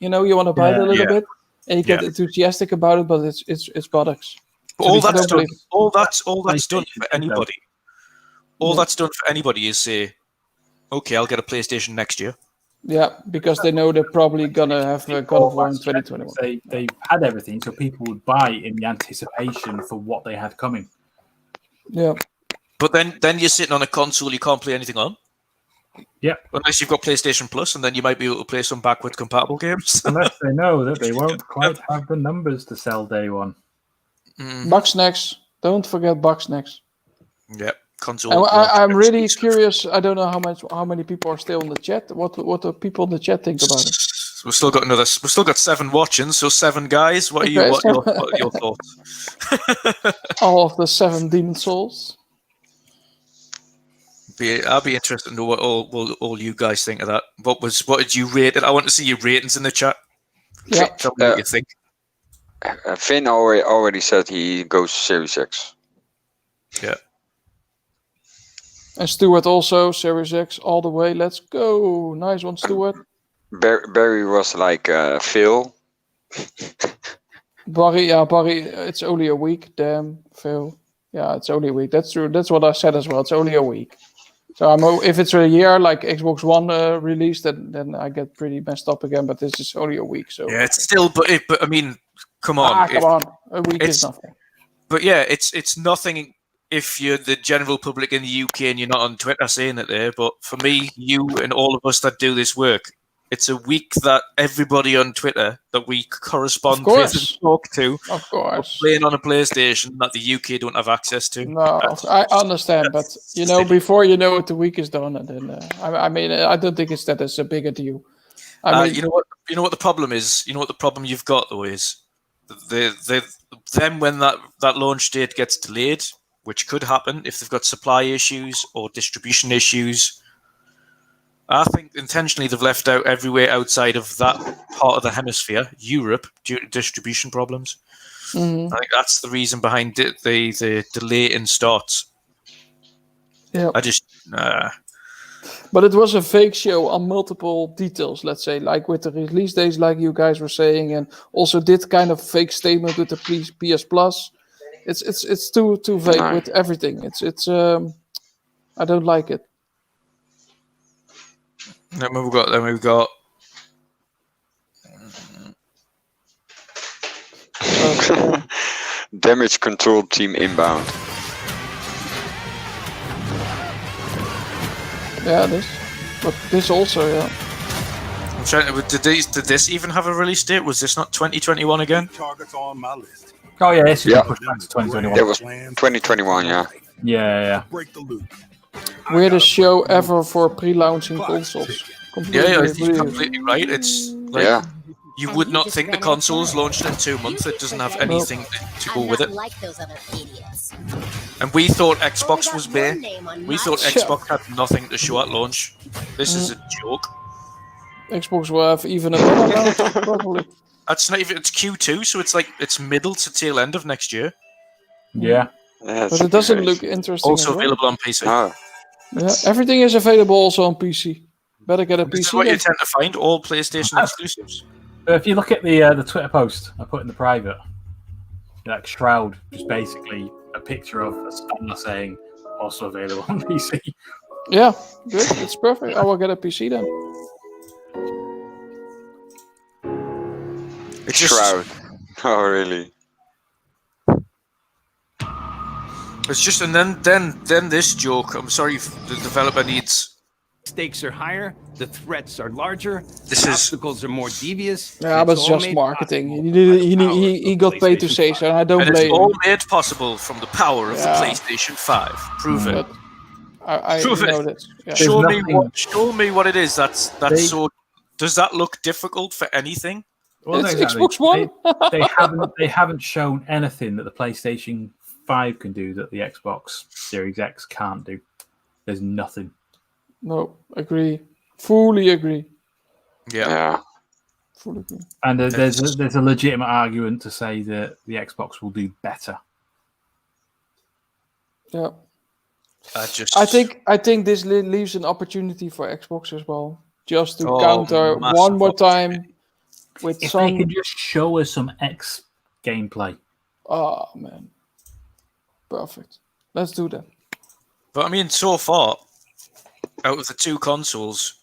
you want to bite a little bit. And you get enthusiastic about it, but it's buttocks. All that's done for anybody. All that's done for anybody is say, okay, I'll get a PlayStation next year. Yeah, because they know they're probably gonna have God of War in 2021. They had everything, so people would buy in the anticipation for what they had coming. Yeah. But then you're sitting on a console you can't play anything on. Yeah. Unless you've got PlayStation Plus, and then you might be able to play some backwards compatible games. Unless they know that they won't quite have the numbers to sell day one. Bugsnax. Don't forget Bugsnax. Yep. Console. And I'm really curious. I don't know how many people are still in the chat. What do people in the chat think about it? We've still got 7 watching, so 7 guys. What are your thoughts? All of the 7 demon souls. I'll be interested to know what all you guys think of that. What did you rate it? I want to see your ratings in the chat. Yeah. Tell me what you think. Finn already said he goes Series X. Yeah. And Stuart also, Series X all the way. Let's go. Nice one, Stuart. Barry was like Phil. Barry, it's only a week. Damn, Phil. Yeah, it's only a week. That's true. That's what I said as well. It's only a week. So if it's a year like Xbox One release, then I get pretty messed up again. But this is only a week, so yeah, it's still. But I mean, come on, come on. A week is nothing. But yeah, it's nothing if you're the general public in the UK and you're not on Twitter saying it there. But for me, you and all of us that do this work, it's a week that everybody on Twitter that we correspond with and talk to, of course, playing on a PlayStation that the UK don't have access to. No, I understand, but before you know it, the week is done, and then I don't think it's that it's a bigger deal. I mean, you know what the problem is. You know what the problem you've got though is, then when that launch date gets delayed, which could happen if they've got supply issues or distribution issues. I think intentionally they've left out everywhere outside of that part of the hemisphere, Europe, due to distribution problems. Mm-hmm. I think that's the reason behind the delay in starts. Yeah. But it was a fake show on multiple details, let's say, like with the release days, like you guys were saying, and also did kind of fake statement with the PS Plus. It's too vague with everything. It's I don't like it. Then we've got. Damage control team inbound. Yeah, but this also, yeah. I'm trying to, did this even have a release date? Was this not 2021 again? Targets on my list. Oh yeah, it's pushed back to 2021. It was 2021, yeah. Yeah. Break the loop. Weirdest show ever for pre-launching consoles. You're completely right. It's like you would not think the console's launched in 2 months. It doesn't have anything to go with it. Like those other idiots. And we thought Xbox was bare. We thought Xbox had nothing to show at launch. This is a joke. Xbox will have even a better launch, probably. That's not even. It's Q2, so it's middle to tail end of next year. Yeah. But it doesn't look interesting. Also available on PC. Yeah, everything is available also on PC. Better get a PC. This is what you tend to find, all PlayStation exclusives. If you look at the Twitter post I put in the private, like Shroud, just basically a picture of a star saying also available on PC. Yeah, good. It's perfect. I will get a PC then. It's Shroud. Oh, really? It's just, and then this joke. I'm sorry, the developer needs. Stakes are higher, the threats are larger, the obstacles are more devious. Yeah, but it's just marketing. He got paid to say so, and I don't blame him. It's all made possible from the power of the PlayStation 5. Prove it. I Prove know it. that. Yeah. Show me what it is. That's so. Does that look difficult for anything? Well, it's Xbox One. they haven't shown anything that the PlayStation 5 can do that the Xbox Series X can't do. There's nothing. No, agree. Fully agree. Yeah. Fully agree. And there's a legitimate argument to say that the Xbox will do better. Yeah. I think this leaves an opportunity for Xbox as well, just to counter one more time with if some. They can just show us some X gameplay. Oh man, perfect. Let's do that. But I mean, so far, out of the two consoles,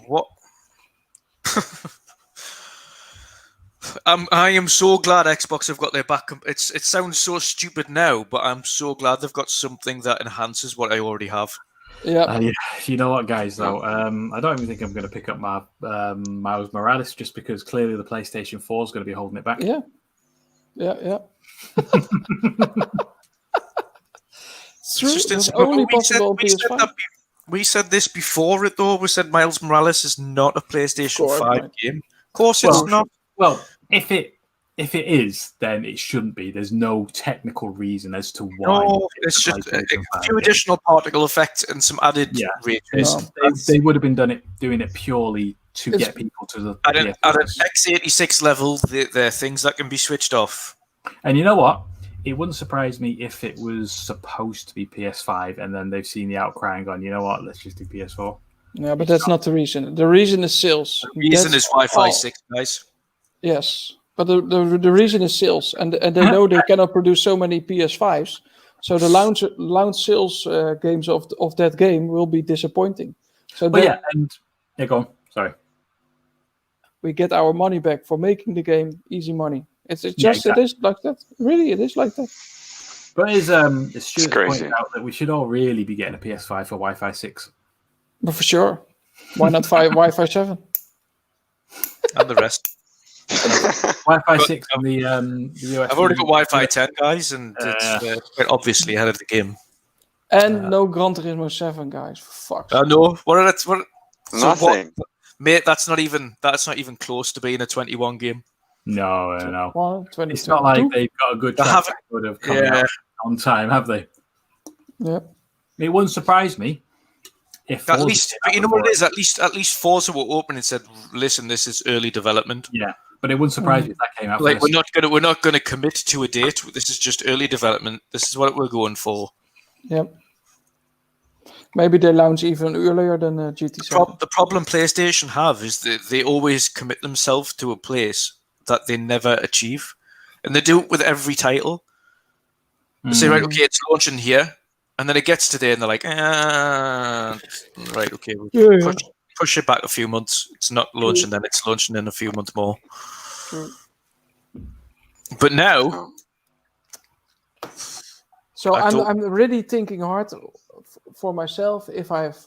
what? I am so glad Xbox have got their back. It sounds so stupid now, but I'm so glad they've got something that enhances what I already have. Yeah. You know what, guys? Though, I don't even think I'm going to pick up my Miles Morales just because clearly the PlayStation 4 is going to be holding it back. Yeah. true. It's only possible on PS5. We said this before it though. We said Miles Morales is not a PlayStation 5 game. Of course it's not. Well, if it is, then it shouldn't be. There's no technical reason as to why. No, it's just a few additional particle effects and some added ranges. They would have been doing it purely to get people to the at an x86 level. There are things that can be switched off. And you know what? It wouldn't surprise me if it was supposed to be PS5 and then they've seen the outcry and gone, you know what, let's just do PS4. Yeah, but that's not the reason. The reason is sales. The reason is Wi-Fi 6, guys. Yes, but the reason is sales, and they know they cannot produce so many PS5s, so the launch sales games of that game will be disappointing. So go on. Sorry. We get our money back for making the game easy money. It is like that. Really, it is like that. But it's Stuart pointed out that we should all really be getting a PS5 for Wi-Fi 6. But for sure. Why not Wi-Fi 7? And the rest. Wi-Fi 6 on the US. I've already got Wi-Fi 10, guys, and it's quite obviously ahead of the game. And no Gran Turismo 7, guys. For fuck's sake. No. Nothing. Mate, that's not even close to being a 21 game. No. Well, it's not like they've got a good track record of coming out on time, have they? Yeah. It wouldn't surprise me if at least, but you know what it is. At least Forza were open and said, "Listen, this is early development." Yeah, but it wouldn't surprise me if that came out. Like first. we're not gonna commit to a date. This is just early development. This is what we're going for. Yep. Maybe they launch even earlier than GT7. The problem PlayStation have is that they always commit themselves to a place that they never achieve, and they do it with every title. They say, right, okay, it's launching here, and then it gets to there, and they're like, right, okay, we'll push it back a few months. It's not launching then; it's launching in a few months more. But now, so I'm really thinking hard for myself if I have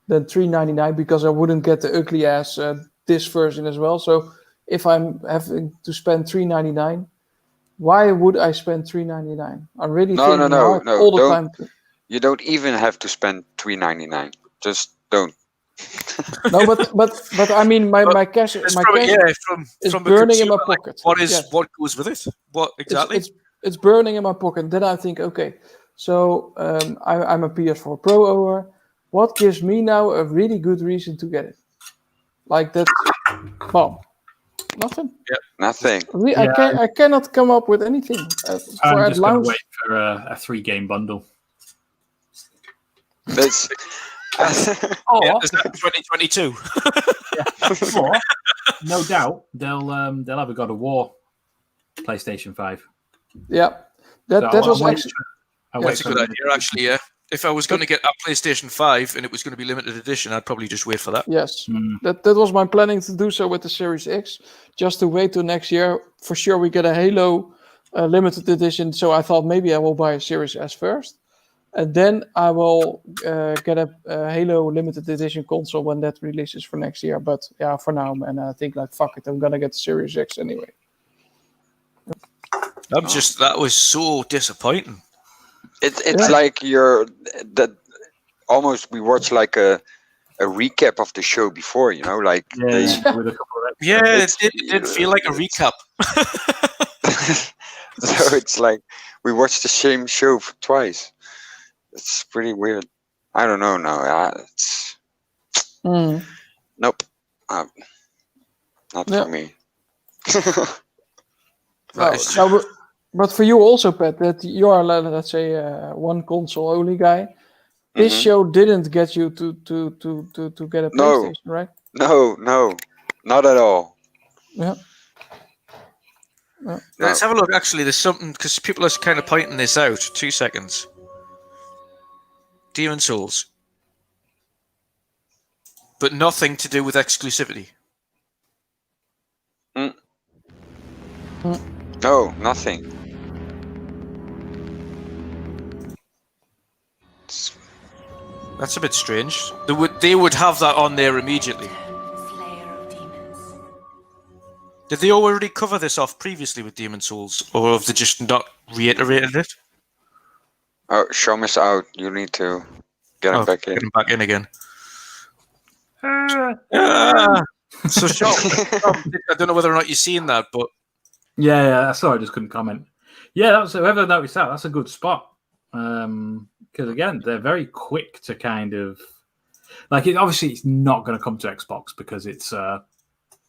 then $3.99 because I wouldn't get the ugly ass this version as well. So if I'm having to spend $3.99, why would I spend $3.99? I'm really thinking hard all the time. You don't even have to spend $3.99. Just don't. No, but I mean my cash is burning in my pocket. What goes with it? What exactly? It's burning in my pocket. Then I think, okay, so I'm a PS4 Pro owner. What gives me now a really good reason to get it? Like that. Well, nothing. Yeah, nothing. I cannot come up with anything. I'm just going to wait for a 3-game bundle. That's. Is that 2022? Or, no doubt they'll have a God of War PlayStation 5. Yeah, that was actually. That's a good idea, actually. Yeah, if I was going to get a PlayStation 5 and it was going to be limited edition, I'd probably just wait for that. Yes, that was my planning to do so with the Series X, just to wait till next year. For sure, we get a Halo limited edition. So I thought maybe I will buy a Series S first. And then I will get a Halo limited edition console when that releases for next year. But yeah, for now, man, I think like fuck it, I'm gonna get the Series X anyway. That was so disappointing. It's like almost we watched like a recap of the show before, you know, like with a couple of it did feel like a recap. So it's like we watched the same show twice. It's pretty weird. I don't know now. It's nope. Not for me. But for you also, Pat, that you are, let's say, one console only guy. This show didn't get you to get a PlayStation, right? No, not at all. Yeah. Let's have a look. Actually, there's something because people are kind of pointing this out. 2 seconds. Demon's Souls, but nothing to do with exclusivity. No, nothing. That's a bit strange. They would have that on there immediately. Did they already cover this off previously with Demon's Souls, or have they just not reiterated it? Oh, Shom is out. You need to get him back in. Get him back in again. So, Sean, I don't know whether or not you've seen that, but yeah, I saw. I just couldn't comment. Yeah, that was whoever noticed that. That's a good spot. Because again, they're very quick to kind of like it. Obviously, it's not going to come to Xbox because it's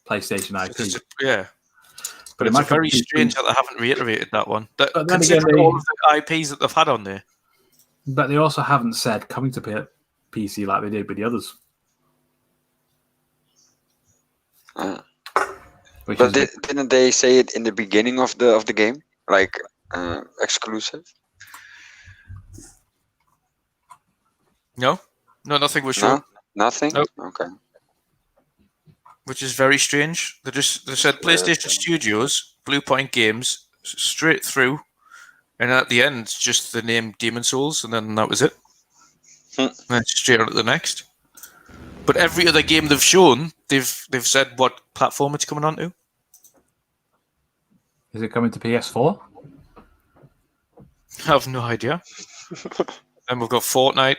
PlayStation IP. But it's very strange that they haven't reiterated that one. That, But then considering again, all of the IPs that they've had on there. But they also haven't said coming to PC like they did with the others. But didn't they say it in the beginning of the game, like exclusive? No, nothing was shown. No, nothing. Nope. Okay. Which is very strange. They said PlayStation Studios, Blue Point Games, straight through, and at the end, just the name Demon Souls, and then that was it. And then straight on to the next. But every other game they've shown, they've said what platform it's coming onto. Is it coming to PS4? I have no idea. And we've got Fortnite.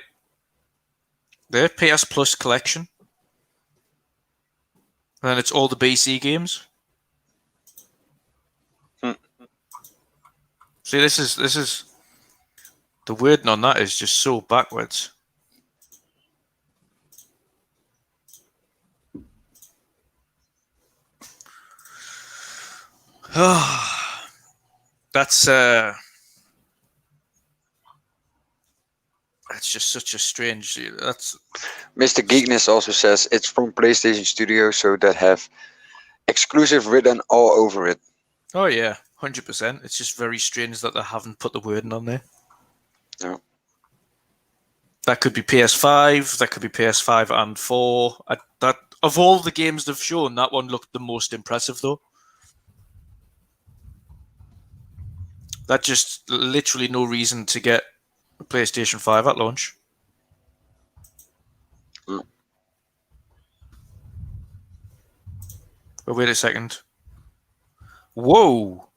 Their PS Plus collection. And then it's all the BC games. See, this is the wording on that is just so backwards. That's just such a strange. That's Mr. Geekness also says it's from PlayStation Studios, so that have exclusive written all over it. Oh yeah, 100%. It's just very strange that they haven't put the wording on there. No. That could be PS5. That could be PS5 and 4. That of all the games they've shown, that one looked the most impressive, though. That just literally no reason to get a PlayStation 5 at launch. But wait a second. Whoa.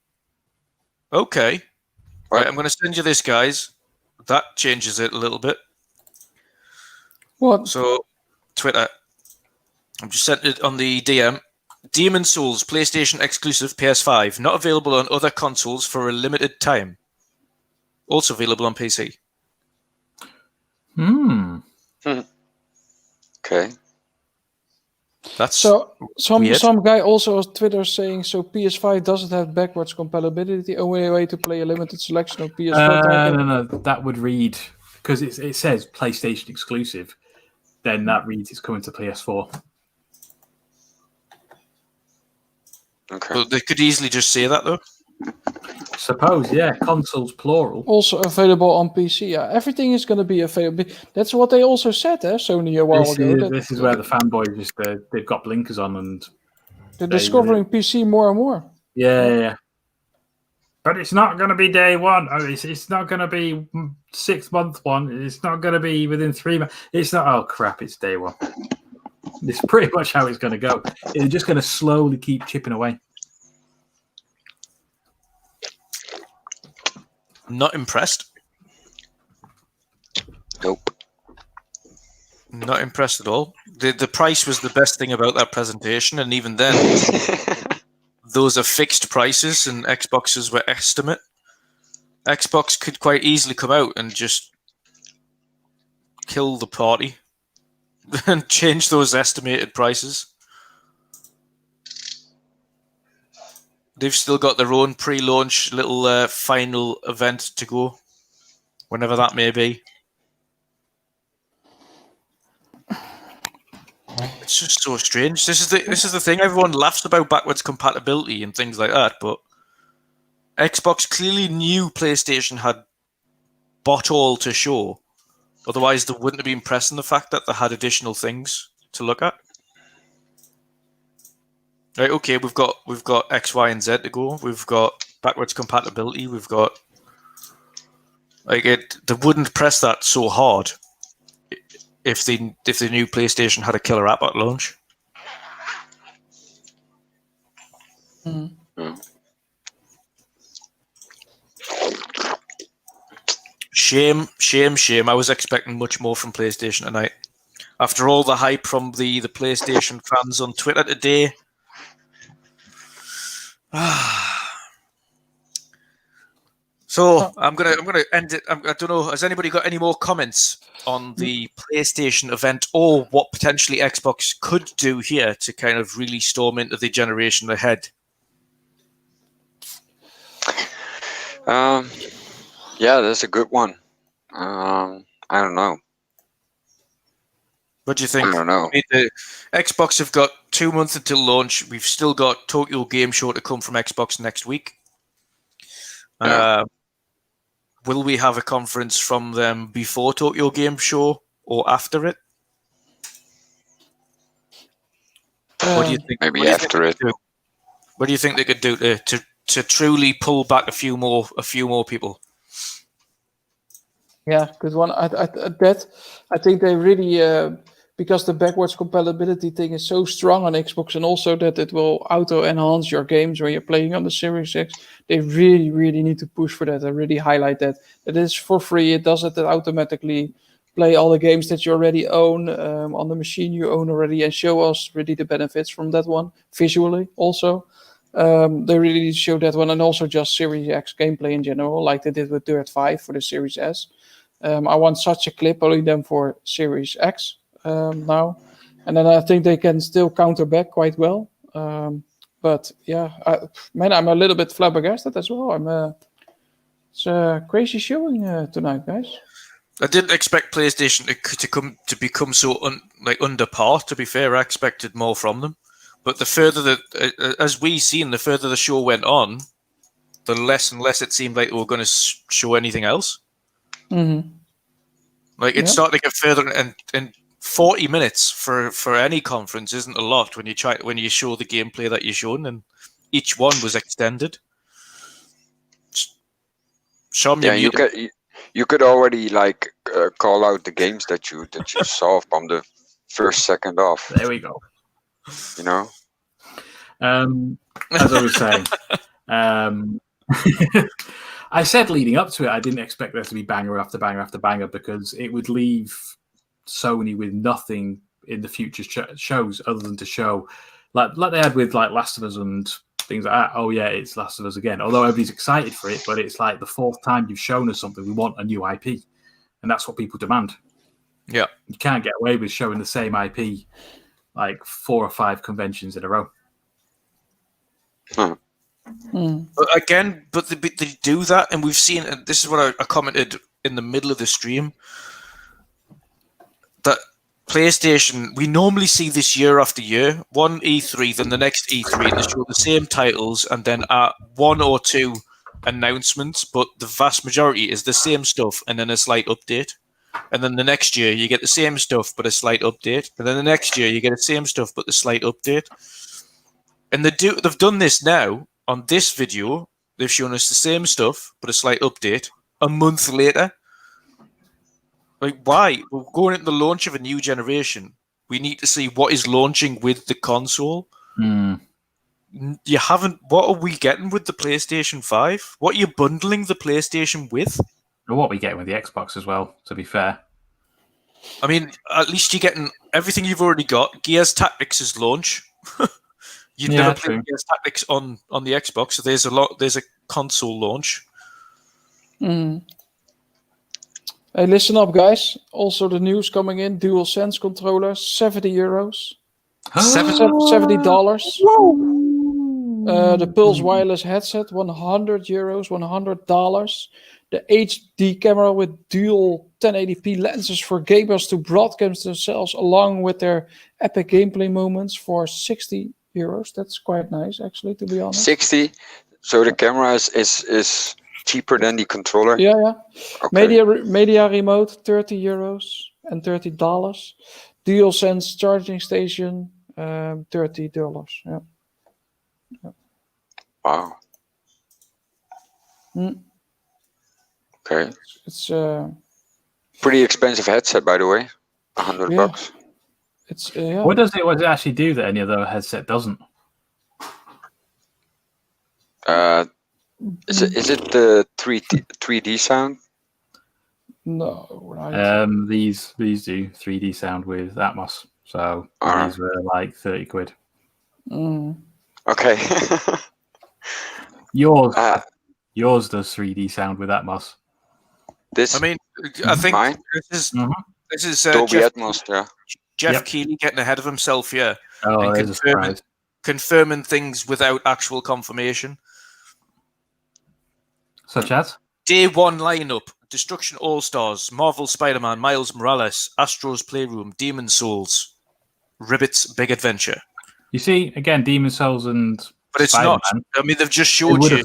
Okay. Right, I'm going to send you this, guys. That changes it a little bit. What? So, Twitter. I've just sent it on the DM. Demon Souls, PlayStation exclusive, PS5. Not available on other consoles for a limited time. Also available on PC. Okay. That's so weird. some guy also on Twitter saying so PS5 doesn't have backwards compatibility. Only way to play a limited selection of PS4. No. That would read because it says PlayStation exclusive. Then that reads it's coming to PS4. Okay. But they could easily just say that though. Suppose, yeah. Consoles plural. Also available on PC. Yeah, everything is going to be available. That's what they also said, Sony a while ago. This is where the fanboys just they've got blinkers on and they're discovering PC more and more. Yeah. But it's not going to be day one. It's not going to be 6 month one. It's not going to be within 3 months. It's not. Oh crap! It's day one. It's pretty much how it's going to go. It's just going to slowly keep chipping away. Not impressed. Nope. Not impressed at all. The price was the best thing about that presentation, and even then, those are fixed prices, and Xboxes were estimate. Xbox could quite easily come out and just kill the party and change those estimated prices. They've still got their own pre-launch little final event to go, whenever that may be. It's just so strange. This is the thing. Everyone laughs about backwards compatibility and things like that, but Xbox clearly knew PlayStation had bought all to show. Otherwise, they wouldn't have been pressing the fact that they had additional things to look at. Right, okay, we've got X, Y, and Z to go. We've got backwards compatibility. We've got they wouldn't press that so hard if they knew PlayStation had a killer app at launch. Shame. I was expecting much more from PlayStation tonight. After all the hype from the PlayStation fans on Twitter today. So I'm gonna end it. I don't know. Has anybody got any more comments on the PlayStation event or what potentially Xbox could do here to kind of really storm into the generation ahead? Yeah, that's a good one. I don't know. What do you think? I don't know. The Xbox have got 2 months until launch. We've still got Tokyo Game Show to come from Xbox next week. Yeah. Will we have a conference from them before Tokyo Game Show or after it? What do you think? Maybe after it. What do you think they could do to truly pull back a few more people? Yeah, good one. I think they really because the backwards compatibility thing is so strong on Xbox, and also that it will auto enhance your games when you're playing on the Series X. They really need to push for that and really highlight that it is for free. It does it automatically. Play all the games that you already own on the machine you own already, and show us really the benefits from that one visually. Also, they really need to show that one, and also just Series X gameplay in general, like they did with Dirt 5 for the Series S. I want such a clip only then for Series X now, and then I think they can still counter back quite well. But yeah, I'm a little bit flabbergasted as well. It's a crazy showing tonight, guys. I didn't expect PlayStation to become so under par. To be fair, I expected more from them. But the further as we seen, the further the show went on, the less and less it seemed like they were going to show anything else. Mm-hmm. Like it started to get further, and 40 minutes for any conference isn't a lot when you show the gameplay that you're showing, and each one was extended. Yeah, you could already call out the games that you saw from the first second off. There we go. You know. As I was saying, I said leading up to it, I didn't expect there to be banger after banger after banger, because it would leave Sony with nothing in the future shows other than to show like they had with Last of Us and things like that. Oh yeah, it's Last of Us again. Although everybody's excited for it, but it's like the fourth time you've shown us something. We want a new IP, and that's what people demand. Yeah, you can't get away with showing the same IP like 4 or 5 conventions in a row. But again, they do that, and we've seen. And this is what I commented in the middle of the stream. That PlayStation, we normally see this year after year, one E3, then the next E3, and they show the same titles, and then 1 or 2 announcements, but the vast majority is the same stuff, and then a slight update. And then the next year, you get the same stuff, but a slight update. And then the next year, you get the same stuff, but a slight update. And they've done this now. On this video, they've shown us the same stuff, but a slight update. A month later. Like, why? We're going into the launch of a new generation. We need to see what is launching with the console. You haven't. What are we getting with the PlayStation 5? What are you bundling the PlayStation with? Or what are we getting with the Xbox as well, to be fair? I mean, at least you're getting everything you've already got. Gears Tactics' launch. You've never played Gears Tactics on the Xbox, so there's a console launch. Hey, listen up, guys. Also, the news coming in: DualSense controller, €70. $70. The Pulse wireless headset, €100, $100. The HD camera with dual 1080p lenses for gamers to broadcast themselves along with their epic gameplay moments for €60. That's quite nice, actually, to be honest. 60. So the camera is cheaper than the controller. Yeah. Okay. Media remote, €30 and $30. DualSense charging station, $30. Yeah. Wow. Okay. It's pretty expensive headset, by the way. $100. It's What does it actually do that any other headset doesn't? Is it the 3D sound? No, right. These do 3D sound with Atmos, so these were like 30 quid. Okay. Yours does 3D sound with Atmos. This. I mean, I think Mine? this is Dolby Jeff, Atmos. Yeah. Jeff Keighley getting ahead of himself here Oh, and there's a surprise. confirming things without actual confirmation. Such as? Day 1 lineup: Destruction All-Stars, Marvel Spider-Man, Miles Morales, Astro's Playroom, Demon Souls, Ribbit's Big Adventure. You see, again, Demon Souls and But it's Spider-Man, not. I mean, they've just showed they you.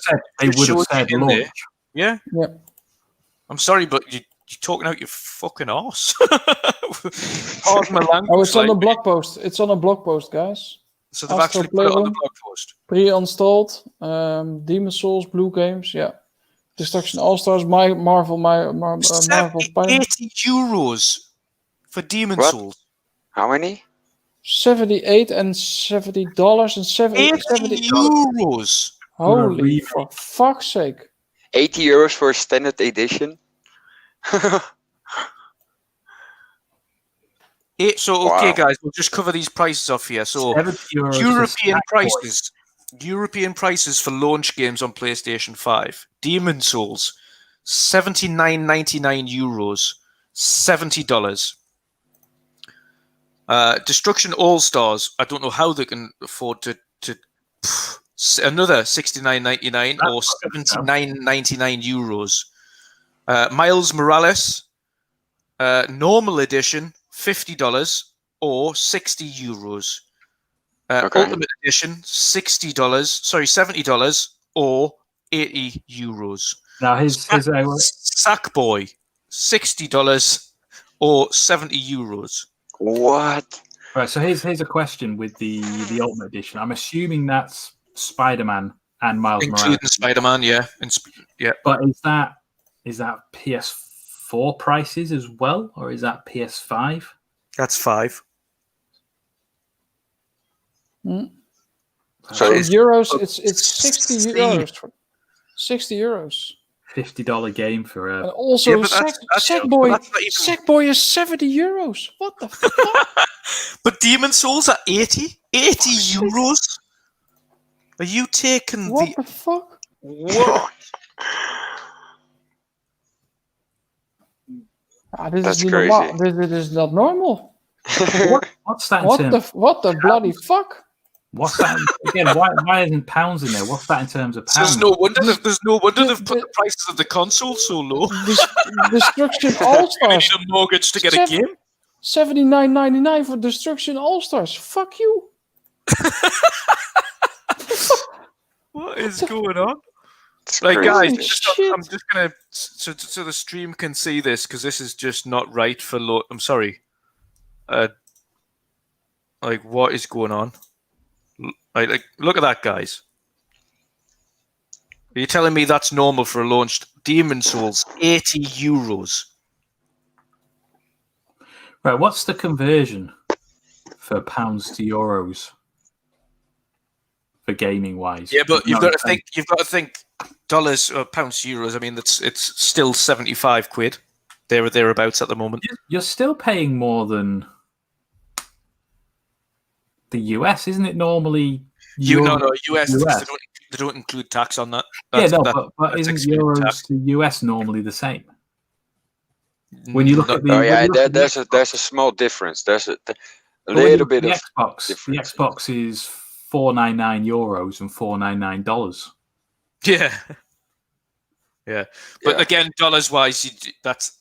would have said in launch. there. Yeah? Yeah. I'm sorry, but you're talking out your fucking arse. Pardon my language. Oh, it's on the blog post. It's on a blog post, guys. So they've actually put it on the blog post. Pre-installed. Demon Souls, Blue Games, yeah. Destruction All-Stars, Marvel Spider-Man. 80 euros for Demon Souls. How many? 78 and $70 and 70 euros. Holy, for fuck's sake. 80 euros for a standard edition. Okay, guys, we'll just cover these prices off here. So, European prices for launch games on PlayStation 5. Demon Souls, €79.99, $70. Destruction All-Stars, I don't know how they can afford to another €69.99 or €79.99. Miles Morales, normal edition, $50 or €60. Ultimate edition, $70 or €80. Now his Sackboy, $60 or €70. What? Right, so here's a question with the Ultimate Edition. I'm assuming that's Spider-Man and Miles Morales. Including Spider-Man, yeah. But is that PS4 prices as well, or is that PS5? That's 5. So euros, it's 60 euros. 60 euros. $50 game for a. And also, Sackboy is 70 euros. What the fuck? But Demon Souls are 80 euros. Are you taking what the fuck? What? This is normal. This is not normal. What's that? What the bloody fuck? What's that again? Why isn't pounds in there? What's that in terms of pounds? There's no wonder they've put the prices of the console so low. Destruction All-Stars. You need a mortgage to get a game. $79.99 for Destruction All-Stars. Fuck you. What is going on? Like, guys, I'm just gonna so the stream can see this because this is just not right for I'm sorry. What is going on? Like, look at that, guys. Are you telling me that's normal for a launched Demon Souls? 80 euros. Right, what's the conversion for pounds to euros for gaming wise? Yeah, but you've got to think dollars or pounds to euros. I mean, it's still 75 quid. There or thereabouts at the moment. You're still paying more than the US, isn't it? Normally, US. They don't include tax on that. But isn't euros to US normally the same? When you look at the there's a small difference. There's a little bit of Xbox. The Xbox is €499 and $499. Yeah, yeah. But again, dollars wise, that's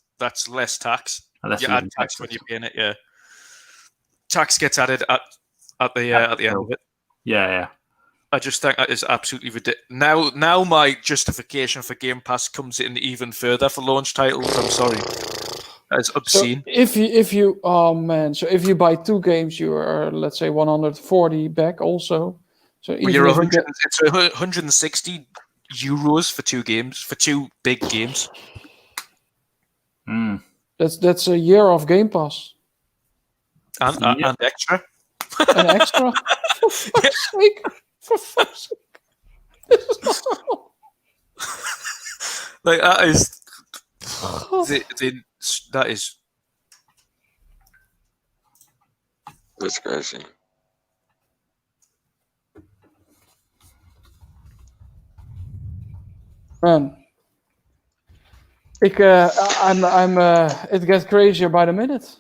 less tax. You add tax when you're paying it. Yeah, tax gets added at the end of it. Yeah. I just think that is absolutely ridiculous. Now my justification for Game Pass comes in even further for launch titles. I'm sorry, that's obscene. So if you if you buy 2 games, you are, let's say, 140 back also. So you're 100. It's 160 euros for 2 games, for 2 big games. That's a year of Game Pass. And extra. An extra? For fuck's sake. For fuck's sake. Like, that is... That is. That's crazy. Man. It gets crazier by the minute.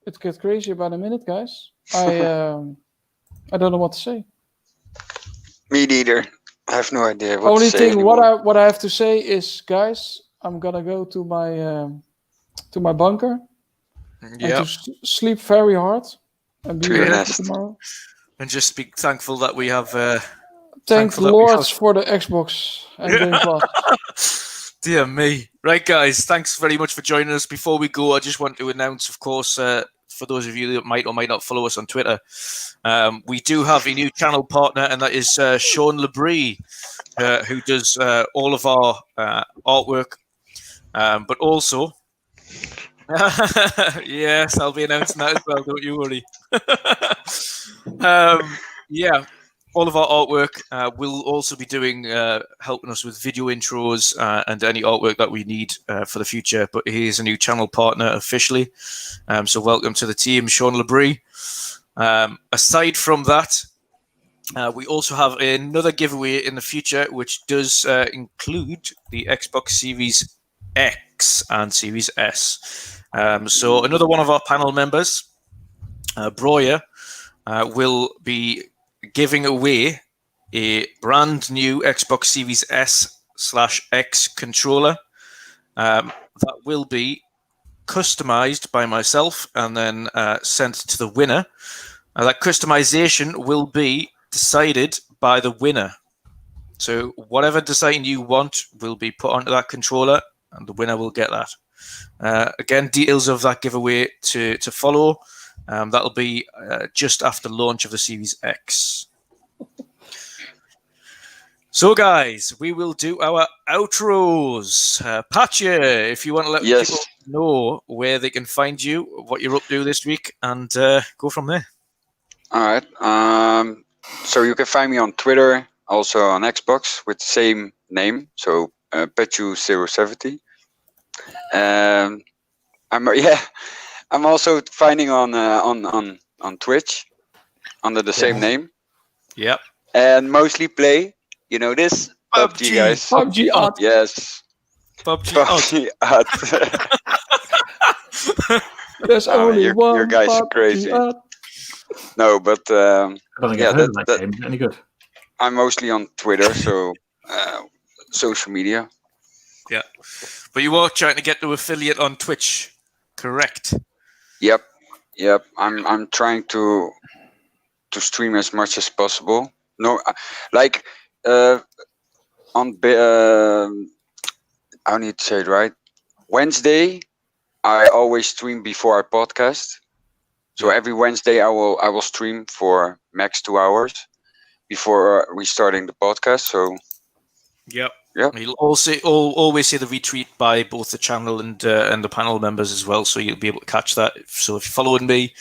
It gets crazier by the minute, guys. I don't know what to say. Me neither. I have no idea what Only to say thing anymore. what I have to say is, guys, I'm gonna go to my bunker and to sleep very hard and be ready for tomorrow. And just be thankful that we have. Thank the Lord for the Xbox and Game Plus. Dear me. Right, guys, thanks very much for joining us. Before we go, I just want to announce, of course, for those of you that might or might not follow us on Twitter, we do have a new channel partner, and that is Sean Labrie, who does all of our artwork, but also... yes, I'll be announcing that as well, don't you worry. Yeah, all of our artwork will also be doing, helping us with video intros and any artwork that we need for the future. But he is a new channel partner officially. So welcome to the team, Sean Labrie. Aside from that, we also have another giveaway in the future, which does include the Xbox Series X and Series S. So another one of our panel members, Breuer, will be giving away a brand new Xbox Series S/X controller that will be customized by myself and then sent to the winner. That customization will be decided by the winner. So whatever design you want will be put onto that controller, and the winner will get that. Again, details of that giveaway to follow. That'll be just after launch of the Series X. So, guys, we will do our outros. Patcha, if you want to let people know where they can find you, what you're up to this week, and go from there. All right. So you can find me on Twitter, also on Xbox with the same name. So Petchu070. I'm also finding on Twitch under the same name. Yep. And mostly play, you know this? PUBG, guys. PUBG Art. Yes. PUBG Art. There's only one. Your guys are crazy. Art. No, but I don't think I've heard of that game. Any good? I'm mostly on Twitter, so social media. Yeah, but you are trying to get to affiliate on Twitch, correct? Yep. I'm trying to stream as much as possible. No, like on I need to say it right. Wednesday, I always stream before I podcast. So every Wednesday, I will stream for max 2 hours before restarting the podcast. So. Yep. Yep. You'll also always see the retweet by both the channel and the panel members as well, so you'll be able to catch that. So if you're following me,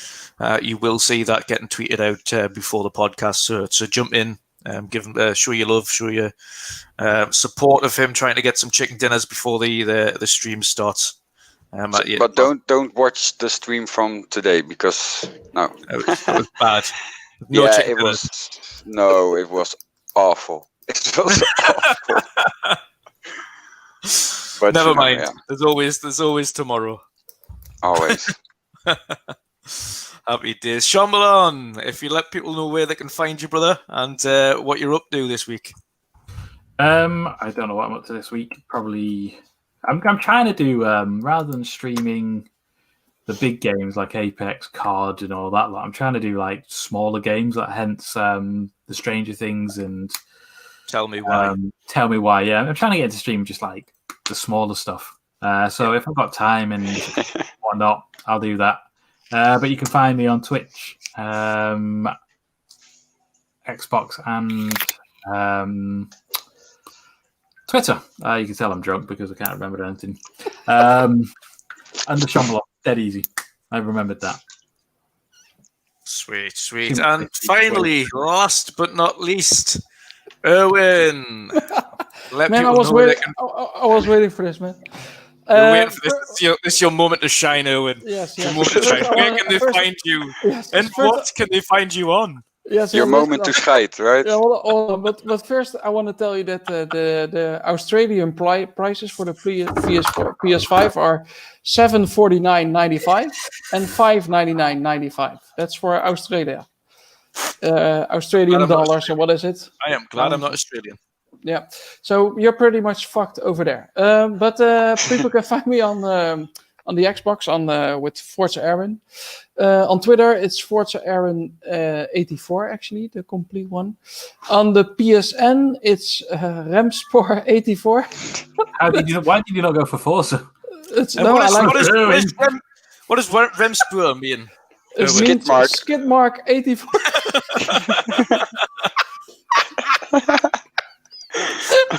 you will see that getting tweeted out before the podcast. So jump in, give him, show your love, show your support of him trying to get some chicken dinners before the stream starts. But don't watch the stream from today because no, it was bad. No, yeah, it was awful. It was awful. But never mind. Yeah. There's always tomorrow. Always. Happy days. Shomberlon, if you let people know where they can find you, brother, and what you're up to this week. I don't know what I'm up to this week. Probably, I'm trying to do rather than streaming the big games like Apex, COD, and all that. I'm trying to do like smaller games, like hence the Stranger Things and. Tell me why. Yeah, I'm trying to get into stream just like the smaller stuff. So if I've got time and whatnot, I'll do that. But you can find me on Twitch, Xbox, and Twitter. You can tell I'm drunk because I can't remember anything. Under Shomberlon, dead easy. I remembered that. Sweet. And finally, last but not least, Erwin. Let Man, I people was know where they waiting. can. I was waiting for this, man. You're waiting for this. This is your moment to shine, Erwin. Yes, Your yes. moment to shine. First, I Where wanna- can they first- find you? Yes, And first- what can they find you on? Yes, Your yes, moment to scheid, right? Yeah, hold on. But first, I want to tell you that the Australian prices for the PS5 are $749.95 and $599.95. That's for Australia. Australian I'm not dollars, and what is it? I am glad I'm not Australian. Yeah, so you're pretty much fucked over there. But people can find me on the Xbox with Forza Erwin. On Twitter, it's Forza Erwin 84, actually, the complete one. On the PSN, it's Remspor 84. Why did you not go for Forza? What does Remspur mean? It means skid mark 84.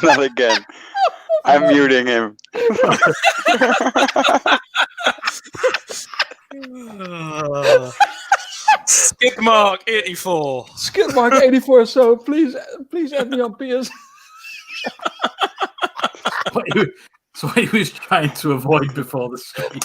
Not again. I'm muting him. Skidmark 84. Skidmark 84. So please add me on PS. So what he was trying to avoid before the stream.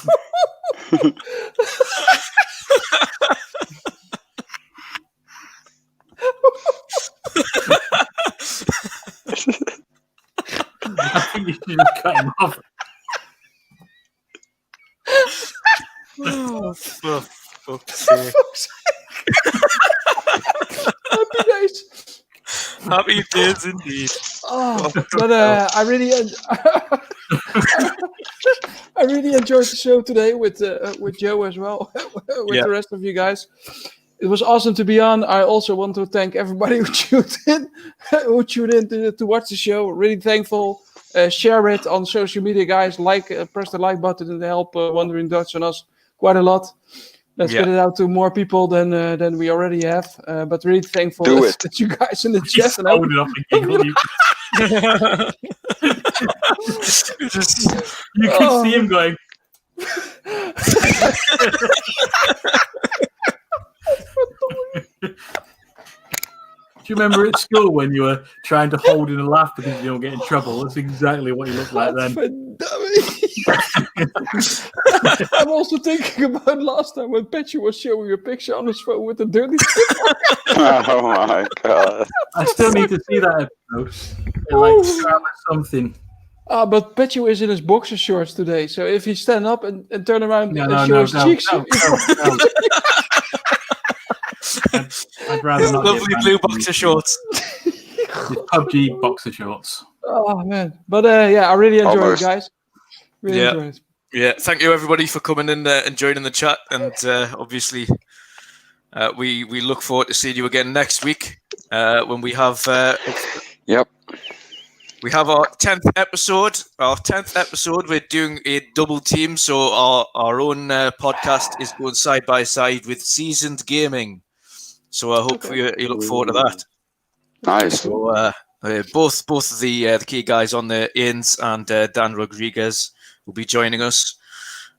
I think you should just cut him off. Oh, for fuck's sake. Happy days. Happy days indeed. Oh, but I really enjoyed the show today with Joe as well, with the rest of you guys. It was awesome to be on. I also want to thank everybody who tuned in to watch the show. Really thankful. Share it on social media, guys. Press the like button and help WandrinDutch and us quite a lot. Let's get it out to more people than we already have. But really thankful that you guys in the chat. And you can see him going. Do you remember at school when you were trying to hold in a laugh because you don't get in trouble? That's exactly what you looked like then. I'm also thinking about last time when Petty was showing a picture on his phone with the dirty. Oh my god! I still need to see that episode. Like something. But Petty is in his boxer shorts today, so if he stand up and turn around and show his cheeks, I'd rather not. Lovely blue boxer shorts. PUBG boxer shorts. Oh man, but I really enjoyed it, guys. Really enjoyed it. Yeah, thank you everybody for coming in and joining the chat, and obviously we look forward to seeing you again next week when we have we have our 10th episode. Our 10th episode, we're doing a double team, so our own podcast is going side by side with Seasoned Gaming. So I hope you look forward to that. Nice. So both of the key guys on the Ains and Dan Rodriguez will be joining us.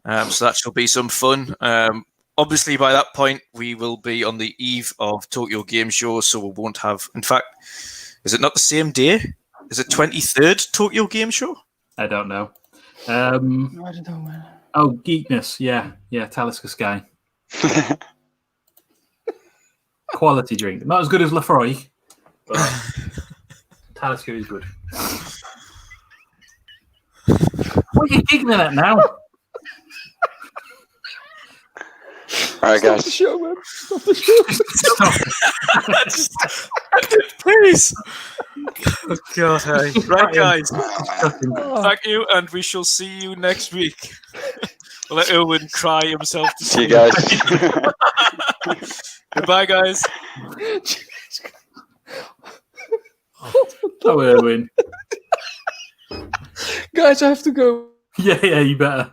So that shall be some fun. Obviously, by that point, we will be on the eve of Tokyo Game Show, so we won't have... In fact, is it not the same day? Is it 23rd Tokyo Game Show? I don't know. I don't know, man. Oh, Geekness. Yeah, Talisker Sky. Quality drink. Not as good as Lafroy, but Talisker is good. What are you giggling at now? All right, guys. Stop the show, man. Stop the show. Please. Oh, God, hey. Right, guys. Thank you, and we shall see you next week. We'll let Erwin cry himself to see you guys. Goodbye, guys. Oh, Erwin. Guys, I have to go. Yeah, you better.